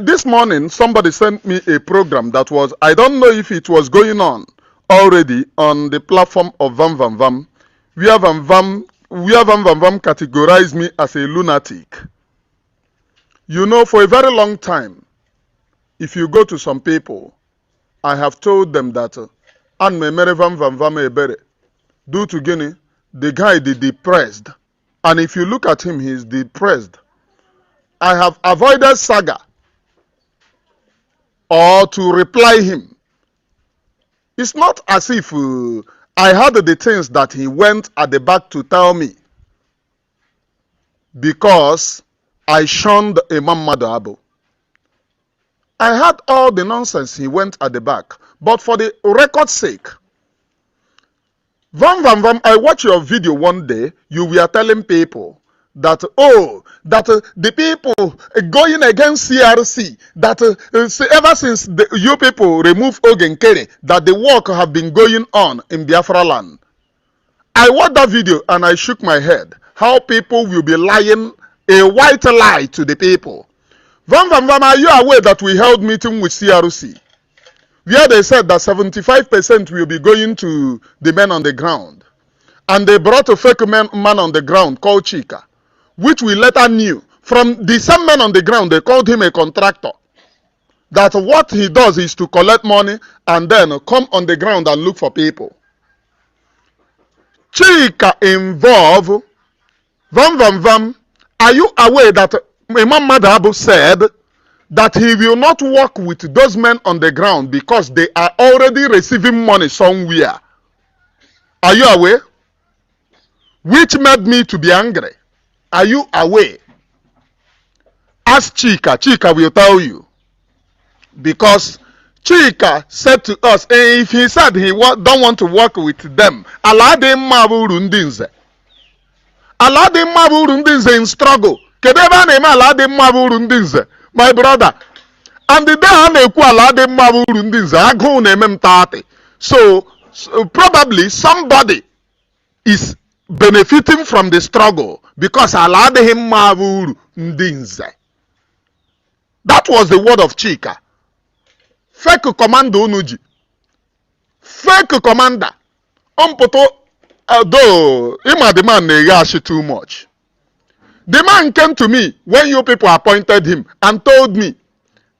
This morning, somebody sent me a program that was, I don't know if it was going on already on the platform of Vam Vam Vam, where Vam Vam Vam categorized me as a lunatic. You know, for a very long time, if you go to some people, I have told them that, An me mere Vam Vam Vam ebere, due to Guinea, the guy is depressed. And if you look at him, he is depressed. I have avoided saga or to reply him It's not as if I heard the things that he went at the back to tell me because I shunned Imam Madabo. I heard all the nonsense he went at the back. But for the record's sake, I watched your video one day. You were telling people that, the people going against CRC, that ever since you people removed Ogenkere, that the work have been going on in Biafra land. I watched that video and I shook my head. How people will be lying a white lie to the people. Are you aware that we held meeting with CRC? Where they said that 75% will be going to the men on the ground. And they brought a fake man on the ground called Chika, which we later knew. From the same man on the ground, they called him a contractor. That what he does is to collect money and then come on the ground and look for people. Chika involved, are you aware that Imam Madhabu said that he will not work with those men on the ground because they are already receiving money somewhere? Are you aware? Which made me to be angry. Are you aware? Ask Chika. Chika will tell you. Because Chika said to us, if he said he don't want to work with them, Allah de maburu ndinze. Allah de maburu ndinze in struggle. Kedeva name Allah de maburu ndinze. My brother. And the day I know Allah de maburu ndinze, I go name 30. So probably somebody is benefiting from the struggle because Allah de him maburu ndinze. That was the word of Chika. Fake commander Onuji. Fake commander. Though the man negashi too much. The man came to me when you people appointed him and told me,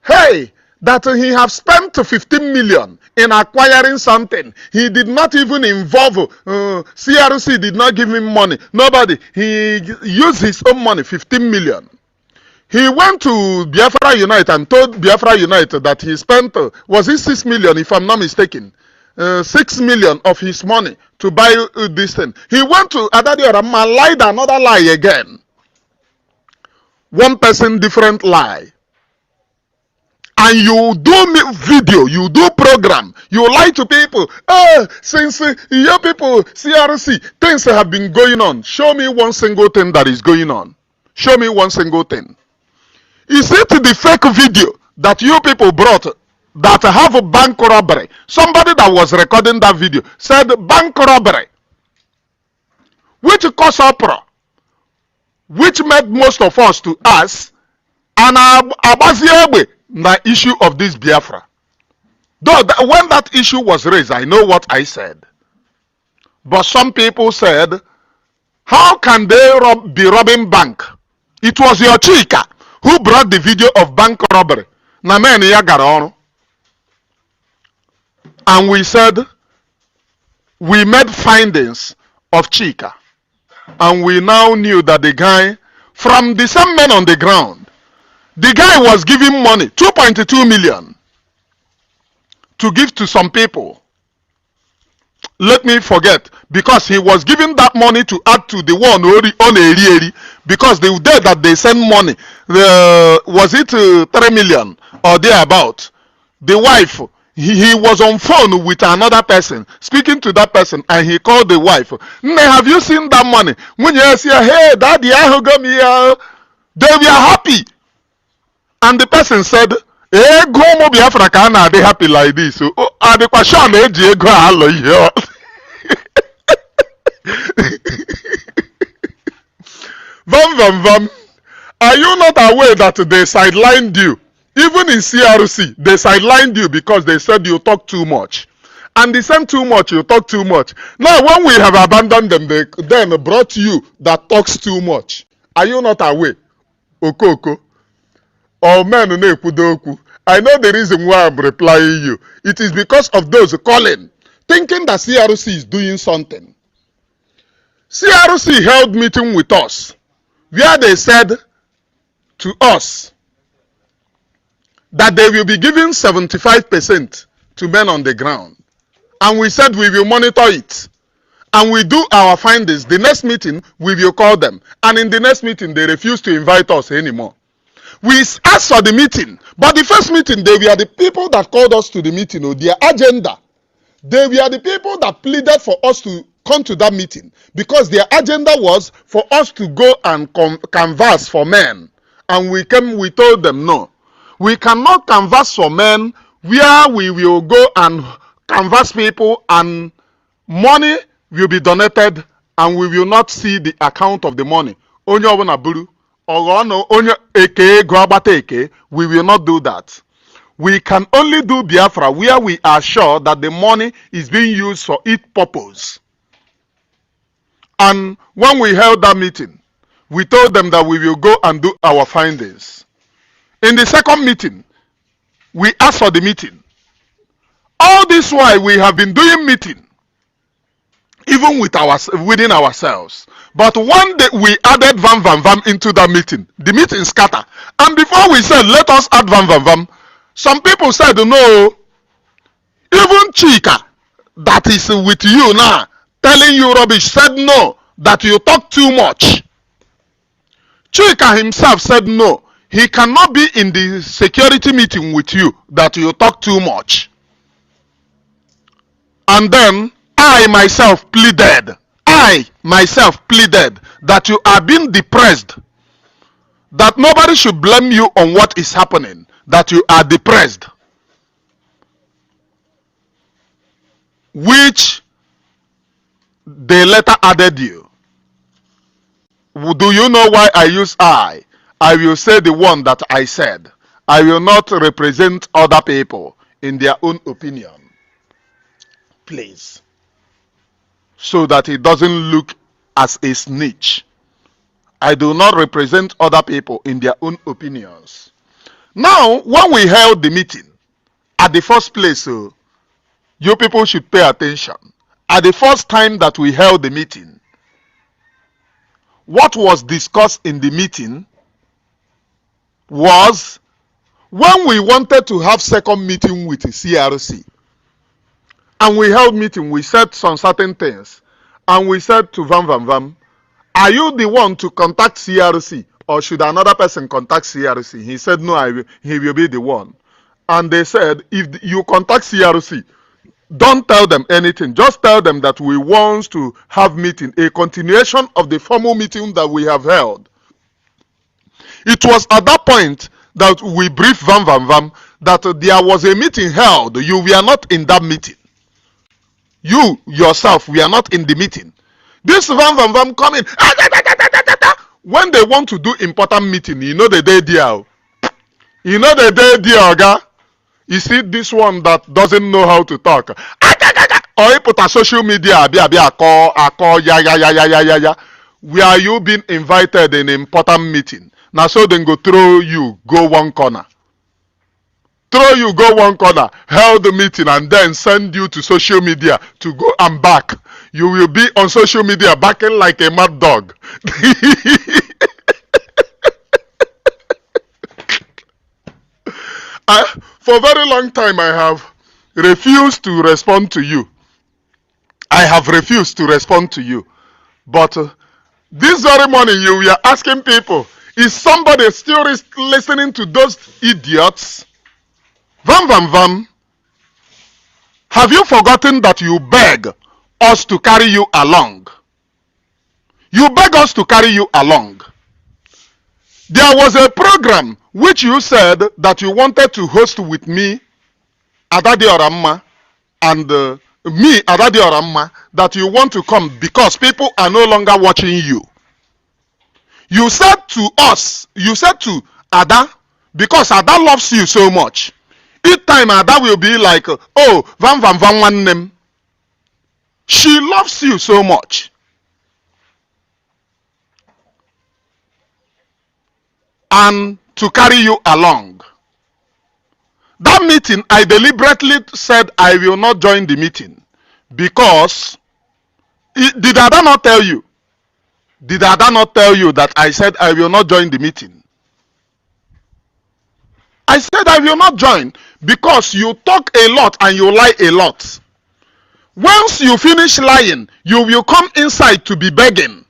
hey, that he have spent 15 million in acquiring something. He did not even involve, CRC did not give him money. Nobody. He used his own money, 15 million. He went to Biafra Unite and told Biafra Unite that he spent, was it 6 million if I'm not mistaken? 6 million of his money to buy this thing. He went to Adadi Orama, lied another lie again. One person, different lie. And you do video, you do program, you lie to people. Since your people, CRC, things have been going on. Show me one single thing that is going on. Show me one single thing. Is it the fake video that you people brought that have a bank robbery? Somebody that was recording that video said bank robbery, which caused uproar, which made most of us to ask, and Abaziebe, the issue of this Biafra. Though when that issue was raised, I know what I said. But some people said, how can they be robbing bank? It was your Chika who brought the video of bank robbery. And we said, we made findings of Chika. And we now knew that the guy, from the same men on the ground, the guy was giving money, 2.2 million, to give to some people. Let me forget, because he was giving that money to add to the one on Eri, because the day that they sent money, was it 3 million or thereabout? The wife, he was on phone with another person, speaking to that person, and he called the wife. Have you seen that money? When you say, hey, daddy, I got me, they were happy. And the person said, eh, go mo Biafra kana they happy like this. So, the question is, go hello here. Vam. Are you not aware that they sidelined you? Even in CRC, they sidelined you because they said you talk too much. And they sent too much, you talk too much. Now, when we have abandoned them, they then brought you that talks too much. Are you not aware? Okoko. Or men Nekudoku. I know the reason why I'm replying you. It is because of those calling, thinking that CRC is doing something. CRC held meeting with us, where they said to us that they will be giving 75% to men on the ground. and we said we will monitor it, and we do our findings. The next meeting, we will call them. And in the next meeting, they refuse to invite us anymore. We asked for the meeting, but the first meeting, they were the people that called us to the meeting, or their agenda. They were the people that pleaded for us to come to that meeting, because their agenda was for us to go and canvass for men. And we told them no. We cannot canvass for men where we will go and canvass people and money will be donated and we will not see the account of the money. Onye obuna buru, onye eke go agbata eke, we will not do that. We can only do Biafra where we are sure that the money is being used for its purpose. And when we held that meeting, we told them that we will go and do our findings. In the second meeting, we asked for the meeting. All this while we have been doing meeting, even within ourselves. But one day we added Vam into that meeting. The meeting scattered. And before we said, let us add Vam, some people said, no. Even Chika, that is with you now, telling you rubbish, said no, that you talk too much. Chika himself said no. He cannot be in the security meeting with you, that you talk too much. And then I myself pleaded that you are being depressed, that nobody should blame you on what is happening, that you are depressed, which they later added you. Do you know why I use I? I will say the one that I said. I will not represent other people in their own opinion. Please. So that it doesn't look as a snitch. I do not represent other people in their own opinions. Now, when we held the meeting, at the first place, you people should pay attention. At the first time that we held the meeting, what was discussed in the meeting was when we wanted to have second meeting with the CRC. And we held meeting, we said some certain things. And we said to Vam, are you the one to contact CRC? Or should another person contact CRC? He said, no, he will be the one. And they said, if you contact CRC, don't tell them anything. Just tell them that we want to have meeting, a continuation of the formal meeting that we have held. It was at that point that we briefed Vam that there was a meeting held. You were not in that meeting. You yourself, we are not in the meeting. This Vam coming. When they want to do important meeting, you know the day there. You know the day there, Oga. You see this one that doesn't know how to talk. Or he put a social media, call, ya. Where are you being invited in an important meeting? Now so then go throw you, go one corner. Throw you, go one corner, held the meeting and then send you to social media to go and back. You will be on social media backing like a mad dog. For a very long time I have refused to respond to you. I have refused to respond to you. But this very morning you were asking people, is somebody still listening to those idiots? Vam, have you forgotten that you beg us to carry you along? You beg us to carry you along. There was a program which you said that you wanted to host with me, Adadi Oramma, and me, Adadi Oramma, that you want to come because people are no longer watching you. You said to us, you said to Ada, because Ada loves you so much. Each time Ada will be like, oh, Vam one name. She loves you so much. And to carry you along. That meeting, I deliberately said I will not join the meeting. Because, did Ada not tell you? Did Ada not tell you that I said I will not join the meeting? I said I will not join because you talk a lot and you lie a lot. Once you finish lying, you will come inside to be begging.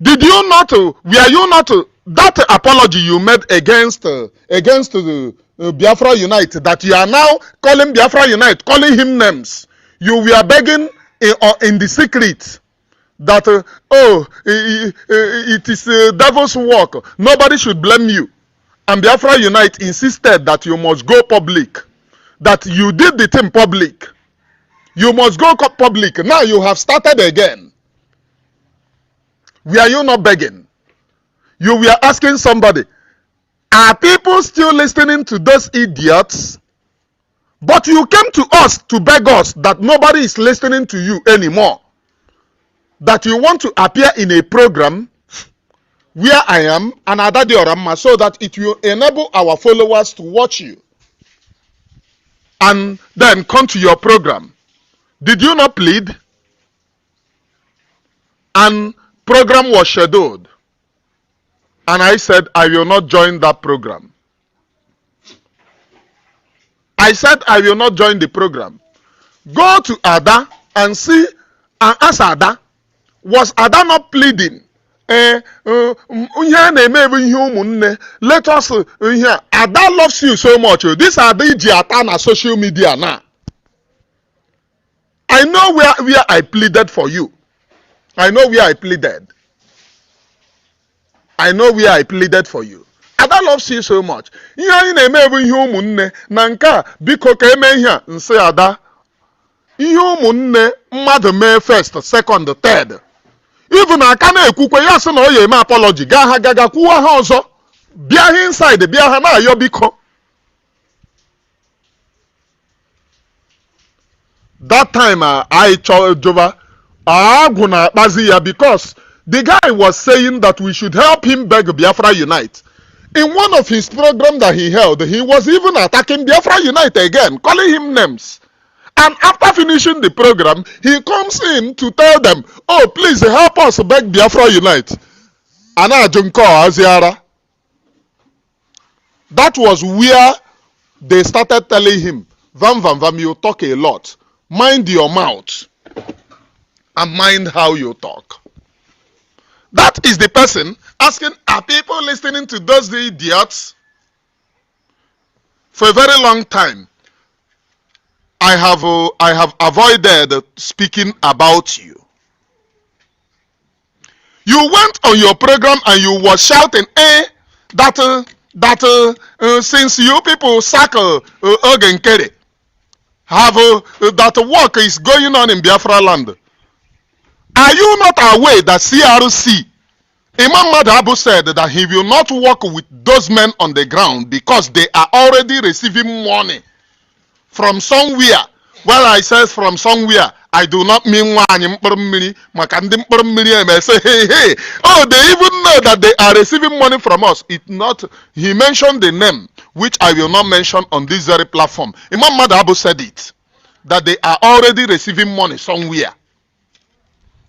Did you not, were you not, that apology you made against the Biafra Unite, that you are now calling Biafra Unite, calling him names, you were begging in the secret that, it is devil's work, nobody should blame you. And Biafra Unite insisted that you must go public, that you did the thing public. You must go public. Now you have started again. Were you not begging? You were asking somebody, are people still listening to those idiots? But you came to us to beg us that nobody is listening to you anymore. That you want to appear in a program where I am and Adadi Orama, so that it will enable our followers to watch you and then come to your program. Did you not plead? And program was scheduled. And I said, I will not join that program. I said, I will not join the program. Go to Ada and see and ask Ada, was Ada not pleading? Let us hear. Ada loves you so much. This Ada is on social media now. I know where I pleaded for you. I know where I pleaded. I know where I pleaded for you. Ada loves you so much. Ihe anyị na-eme bụ ihe ụmụnne na nke a biko ka eme ihe a nsị Ada. Ihe ụmụnne mmadụ mee first, second, third. Even aka na-ekwukwe ya sị na ọ ya eme apology gaa ha gaga kwuwa ha ọzọ. Bịa ha inside, bịa ha na-ayọ biko. That time I Jova agwụ na akpazi ya because the guy was saying that we should help him beg Biafra Unite. In one of his programs that he held, he was even attacking Biafra Unite again, calling him names. And after finishing the program, he comes in to tell them, oh, please help us beg Biafra Unite. Ana Junko Aziara. That was where they started telling him, Vam, you talk a lot. Mind your mouth. And mind how you talk. That is the person asking, are people listening to those idiots? For a very long time, I have avoided speaking about you. You went on your program and you were shouting, since you people sack Ogenkere, have that work is going on in Biafra land. Are you not aware that CRC, Imam Madabu said that he will not work with those men on the ground because they are already receiving money from somewhere? Well, I said from somewhere, I do not mean say, hey. Oh, they even know that they are receiving money from us. He mentioned the name, which I will not mention on this very platform. Imam Madabu said it, that they are already receiving money somewhere.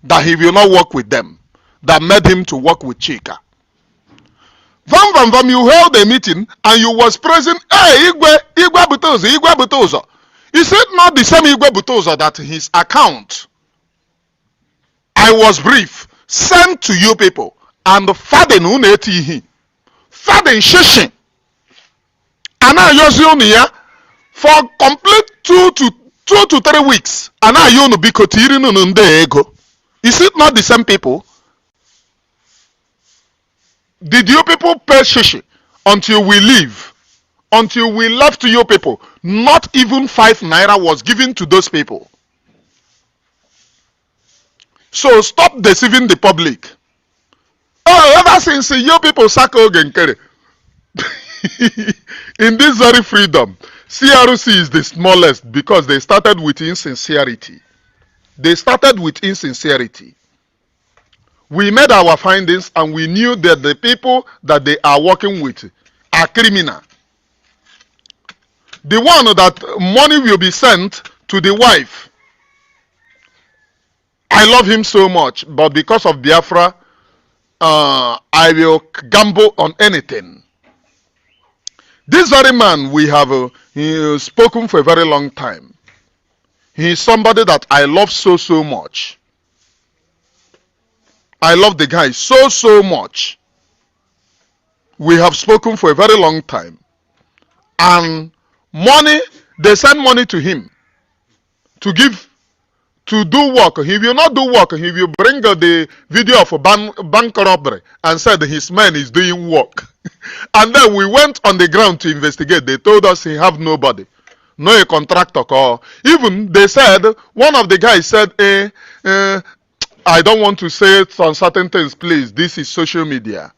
That he will not work with them. That made him to work with Chika. Vam, you held a meeting and you was praising, hey, Igwe Butozo. Is it not the same Igwe Butozo that his account, I was brief, sent to you people, and Faden Unetihi, Faden Shishin, and I use you for complete 2 to 3 weeks, and I use Bikotirin Nunde Ego. Is it not the same people? Did you people pay shishi until we leave? Until we left to you people? Not even 5 naira was given to those people. So stop deceiving the public. Oh, ever since you people sack Ogenkere, in this very freedom, CRC is the smallest because they started with insincerity. They started with insincerity. We made our findings and we knew that the people that they are working with are criminal. The one that money will be sent to the wife, I love him so much, but because of Biafra, I will gamble on anything. This very man we have spoken for a very long time. He is somebody that I love so much. I love the guy so much. We have spoken for a very long time. And money, they send money to him to give, to do work. He will not do work. He will bring the video of a bank robbery and said his man is doing work. And then we went on the ground to investigate. They told us he have nobody. No a contractor call. Even they said, one of the guys said, I don't want to say it on certain things, please. This is social media.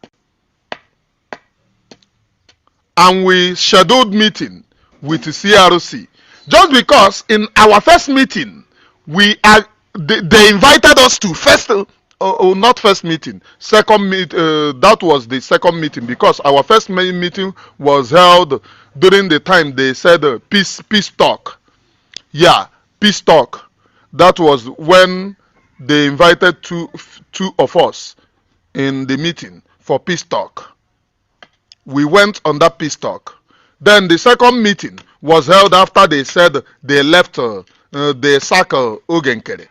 And we scheduled meeting with the CRC. Just because in our first meeting, they invited us to first, not first meeting, second meet. That was the second meeting, because our first meeting was held during the time they said peace talk. Yeah, peace talk. That was when they invited two of us in the meeting for peace talk. We went on that peace talk. Then the second meeting was held after they said they left the circle Ogenkere.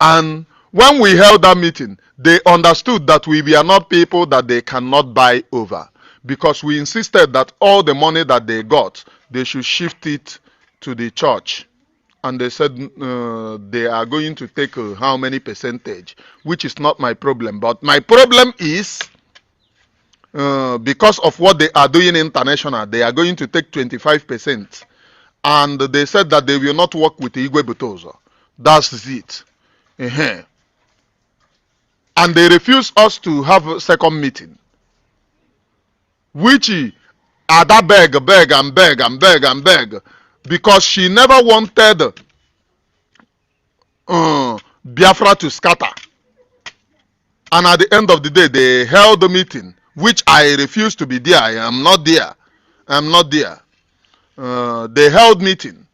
And when we held that meeting, they understood that we were not people that they cannot buy over, because we insisted that all the money that they got, they should shift it to the church. And they said they are going to take how many percentage, which is not my problem. But my problem is, because of what they are doing international, they are going to take 25%. And they said that they will not work with Igwe Butozo. That's it. And they refused us to have a second meeting. Which Ada beg, because she never wanted Biafra to scatter. And at the end of the day, they held the meeting, which I refused to be there. I am not there. They held meeting,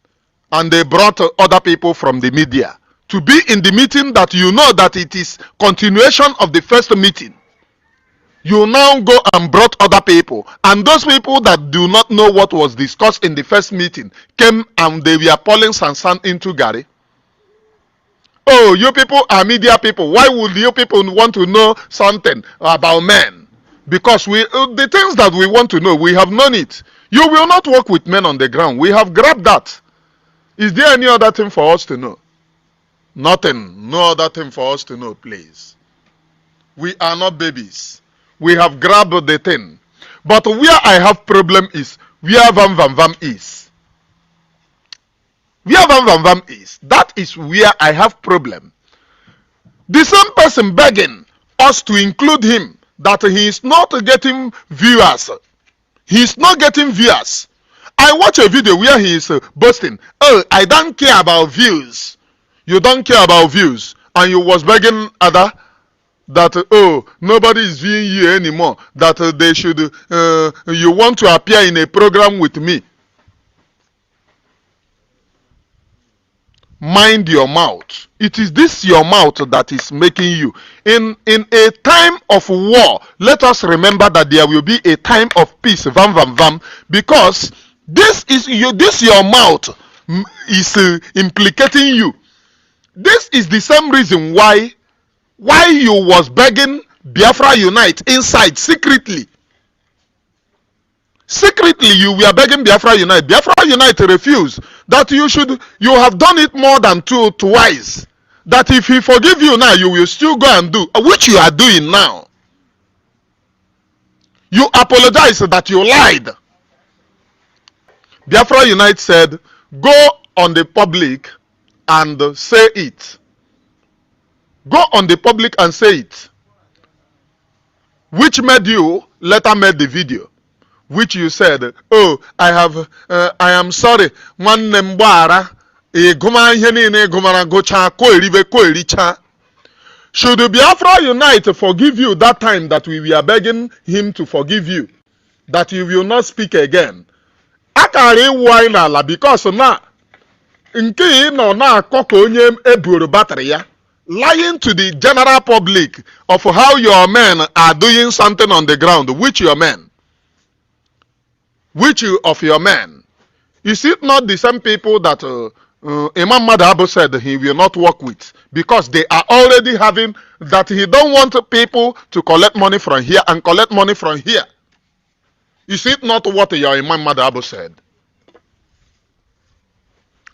and they brought other people from the media to be in the meeting, that you know that it is continuation of the first meeting. You now go and brought other people, and those people that do not know what was discussed in the first meeting came and they were pouring sand into Gary. Oh, you people are media people. Why would you people want to know something about men? Because the things that we want to know, we have known it. You will not work with men on the ground. We have grabbed that. Is there any other thing for us to know? Nothing. No other thing for us to know, please. We are not babies. We have grabbed the thing. But where I have problem is where Vam Vam Vam is. Where Vam Vam Vam is. That is where I have problem. The same person begging us to include him, that he is not getting viewers. He is not getting viewers. I watch a video where he is boasting, oh, I don't care about views. You don't care about views. And you was begging Ada that, oh, nobody is viewing you anymore. That they should, you want to appear in a program with me. Mind your mouth. It is this your mouth that is making you. In a time of war, let us remember that there will be a time of peace. Vam vam vam. Because this your mouth is implicating you. This is the same reason why you was begging Biafra Unite inside secretly. Secretly, you were begging Biafra Unite. Biafra Unite refused. That you have done it more than twice. That if he forgive you now, you will still go and do, which you are doing now. You apologize that you lied. Biafra Unite said, go on the public and say it. Go on the public and say it. Which made you later made the video, which you said, oh, I am sorry. Should Biafra Unite forgive you that time that we were begging him to forgive you, that you will not speak again? Because now, lying to the general public of how your men are doing something on the ground. Which your men? Which of your men? Is it not the same people that Imam Madabo said he will not work with, because they are already having that he don't want people to collect money from here and collect money from here. Is it not what your Imam Madabo said?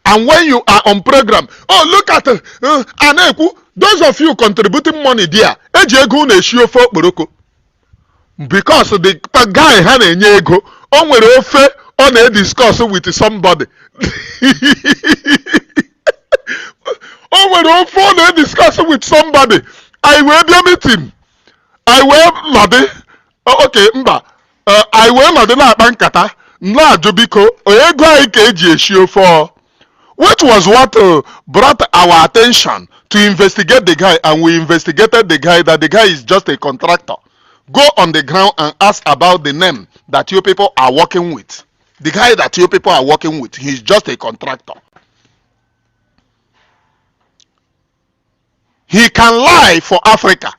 And when you are on program, oh, look at Aneku, those of you contributing money there, because the guy had a ego, on where ofe on a discuss with somebody. Oh, when on phone a discuss with somebody, I will be a meeting. I will Madi. Oh, okay, Mba. I will Madi na bankata. Na Jubiko, Oego Ikeji issue for. Which was what brought our attention to investigate the guy, and we investigated the guy, that the guy is just a contractor. Go on the ground and ask about the name that you people are working with. The guy that you people are working with, he's just a contractor. He can lie for Africa.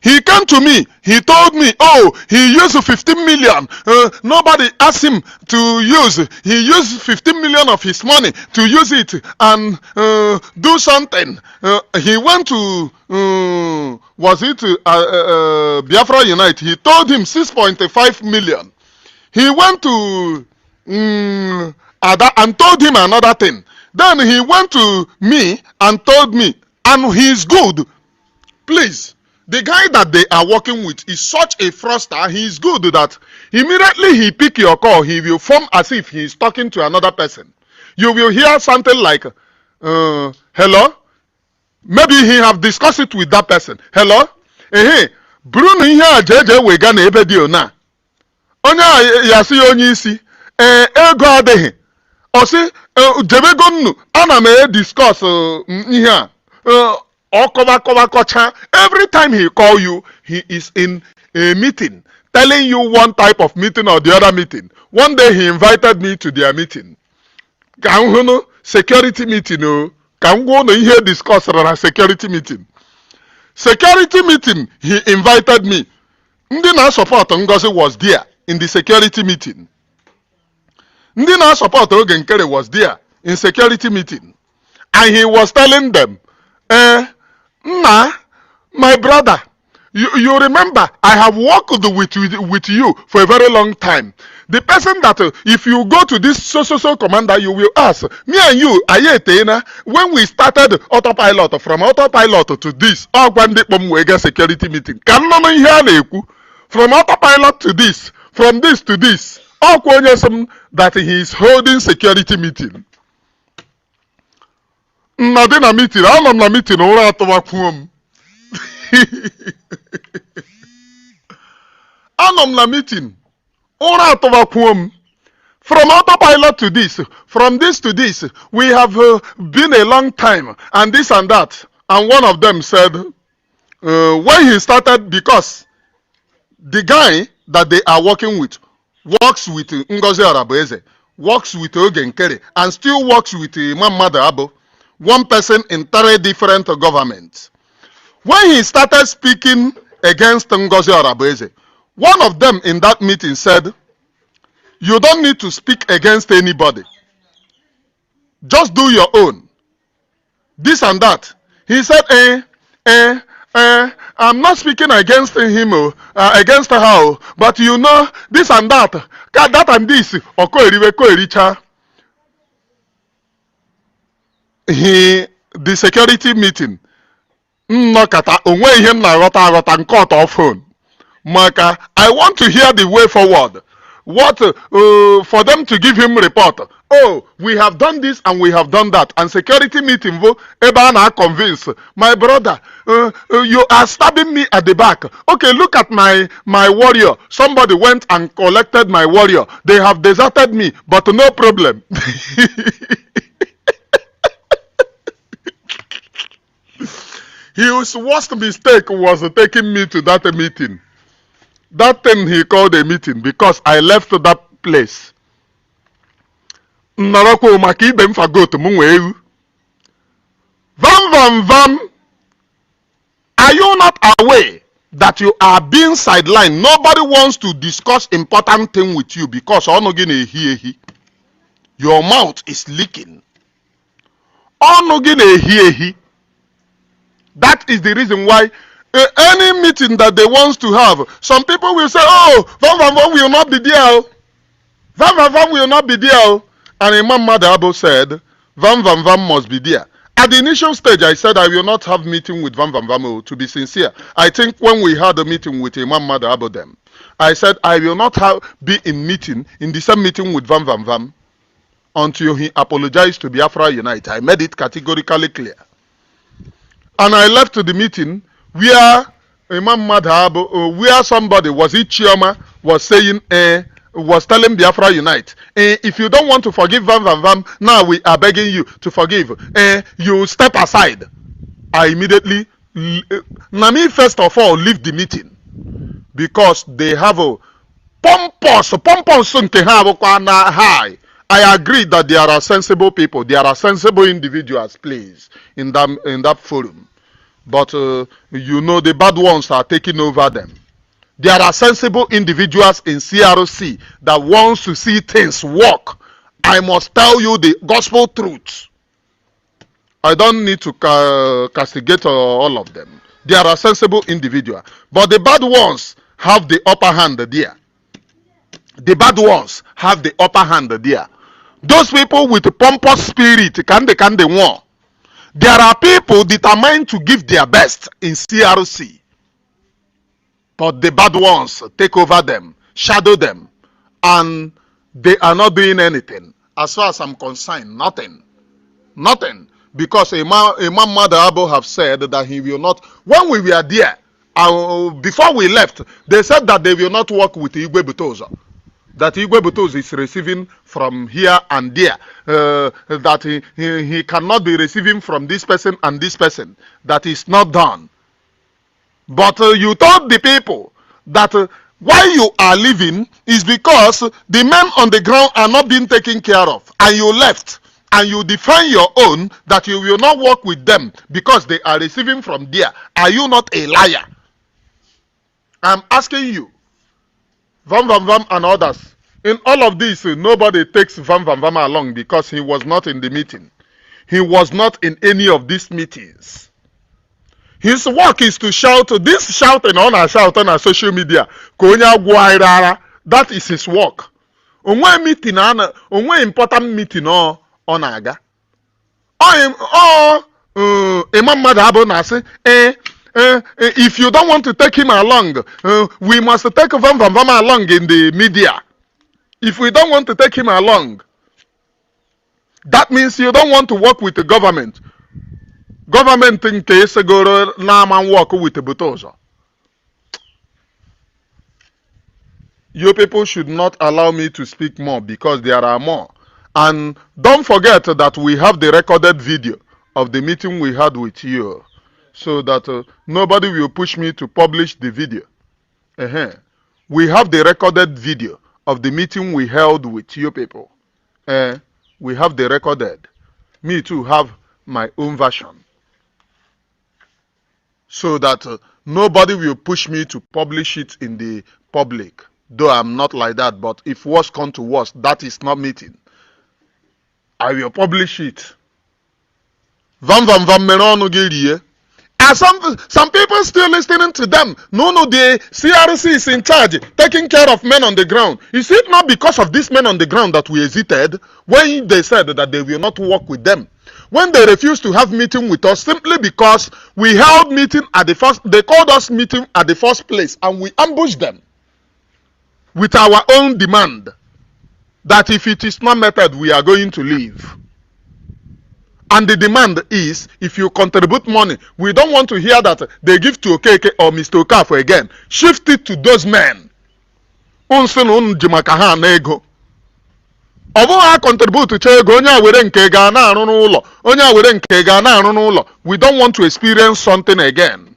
He came to me, he told me, oh, he used 15 million. Nobody asked him to use. He used 15 million of his money to use it and do something. He went to, was it Biafra Unite? He told him 6.5 million. He went to Ada and told him another thing. Then he went to me and told me, and he's good. Please. The guy that they are working with is such a fraudster. He is good that immediately he pick your call, he will form as if he is talking to another person. You will hear something like, hello? Maybe he have discussed it with that person. Hello? Hey, Bruno here JJ Wegana ebedio na. Onya yasi onye isi. Ego adehi. Osi jebego nnu ana me discuss here. Every time he call you, he is in a meeting, telling you one type of meeting or the other meeting. One day he invited me to their meeting. Security meeting. Can go here discuss a security meeting. Security meeting, he invited me. Ndina support Ngozi was there in the security meeting. Ndina support Ogenkere was there in security meeting. And he was telling them, Nah, my brother, you remember, I have worked with you for a very long time. The person that, if you go to this so commander, you will ask, me and you, when we started autopilot, from autopilot to this, security meeting, from autopilot to this, from this to this, that he is holding security meeting. Nadina meeting, I'm not meeting, all out of a home. I'm meeting, all out of a home. From autopilot to this, from this to this, we have been a long time, and this and that. And one of them said, when he started, because the guy that they are working with works with Ngozi Araboeze, works with Ogenkere, and still works with Imam Madabo. One person in 3 different governments. When he started speaking against Ngozi Araboeze, one of them in that meeting said, you don't need to speak against anybody. Just do your own. This and that. He said, I'm not speaking against him, against her, but you know, this and that, that and this, the security meeting, Maka, I want to hear the way forward. What for them to give him report? Oh, we have done this and we have done that. And security meeting, Ebana convinced my brother. You are stabbing me at the back. Okay, look at my warrior. Somebody went and collected my warrior. They have deserted me, but no problem. His worst mistake was taking me to that meeting. That thing he called a meeting, because I left that place. Vam Vam Vam. Are you not aware that you are being sidelined? Nobody wants to discuss important thing with you because your mouth is leaking. ọnụ gị na-ehi ehi. That is the reason why any meeting that they want to have, some people will say, oh, Van Van Van will not be there. Van Van Van will not be there. And Imam Madabo said, Van Van Van must be there. At the initial stage, I said I will not have meeting with Van Van Van, to be sincere. I think when we had a meeting with Imam Madabo them, I said I will not be in the same meeting with Van Van Van until he apologized to Biafra Unite. I made it categorically clear. And I left the meeting where Imam Madhab, where somebody, was it Chioma, was saying, was telling Biafra Unite, if you don't want to forgive Van Van Van, now we are begging you to forgive. You step aside. I immediately, Nami first of all, leave the meeting because they have a pompous high. I agree that there are sensible people, there are sensible individuals, please, in that forum. But you know, the bad ones are taking over them. There are sensible individuals in CRC that wants to see things work. I must tell you the gospel truth. I don't need to castigate all of them. There are sensible individuals. But the bad ones have the upper hand there. The bad ones have the upper hand there. Those people with a pompous spirit, can they want? There are people determined to give their best in CRC. But the bad ones take over them, shadow them, and they are not doing anything. As far as I'm concerned, nothing. Nothing. Because Imam Madabo have said that he will not, when we were there, before we left, they said that they will not work with Igwe Butoza. That Igwe Butoza is receiving from here and there. That he cannot be receiving from this person and this person. That is not done. But you told the people that why you are leaving is because the men on the ground are not being taken care of. And you left. And you define your own that you will not work with them because they are receiving from there. Are you not a liar? I'm asking you. Vam Vam Vam and others. In all of this, nobody takes Vam Vam Vam along because he was not in the meeting. He was not in any of these meetings. His work is to shout. This shouting on social media. That is his work. Onwe meeting, onwe important meeting on aga. Imam Madhabo na say, if you don't want to take him along, we must take Vam Vam Vam along in the media. If we don't want to take him along, that means you don't want to work with the government. Government in case go na man work with the Butoza. You people should not allow me to speak more because there are more. And don't forget that we have the recorded video of the meeting we had with you, so that nobody will push me to publish the video. We have the recorded video of the meeting we held with you people. We have the recorded. Me too have my own version. So that nobody will push me to publish it in the public. Though I'm not like that, but if worse come to worse, that is not meeting. I will publish it. Vam Vam Vam Merono Girie. And some people still listening to them. No, the CRC is in charge, taking care of men on the ground. Is it not because of these men on the ground that we hesitated when they said that they will not work with them? When they refused to have meeting with us, simply because we held meeting at the first, they called us meeting at the first place, and we ambushed them with our own demand that if it is not met, we are going to leave. And the demand is, if you contribute money, we don't want to hear that they give to Okeke or Mr. Okafor again. Shift it to those men. Contribute to we don't want to experience something again.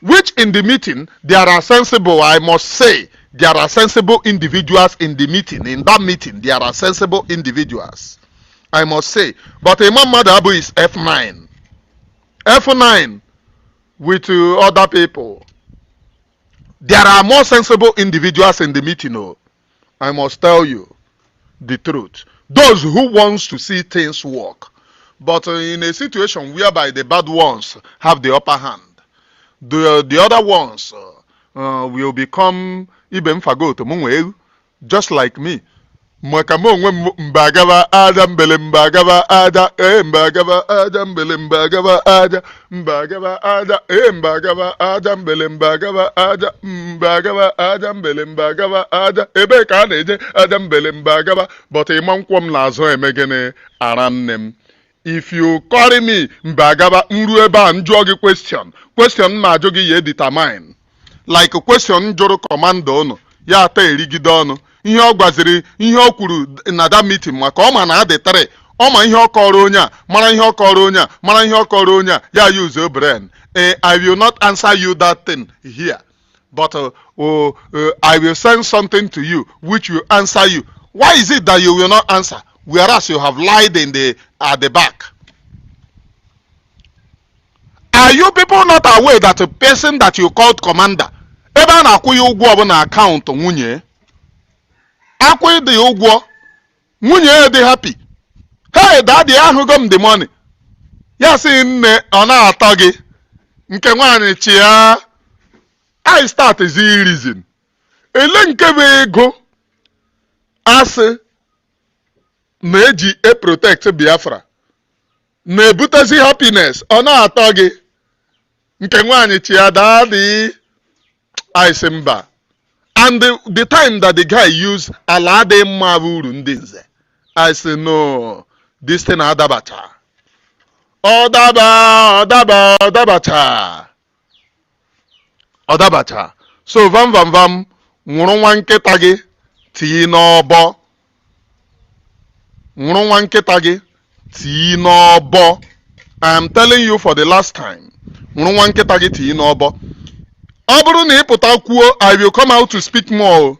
Which in the meeting, there are sensible, I must say, there are sensible individuals in the meeting. In that meeting, there are sensible individuals, I must say. But Imam Madhabu is F9. F9 with other people. There are more sensible individuals in the meeting. Oh, I must tell you the truth. Those who wants to see things work. But in a situation whereby the bad ones have the upper hand, the other ones will become even fagot, just like me. Mbagaba ada mbele mbagaba ada mbagaba ada mbele mbagaba ada mbagaba ada mbagaba ada mbele mbagaba ada mbagaba ada mbele mbagaba ada ebe ka na-eje ada mbele mbagaba but ịmankwom n'azụ emegene arannem. If you call me mbagaba nru ebe a njụọ gị question ma ajụ gị ya determine like question jụrụ commando unu ya ata erigide ọnụ ihe ọ gwaziri ihe o kwuru na that meeting maka ọ ma na adị tare ọ ma ihe ọ kọrọ onye a mara ihe ọ kọrọ onye a mara ihe ọ kọrọ onye a ya use brain. I will not answer you that thing here, but I will send something to you which will answer you. Why is it that you will not answer whereas you have lied at the back? Are you people not aware that a person that you called commander ebe a na-akwụ ya ụgwọ bụ na akaụntụ nwunye akwụ dị ụgwọ nwunye dị happy? Hey daddy, ahụgo m the money. Ya sị nne ọ na-atọ gị nke nwaanyị chia I start zi reason ele nke bụ ego asị na-eji protect Biafra na-ebutezi happiness ọ na-atọ gị nke nwaanyị chia daddy I say mba. And the time that the guy used alade mavuru ndinze, I say no, this thing adabacha. Odabacha. So vam nwụrụ nwa nkịta gị tii n'ọbọ. Nwụrụ nwa nkịta gị tii n'ọbọ. I am telling you for the last time. Nwụrụ nwa nkịta gị tii n'ọbọ. I will come out to speak more.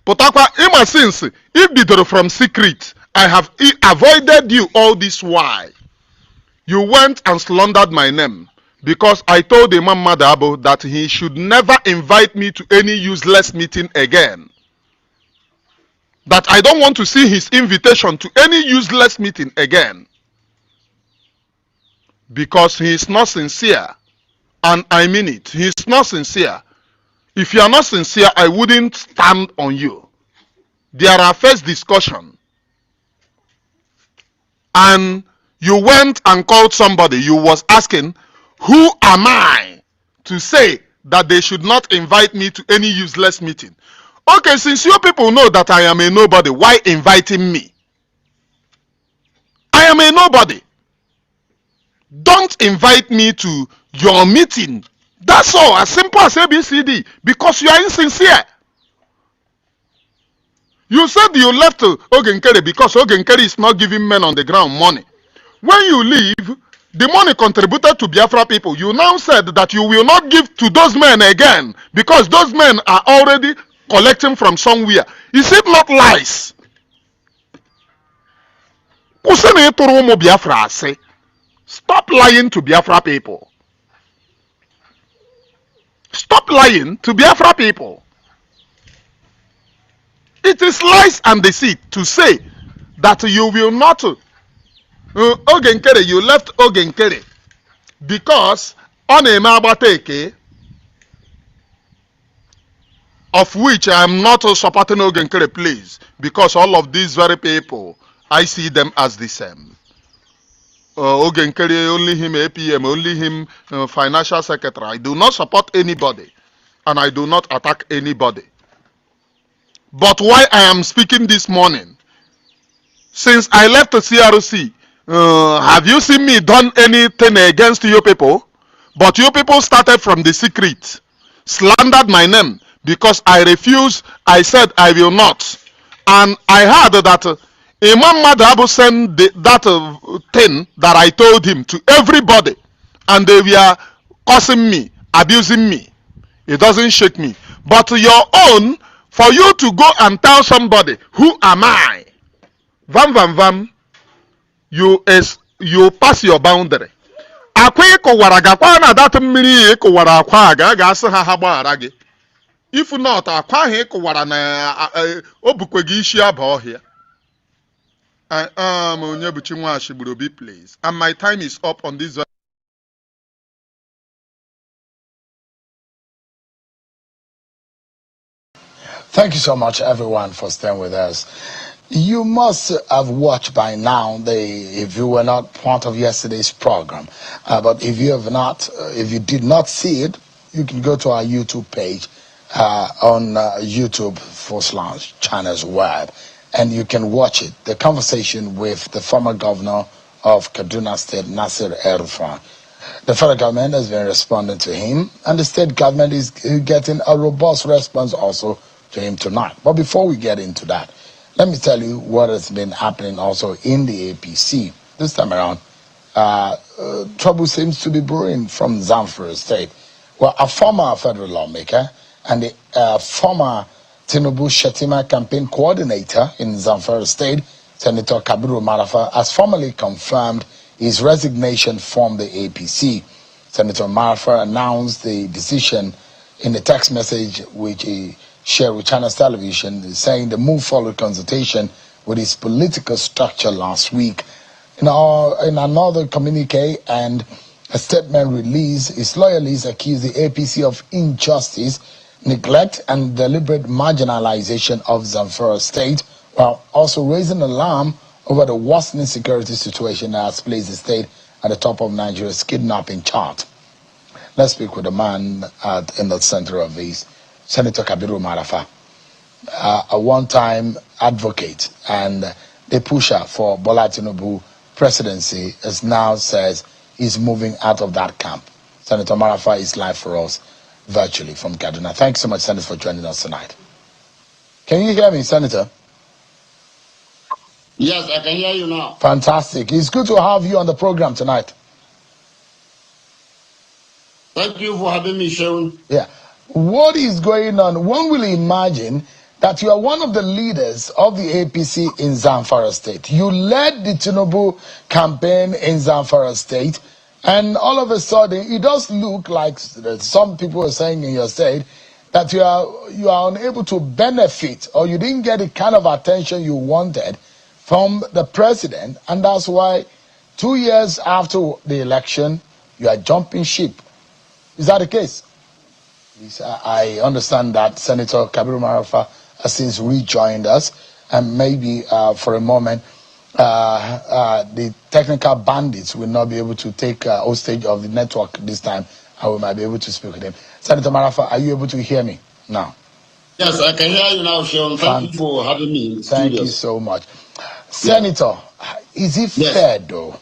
Potakwa, ima since if bidoro from secret, I have avoided you all this while. You went and slandered my name because I told Imam Madabo that he should never invite me to any useless meeting again. That I don't want to see his invitation to any useless meeting again. Because he is not sincere. And I mean it. He's not sincere. If you are not sincere, I wouldn't stand on you. There are first discussion. And you went and called somebody. You was asking, who am I to say that they should not invite me to any useless meeting? Okay, since you people know that I am a nobody, why inviting me? I am a nobody. Don't invite me to your meeting. That's all, as simple as ABCD, because you are insincere. You said you left Ogenkere because Ogenkere is not giving men on the ground money. When you leave, the money contributed to Biafra people, you now said that you will not give to those men again because those men are already collecting from somewhere. Is it not lies? Stop lying to Biafra people. Stop lying to Biafra people. It is lies and deceit to say that you will not Ogenkere, you left Ogenkere because on a Mabateke, of which I am not supporting Ogenkere, please, because all of these very people, I see them as the same. Ogenkere, only him APM, only him financial secretary. I do not support anybody and I do not attack anybody. But why I am speaking this morning, since I left the CRC, have you seen me done anything against you people? But you people started from the secret, slandered my name because I refused. I said I will not. And I heard that Imam Madhabu sent that thing that I told him to everybody. And they were cursing me, abusing me. It doesn't shake me. But your own, for you to go and tell somebody, who am I? Vam, you pass your boundary. If not, here. I am Onyebuchi Nwashigburobi, please. And my time is up on this. Thank you so much, everyone, for staying with us. You must have watched by now, if you were not part of yesterday's program. But if you have not, if you did not see it, you can go to our YouTube page on YouTube/China's Web, and you can watch it. The conversation with the former governor of Kaduna State, Nasir El-Rufai. The federal government has been responding to him, and the state government is getting a robust response also to him tonight. But before we get into that, let me tell you what has been happening also in the APC. This time around, trouble seems to be brewing from Zamfara State. Well, a former federal lawmaker and the former Tinubu Shetima campaign coordinator in Zamfara State, Senator Kabiru Marafa, has formally confirmed his resignation from the APC. Senator Marafa announced the decision in a text message which he shared with China's television, saying the move followed consultation with his political structure last week. In another communique and a statement released, his loyalists accused the APC of injustice, neglect, and deliberate marginalization of Zamfara State, while also raising alarm over the worsening security situation that has placed the state at the top of Nigeria's kidnapping chart. Let's speak with the man in the center of this, Senator Kabiru Marafa, a one-time advocate and the pusher for Bola Tinubu presidency, as now says he's moving out of that camp. Senator Marafa is live for us virtually from Kaduna. Thanks so much, Senator, for joining us tonight. Can you hear me, Senator? Yes, I can hear you now. Fantastic. It's good to have you on the program tonight. Thank you for having me, Sean. Yeah. What is going on? One will imagine that you are one of the leaders of the APC in Zamfara State. You led the Tinubu campaign in Zamfara State, and all of a sudden, it does look like some people are saying in your state that you are unable to benefit, or you didn't get the kind of attention you wanted from the president, and that's why 2 years after the election, you are jumping ship. Is that the case? I understand that Senator Kabiru Marafa has since rejoined us, and maybe for a moment, the technical bandits will not be able to take hostage of the network this time, and we might be able to speak with him. Senator Marafa, are you able to hear me now? Yes, I can hear you now, Sean. Thank you for having me. Thank you so much. Senator, is it fair though?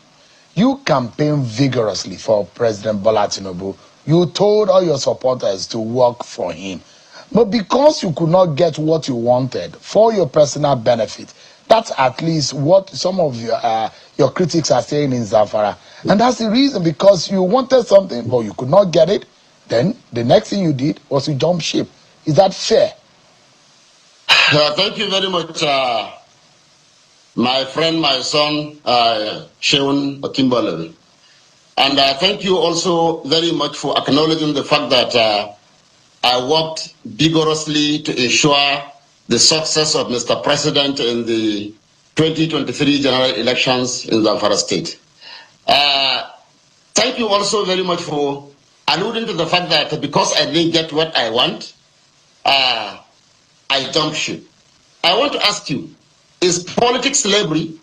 You campaigned vigorously for President Bola Tinubu. You told all your supporters to work for him. But because you could not get what you wanted for your personal benefit, that's at least what some of your critics are saying in Zamfara. And that's the reason, because you wanted something, but you could not get it. Then the next thing you did was to jump ship. Is that fair? Thank you very much, my friend, my son, Seun Okimbole. And thank you also very much for acknowledging the fact that I worked vigorously to ensure the success of Mr. President in the 2023 general elections in Zamfara State. Thank you also very much for alluding to the fact that because I didn't get what I want, I jumped ship. I want to ask you, is politics slavery?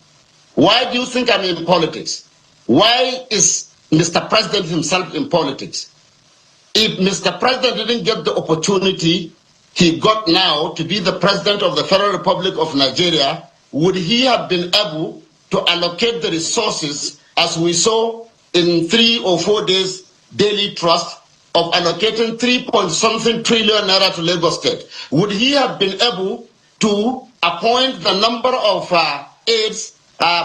Why do you think I'm in politics? Why is Mr. President himself in politics? If Mr. President didn't get the opportunity he got now to be the President of the Federal Republic of Nigeria, would he have been able to allocate the resources as we saw in 3 or 4 days daily trust of allocating 3-point-something trillion naira to Lagos State? Would he have been able to appoint the number of aides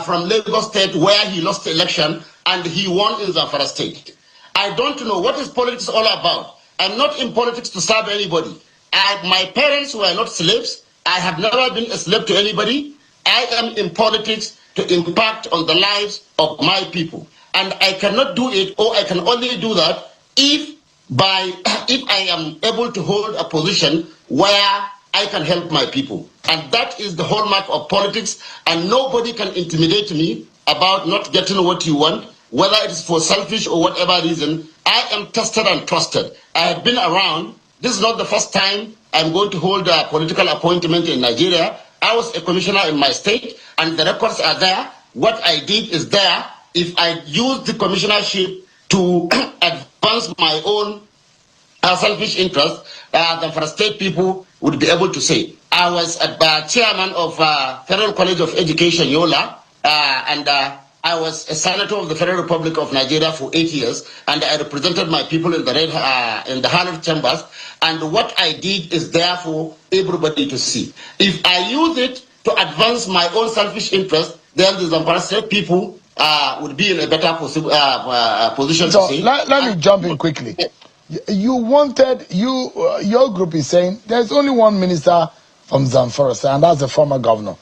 from Lagos State where he lost the election and he won in Zamfara State? I don't know what is politics all about. I'm not in politics to serve anybody. My parents were not slaves. I have never been a slave to anybody. I am in politics to impact on the lives of my people. And I cannot do it, or I can only do that if I am able to hold a position where I can help my people. And that is the hallmark of politics, and nobody can intimidate me about not getting what you want, whether it is for selfish or whatever reason. I am tested and trusted. I have been around. This is not the first time I'm going to hold a political appointment in Nigeria. I was a commissioner in my state, and the records are there. What I did is there. If I use the commissionership to advance my own selfish interest, the for state people would be able to say. I was chairman of Federal College of Education, Yola, and I was a senator of the Federal Republic of Nigeria for 8 years, and I represented my people in the Harlem chambers. And what I did is there for everybody to see. If I use it to advance my own selfish interest, then the Zamfara state people would be in a better position So to see. let me jump in quickly. You wanted, your group is saying there's only one minister from Zamfara, and that's the former governor.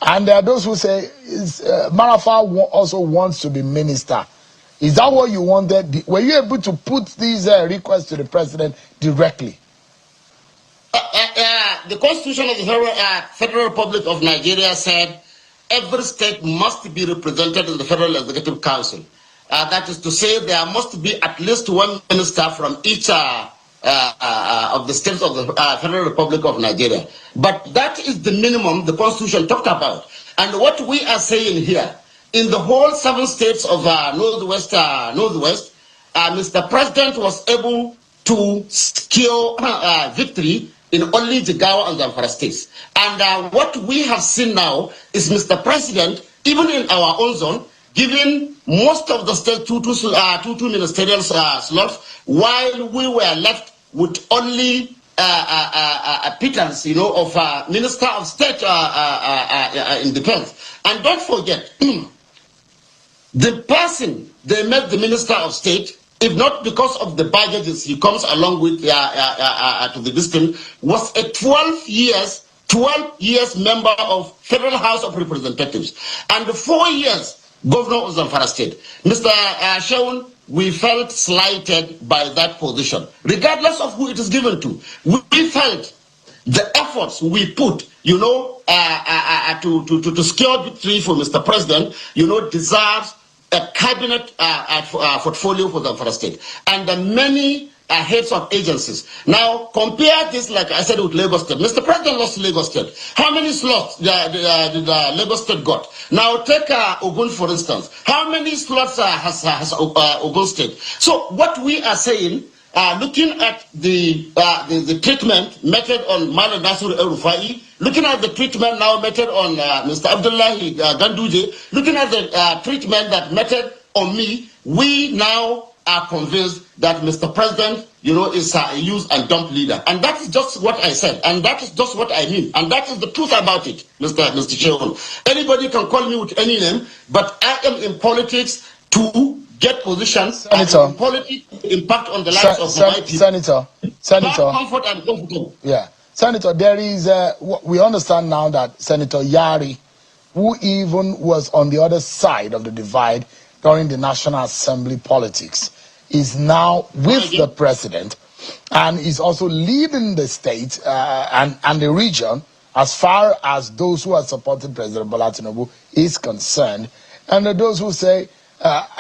And there are those who say Marafa also wants to be minister. Is that what you wanted? Were you able to put these requests to the president directly? The Constitution of the Federal Republic of Nigeria said every state must be represented in the Federal Executive Council. That is to say, there must be at least one minister from each of the states of the Federal Republic of Nigeria. But that is the minimum the Constitution talked about. And what we are saying here, in the whole 7 states of Northwest, Mr. President was able to secure victory in only Jigawa and Zamfara states. And what we have seen now is Mr. President, even in our own zone, giving most of the states two ministerial slots, while we were left with only a pittance, of Minister of State in defense. And don't forget, the person they made the Minister of State, if not because of the baggages he comes along with to the district, was a 12 years member of Federal House of Representatives, and 4 years governor of Zamfara State. Mr. Shaun, we felt slighted by that position, regardless of who it is given to. We felt the efforts we put, to secure victory for Mr. President, deserves a cabinet portfolio for Zamfara State. And the many heads of agencies. Now, compare this, like I said, with Lagos State. Mr. President lost Lagos State. How many slots did Lagos State got? Now, take Ogun, for instance. How many slots has Ogun State? So, what we are saying, looking at the treatment method on Malam Nasir El-Rufai, looking at the treatment now method on Mr. Abdullahi Ganduje, looking at the treatment that method on me, we now are convinced that Mr. President, is a use and dump leader. And that is just what I said. And that is just what I mean. And that is the truth about it, Mr. Chairman. Anybody can call me with any name, but I am in politics to get positions. Senator, in politics to impact on the lives of my people. Senator. Comfort and comfortable. Yeah. Senator, there is, we understand now that Senator Yari, who even was on the other side of the divide during the National Assembly politics, is now with the president and is also leading the state and the region as far as those who are supporting President Bola Tinubu is concerned. And those who say,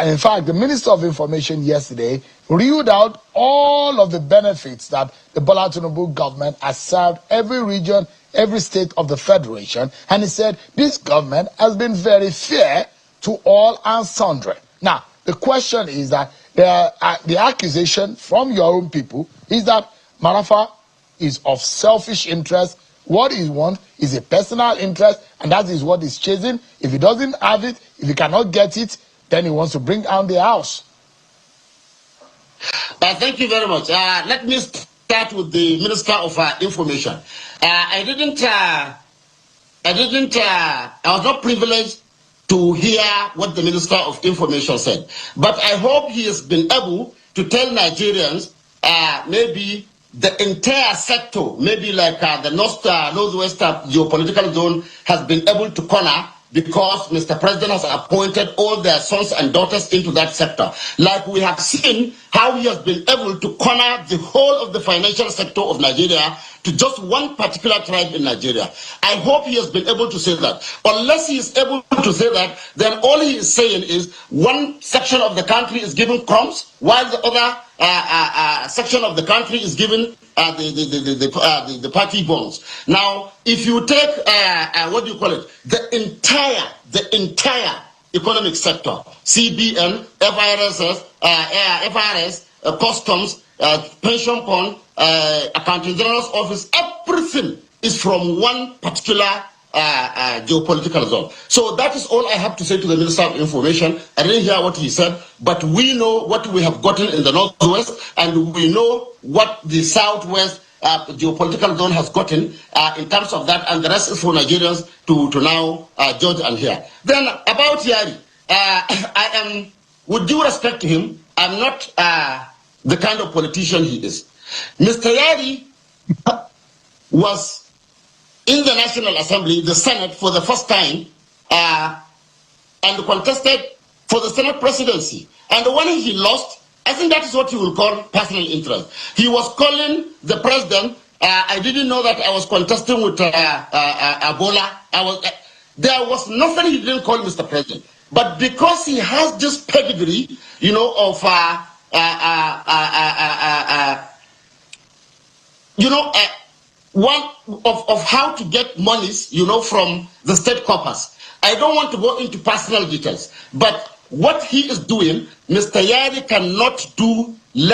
in fact, the Minister of Information yesterday reeled out all of the benefits that the Bola Tinubu government has served every region, every state of the Federation. And he said, this government has been very fair to all and sundry. Now, the question is that the accusation from your own people is that Marafa is of selfish interest. What he wants is a personal interest, and that is what he's chasing. If he doesn't have it, if he cannot get it, then he wants to bring down the house. Thank you very much. Let me start with the Minister of Information. I was not privileged to hear what the Minister of Information said. But I hope he has been able to tell Nigerians maybe the entire sector, maybe like the Northwest geopolitical zone has been able to corner because Mr. President has appointed all their sons and daughters into that sector. Like we have seen how he has been able to corner the whole of the financial sector of Nigeria to just one particular tribe in Nigeria. I hope he has been able to say that. Unless he is able to say that, then all he is saying is one section of the country is given crumbs, while the other section of the country is given the party bonds. Now, if you take what do you call it, the entire economic sector, CBN, FRS, customs, pension fund, accounting general's office, everything is from one particular geopolitical zone. So that is all I have to say to the Minister of Information. I didn't hear what he said, but we know what we have gotten in the Northwest, and we know what the Southwest geopolitical zone has gotten in terms of that, and the rest is for Nigerians to now judge and hear. Then about Yari, I am, with due respect to him, I'm not the kind of politician he is. Mr. Yari was in the National Assembly, the Senate, for the first time, and contested for the Senate presidency. And when he lost, I think that is what you will call personal interest. He was calling the president. I didn't know that I was contesting with Ebola. There was nothing he didn't call Mr. President. But because he has this pedigree, you know, of one of how to get monies, you know, from the state coffers. I don't want to go into personal details, but what he is doing, Mr. Yari cannot do less